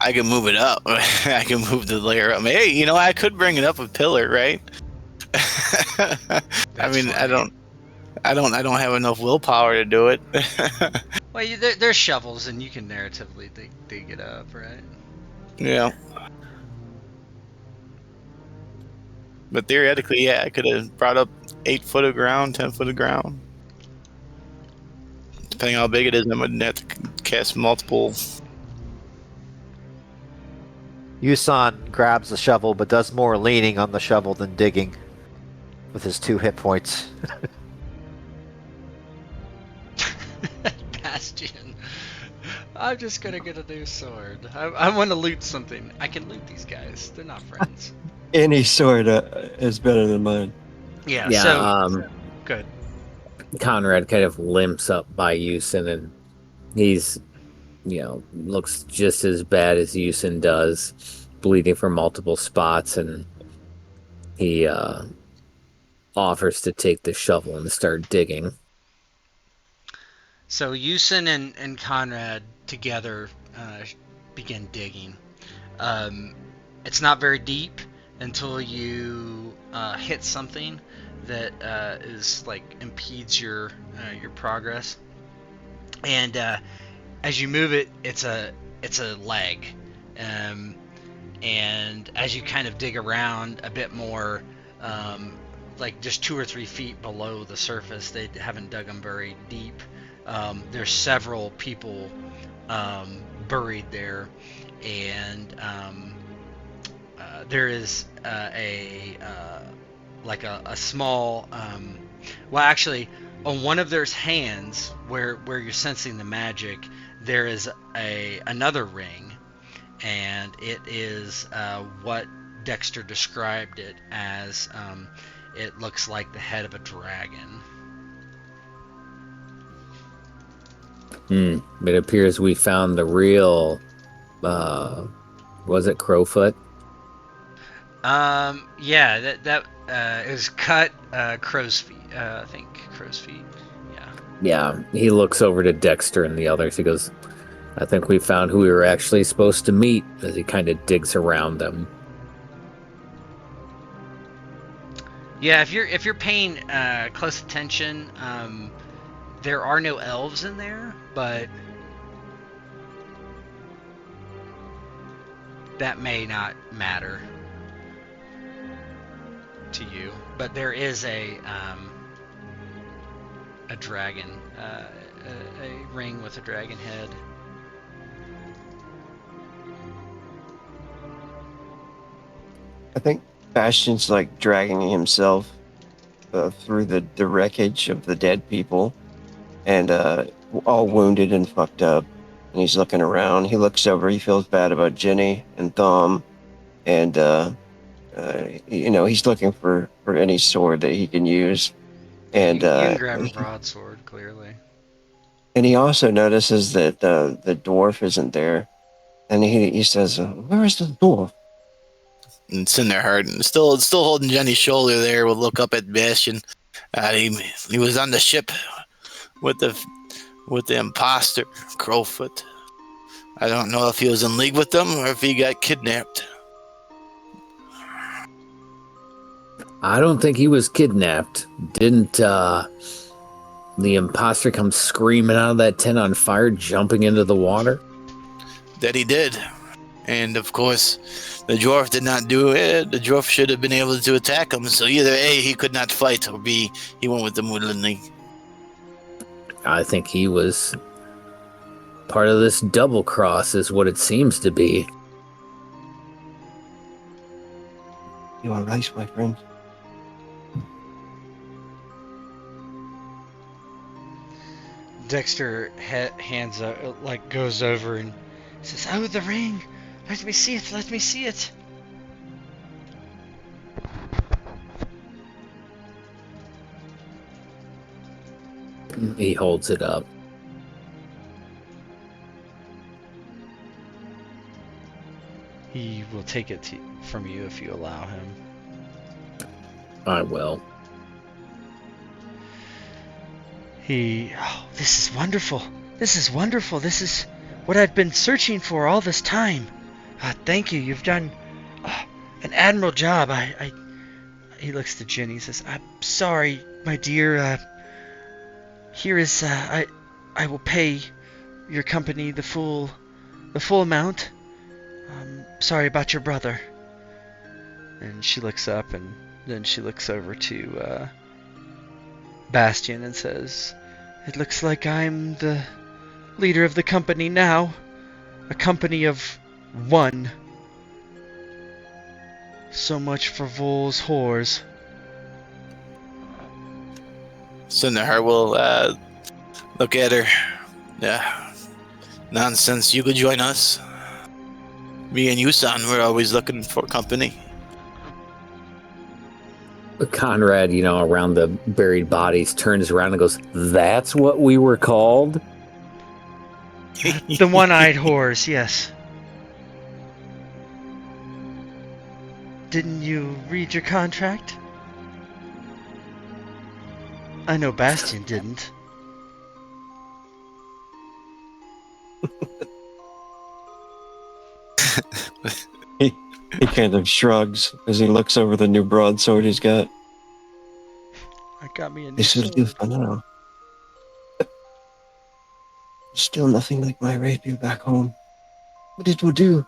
I can move it up. I can move the layer up. Hey, I could bring it up a pillar, right? I mean, funny. I don't have enough willpower to do it. Well, there's shovels, and you can narratively dig it up, right? Yeah. But theoretically, yeah, I could have brought up 8 foot of ground, 10 foot of ground. Depending on how big it is, I would have to cast multiple. Yusan grabs the shovel, but does more leaning on the shovel than digging with his 2 hit points. Bastion. I'm just gonna get a new sword. I want to loot something. I can loot these guys. They're not friends. Any sword is better than mine. Yeah, Yeah, so... Good. Conrad kind of limps up by Yusin, and he's, looks just as bad as Yusin does, bleeding from multiple spots, and he offers to take the shovel and start digging. So Yusin and Conrad together begin digging. It's not very deep until you hit something that is like impedes your progress. And as you move it, it's a leg. And as you kind of dig around a bit more, like just 2 or 3 feet below the surface, they haven't dug them very deep. There's several people buried there, and there is a small. Well, actually, on one of their hands, where you're sensing the magic, there is another ring, and it is what Dexter described it as. It looks like the head of a dragon. It appears we found the real, was it Crowfoot? Yeah, that is cut crow's feet. I think crow's feet. Yeah. Yeah, he looks over to Dexter and the others. He goes, I think we found who we were actually supposed to meet, as he kind of digs around them. Yeah, if you're paying close attention, there are no elves in there, but that may not matter to you. But there is a dragon, a ring with a dragon head. I think Bastion's like dragging himself through the wreckage of the dead people, and all wounded and fucked up. And he's looking around. He looks over. He feels bad about Jenny and Thom, and he's looking for any sword that he can use. And You can grab a broadsword, clearly. and he also notices that the dwarf isn't there, and he says, "Where is the dwarf?" And Cinderheart, and still holding Jenny's shoulder there, will look up at Bastion. He was on the ship with the imposter, Crowfoot. I don't know if he was in league with them or if he got kidnapped. I don't think he was kidnapped. Didn't the imposter come screaming out of that tent on fire, jumping into the water? That he did. And of course, the dwarf did not do it. The dwarf should have been able to attack him. So either A, he could not fight, or B, he went with the Woodland League. I think he was part of this double cross, is what it seems to be. You are right, my friend. Dexter hands goes over and says, "Oh, the ring! Let me see it! Let me see it!" He holds it up. He will take it from you if you allow him. I will. Oh, this is wonderful. This is wonderful. This is what I've been searching for all this time. Thank you. You've done an admirable job. He looks to Jenny and says, "I'm sorry, my dear. Here is, I will pay your company the full amount. Sorry about your brother." And she looks up, and then she looks over to Bastion and says, "It looks like I'm the leader of the company now. A company of one. So much for Vol's whores." Cinderheart will look at her. Yeah. Nonsense, you could join us. Me and Yusan, we're always looking for company. Conrad, around the buried bodies, turns around and goes, "That's what we were called?" The one-eyed whores, yes. Didn't you read your contract? I know Bastion didn't. He kind of shrugs as he looks over the new broadsword he's got. I got me a new This will do sword. for now. Still nothing like my rapier back home, but it will do.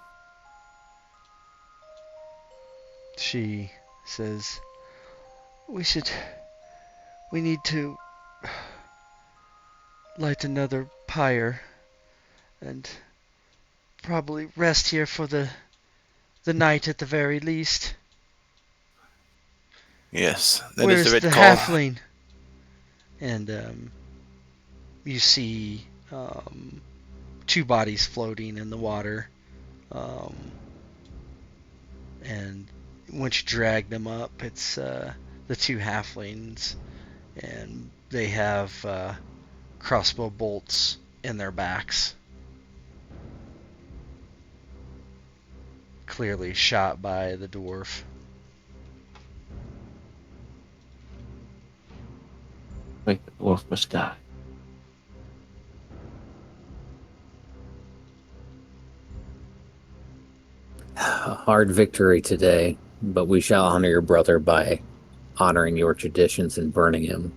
She says, We need to light another pyre and probably rest here for the night at the very least. Yes, that Where's is the the right call. halfling? And you see two bodies floating in the water. And once you drag them up, it's the two halflings, and they have crossbow bolts in their backs. Clearly shot by the dwarf. Like the dwarf must die. a hard victory today, but we shall honor your brother by honoring your traditions and burning him.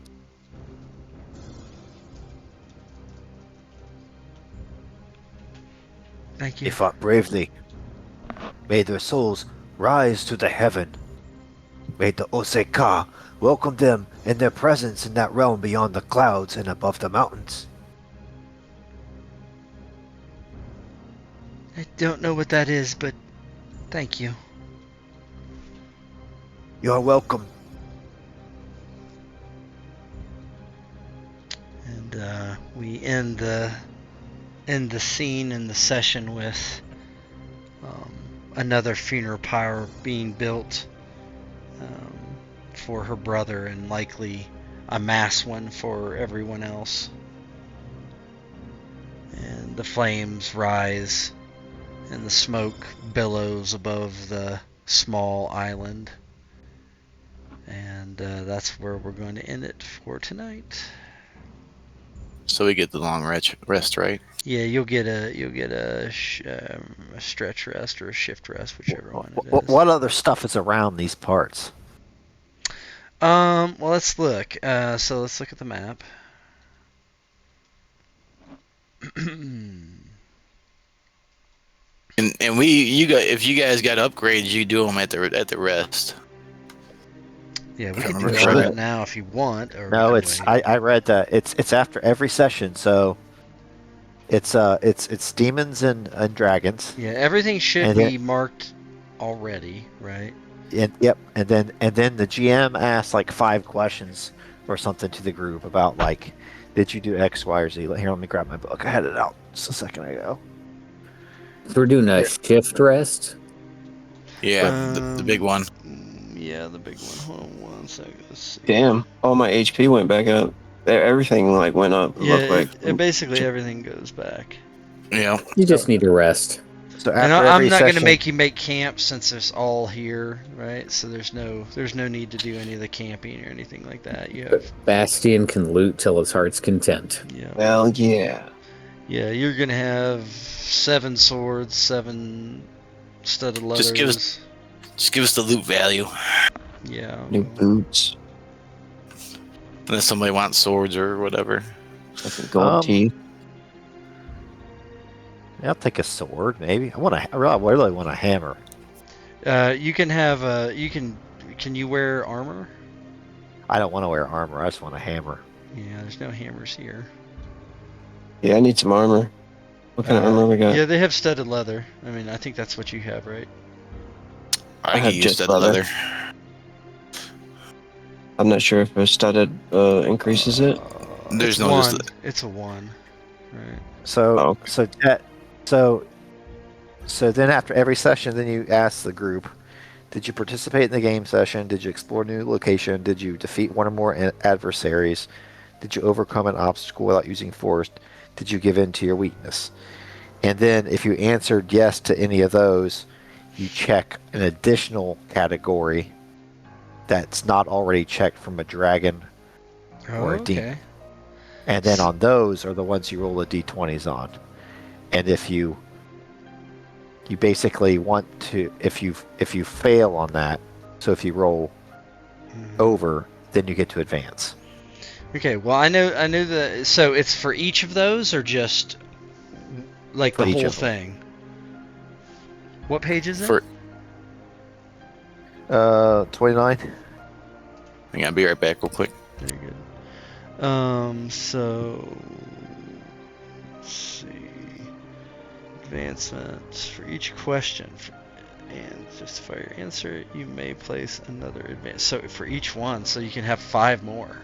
Thank They you. fought bravely. May their souls rise to the heaven. May the Oseka welcome them in their presence in that realm beyond the clouds and above the mountains. I don't know what that is, but thank you. You are welcome. And we end the scene in the session with another funeral pyre being built for her brother, and likely a mass one for everyone else. And the flames rise, and the smoke billows above the small island. And that's where we're going to end it for tonight. So we get the long rest, right? Yeah, you'll get a stretch rest or a shift rest, whichever one it is. What other stuff is around these parts? Well, let's look. So let's look at the map. And if you guys got upgrades, you do them at the rest. Yeah, we If I can do remember all correctly. that now if you want. Or No, we it's can wait. I read that it's after every session, so it's demons and dragons. Yeah, everything should And be marked already, right? And yep, and then the GM asks like 5 questions or something to the group about like, did you do X, Y, or Z? Here, let me grab my book. I had it out just a second ago. So we're doing a shift rest. Yeah, the big one. Yeah, the big one. Hold on one second. Let's see. Damn, all my HP went back up. Everything like went up real Yeah, quick. basically everything goes back. Yeah. You just need to rest. So And after I'm every not going to session, make you make camp since it's all here, right? So there's no need to do any of the camping or anything like that. You have, Bastian can loot till his heart's content. yeah, Well, yeah. yeah. You're going to have 7 swords, 7 studded leathers. Just give us the loot value. Yeah. New boots. Unless somebody wants swords or whatever. Fucking gold teeth. I'll take a sword, maybe. I really want a hammer. You can have can you wear armor? I don't want to wear armor. I just want a hammer. Yeah, there's no hammers here. Yeah, I need some armor. What kind of armor we got? Yeah, they have studded leather. I mean, I think that's what you have, right? I have can use just that leather. leather. I'm not sure if a studded increases it. There's It's no one. just- It's a 1. Right. So Oh, okay. so then after every session, then you ask the group, did you participate in the game session? Did you explore a new location? Did you defeat one or more adversaries? Did you overcome an obstacle without using force? Did you give in to your weakness? And then if you answered yes to any of those, you check an additional category that's not already checked from a dragon or a demon. Okay. And then on those are the ones you roll the d20s on. And if you basically want to, if you fail on that, so if you roll over, then you get to advance. Okay. Well, I know the. So it's for each of those, or just like For the each whole of them. thing? What page is it? For 29. Hang on, I'll be right back real quick. Very good. So let's see. Advancements for each question, and justify your answer. You may place another advance. So for each one, so you can have 5 more.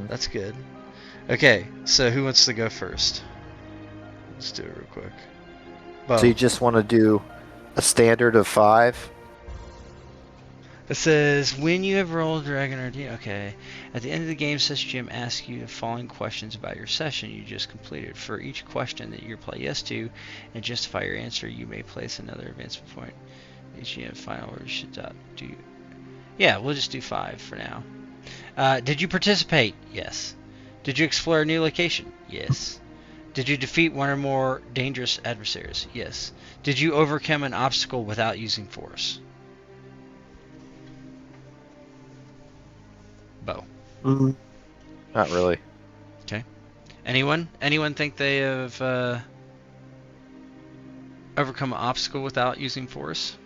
That's good. Okay, so who wants to go first? Let's do it real quick. Bo. So you just want to do a standard of 5? It says, when you have rolled Dragon or D, okay. At the end of the game session, Jim asks you the following questions about your session you just completed. For each question that you reply yes to and justify your answer, you may place another advancement point. Each GM final order should do. Yeah, we'll just do 5 for now. Did you participate? Yes. Did you explore a new location? Yes. Did you defeat one or more dangerous adversaries? Yes. Did you overcome an obstacle without using force? Bo. Mm, Not really. Anyone? Anyone think they have overcome an obstacle without using force?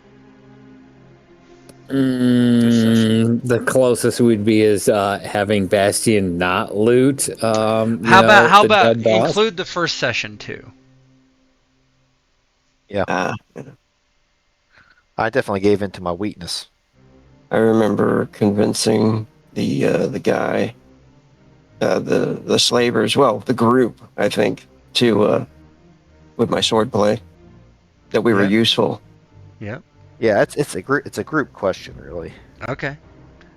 The closest we'd be is having Bastion not loot. How about the dead boss. include the first session too? yeah. I definitely gave in to my weakness. I remember convincing the guy, the slavers, well, the group, I think, to with my swordplay, that we were Yeah. useful. Yep. Yeah, it's a group question, really. Okay.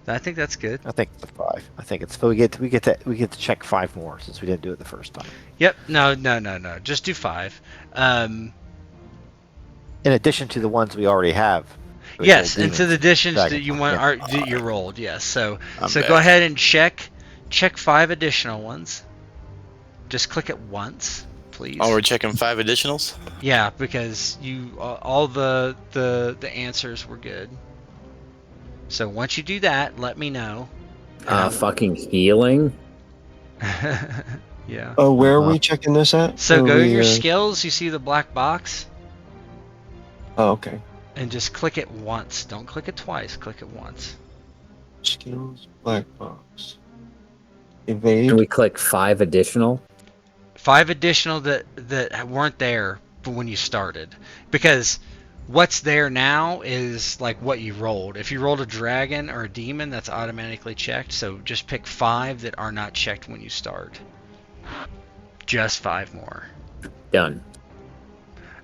I think that's good. I think the 5. I think it's we get to check 5 more since we didn't do it the first time. Yep. No. Just do 5. In addition to the ones we already have. Those Yes, old and to the demons. additions Dragon that you Bone, want yeah. are that you rolled. Yes. So I'm go back. ahead and check 5 additional ones. Just click it once, please. Oh, we're checking 5 additionals. Yeah, because all the answers were good. So once you do that, let me know. Fucking healing. Yeah. Oh, where are Uh-huh. we checking this at? So Are go to we, your skills. You see the black box, Oh, okay. and just click it once. Don't click it twice. Click it once. Skills, black box. Evade. Can we click 5 additional? 5 additional that weren't there when you started, because what's there now is like what you rolled. If you rolled a dragon or a demon, that's automatically checked. So just pick 5 that are not checked when you start. Just 5 more. Done.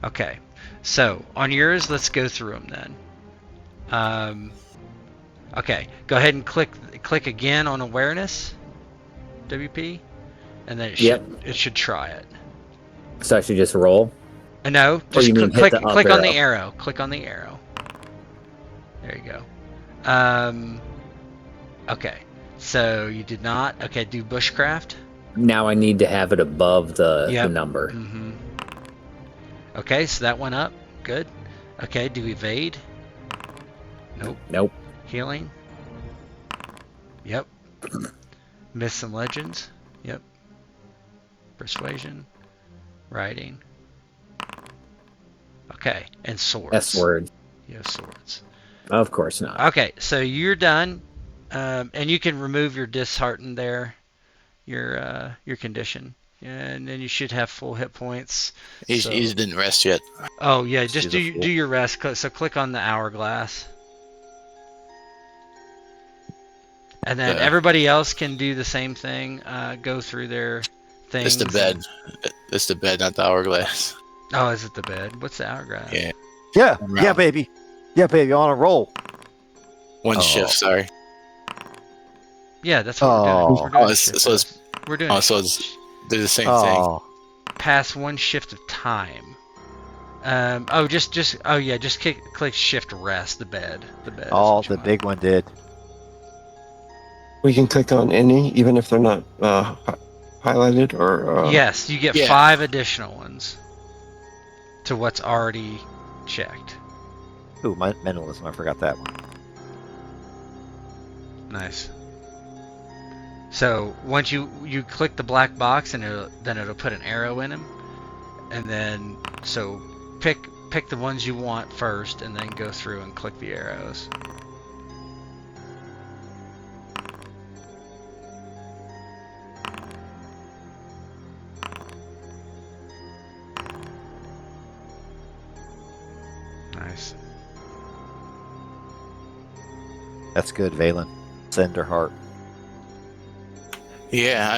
Okay. So on yours, let's go through them then. Okay. Go ahead and click again on awareness, WP, and then it should try it. So I should just roll? No, just you mean click hit the up on the arrow? arrow. Click on the arrow. There you go. Okay. So you did not. Okay, do bushcraft. Now I need to have it above the Yep. number. Mm-hmm. Okay, so that went up. Good. Okay, do evade. Nope. Healing. Yep. Myths and legends. Yep. Persuasion. Writing. Okay, and swords. S word. You have swords. Of course not. Okay, so you're done, and you can remove your disheartened there, your condition, and then you should have full hit points. He So- didn't rest yet. Oh yeah, just She's a do your rest. So click on the hourglass, and then Okay. everybody else can do the same thing. Go through their things. It's the bed. It's the bed, not the hourglass. Oh, is it the bed? What's the hourglass? Yeah. Yeah, Wow. yeah, baby. Yeah, baby, on a roll. One Oh. shift, sorry. Yeah, that's what we're doing. Oh. We're doing Oh, so we're doing Oh, so they're the same thing. Oh, past one shift of time. Just click shift rest the bed. The bed. is all what you the want. big one did. We can click on any, even if they're not highlighted or. Yes, you get Yeah. 5 additional ones to what's already checked. Ooh, my mentalism. I forgot that one. Nice. So once you click the black box, and it'll put an arrow in them, and then so pick the ones you want first, and then go through and click the arrows. Nice. That's good, Valen. Cinder heart. Yeah,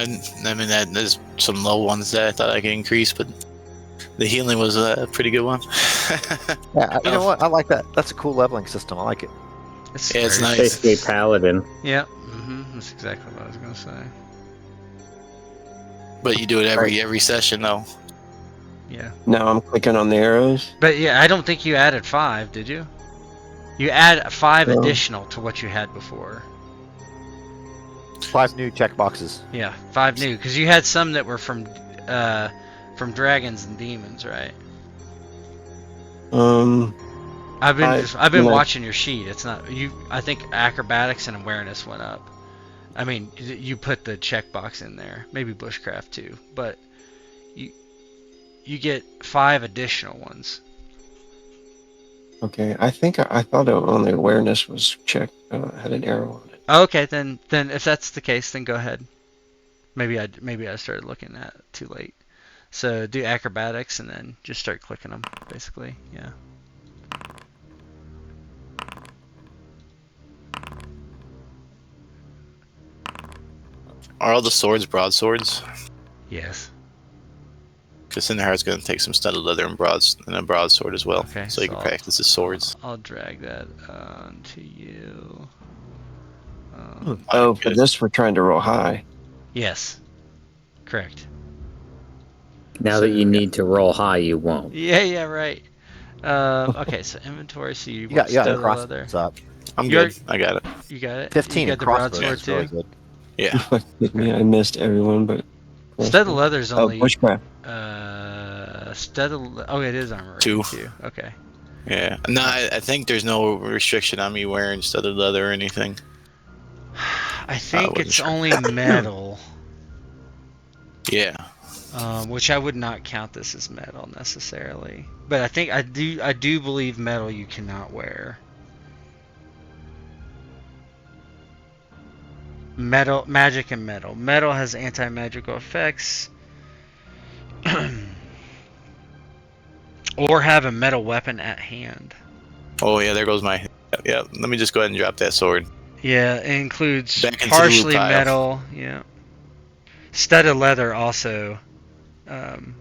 I mean there's some low ones that I thought I could increase, but the healing was a pretty good one. Yeah, you know what? I like that. That's a cool leveling system. I like it. Yeah, it's very- nice. Basically paladin. Yeah. That's exactly what I was gonna say. But you do it every session though. Yeah. Now I'm clicking on the arrows. But yeah, I don't think you added 5, did you? You add 5 No. additional to what you had before. 5 new check boxes. Yeah, 5 new, because you had some that were from from dragons and demons, right? Um, I've been you know, watching your sheet. It's not you. I think acrobatics and awareness went up. I mean, you put the checkbox in there. Maybe bushcraft too, but you get 5 additional ones. okay. I thought on the awareness was checked. Had an arrow on it. Okay, then if that's the case, then go ahead. Maybe I started looking at it too late. So do acrobatics and then just start clicking them, basically. Yeah. Are all the swords broadswords? Yes. Because Cinderheart's going to take some studded leather and a broadsword as well. Okay. So you can practice his swords. I'll drag that onto you. Oh, for this we're trying to roll high. Yes. Correct. Now that you need to roll high, you won't. Yeah, right. Okay, so inventory. So you You got studded crossbows leather. up. I'm You're- good. I got it. You got it. 15 You and got the crossbows broadsword is really too. good. Yeah. Yeah, I missed everyone, but Studded leather's oh, only. bushcraft. Oh, it is armor. 2. Too. Okay. Yeah. No, I think there's no restriction on me wearing studded leather or anything. I think wasn't it's sure. only metal. Yeah. Which I would not count this as metal necessarily, but I do believe metal you cannot wear. Metal, magic and metal. Metal has anti-magical effects, or have a metal weapon at hand. Oh, yeah, there goes my... Yeah, let me just go ahead and drop that sword. Yeah, it includes Back into the partially loot pile. metal. Yeah, studded leather also counts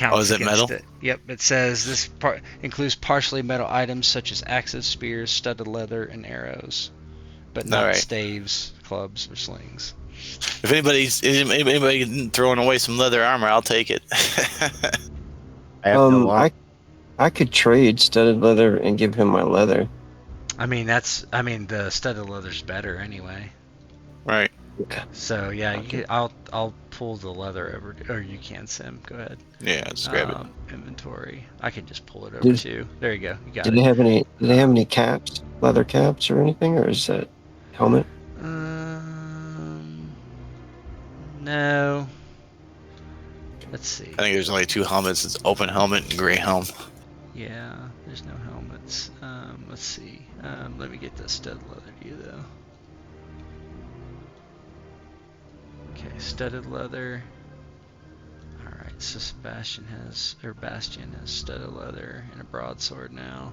Oh, is it against metal? it. Yep, it says this part includes partially metal items such as axes, spears, studded leather, and arrows, but not Alright. staves, clubs, or slings. If anybody throwing away some leather armor, I'll take it. I have no arm. I could trade studded leather and give him my leather. I mean, the studded leather's better anyway. Right. So yeah, Okay. I'll pull the leather over, or you can, Sim. Go ahead. Yeah, just grab it. Inventory. I can just pull it over Did- too. There you go. You got Did it. they have any? Did they have any caps, leather caps, or anything, or is that helmet? No. Let's see. I think there's only 2 helmets. It's open helmet and gray helm. Yeah, there's no helmets. Let's see. Let me get the studded leather to you though. Okay, studded leather. Alright, so Bastion has studded leather and a broadsword now.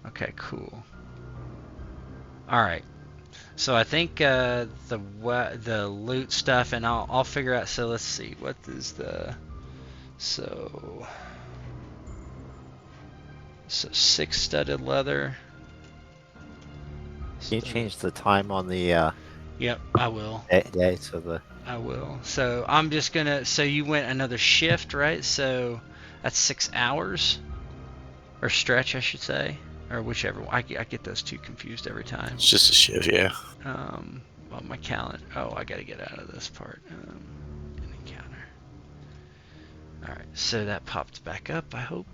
Okay, cool. Alright. So I think the loot stuff, and I'll figure out. So let's see, what is the so 6 studded leather. Can you change the time on the Yep, I will. day so the I will. So I'm just gonna. So you went another shift, right? So that's 6 hours, or stretch, I should say, or whichever. I get those two confused every time. It's just a shift, yeah. On my calendar. Oh, I gotta get out of this part. An encounter. All right. So that popped back up, I hope.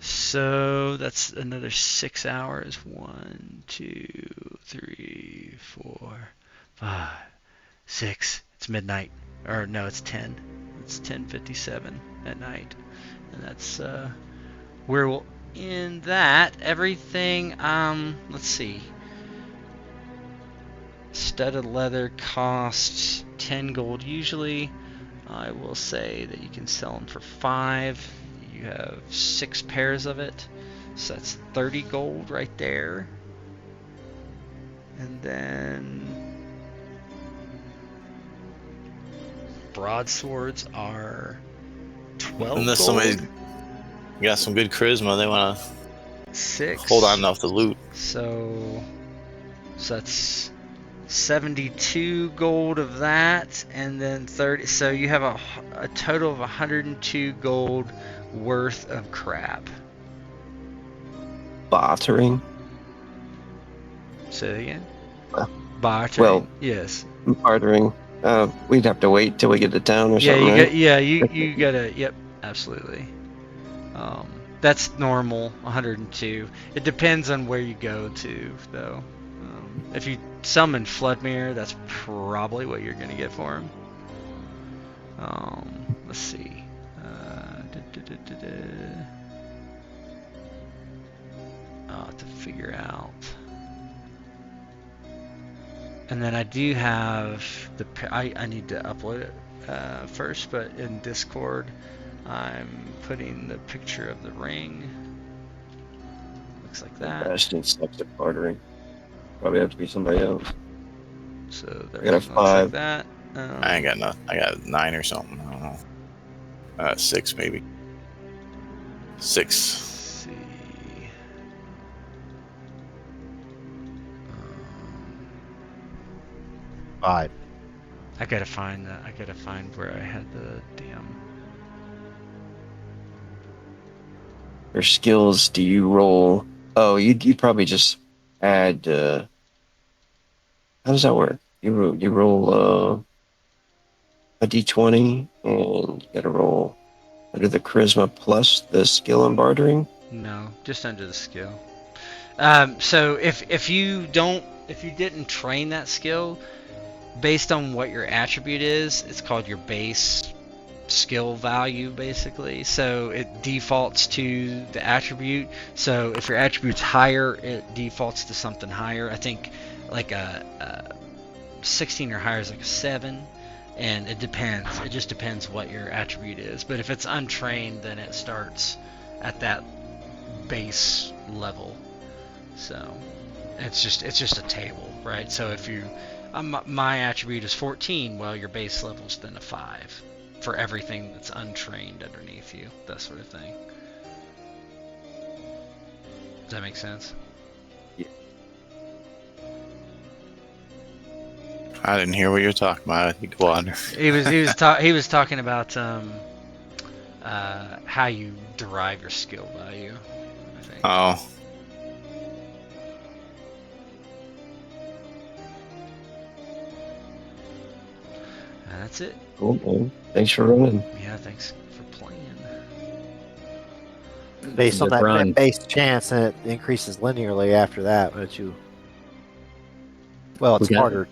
So that's another 6 hours. 1, 2, 3, 4, 5, 6. It's midnight. Or no, it's 10. It's 10:57 at night. And that's where we'll end that. Everything, let's see. Studded leather costs 10 gold usually. I will say that you can sell them for 5. You have 6 pairs of it, so that's 30 gold right there. And then broadswords are 12 Unless gold. somebody got some good charisma, they want to 6. hold on off the loot. So that's 72 gold of that, and then 30. So you have a total of 102 gold worth of crap. Bartering. Say it again. Uh, Bartering. well- Yes. Bartering. We'd have to wait till we get to town or Yeah, something, you right? got. Yeah, you gotta. Yep, absolutely. That's normal. 102. It depends on where you go to, though. If you summon Floodmere, that's probably what you're gonna get for him. Let's see. I'll have to figure out. And then I do have the. I need to upload it first, but in Discord, I'm putting the picture of the ring. Looks like that. Bastion sucks at bartering. Probably have to be somebody else. So the I got a ring looks like 5. that. I ain't got nothing. I got 9 or something. I don't know. 6 maybe. 6. Let's see. Um, 5. I gotta find that. I gotta find where I had the damn. For skills, do you roll? Oh, you probably just add. How does that work? You roll a d20 and you gotta roll under the charisma plus the skill in bartering. No, just under the skill. So if you didn't train that skill, based on what your attribute is, it's called your base skill value, basically. So it defaults to the attribute. So if your attribute's higher, it defaults to something higher. I think like a 16 or higher is like a 7, and it depends. It just depends what your attribute is. But if it's untrained, then it starts at that base level. So it's just a table, right? So if you my attribute is 14, well, your base level's then a 5 for everything that's untrained underneath you, that sort of thing. Does that make sense? Yeah. I didn't hear what you were talking about. You go on. He was talking about how you derive your skill value, I think. Oh. And that's it. Cool, man. Thanks for running. Yeah, thanks for playing. Based on Good that run. base chance, and it increases linearly after that. But well, it's We got- harder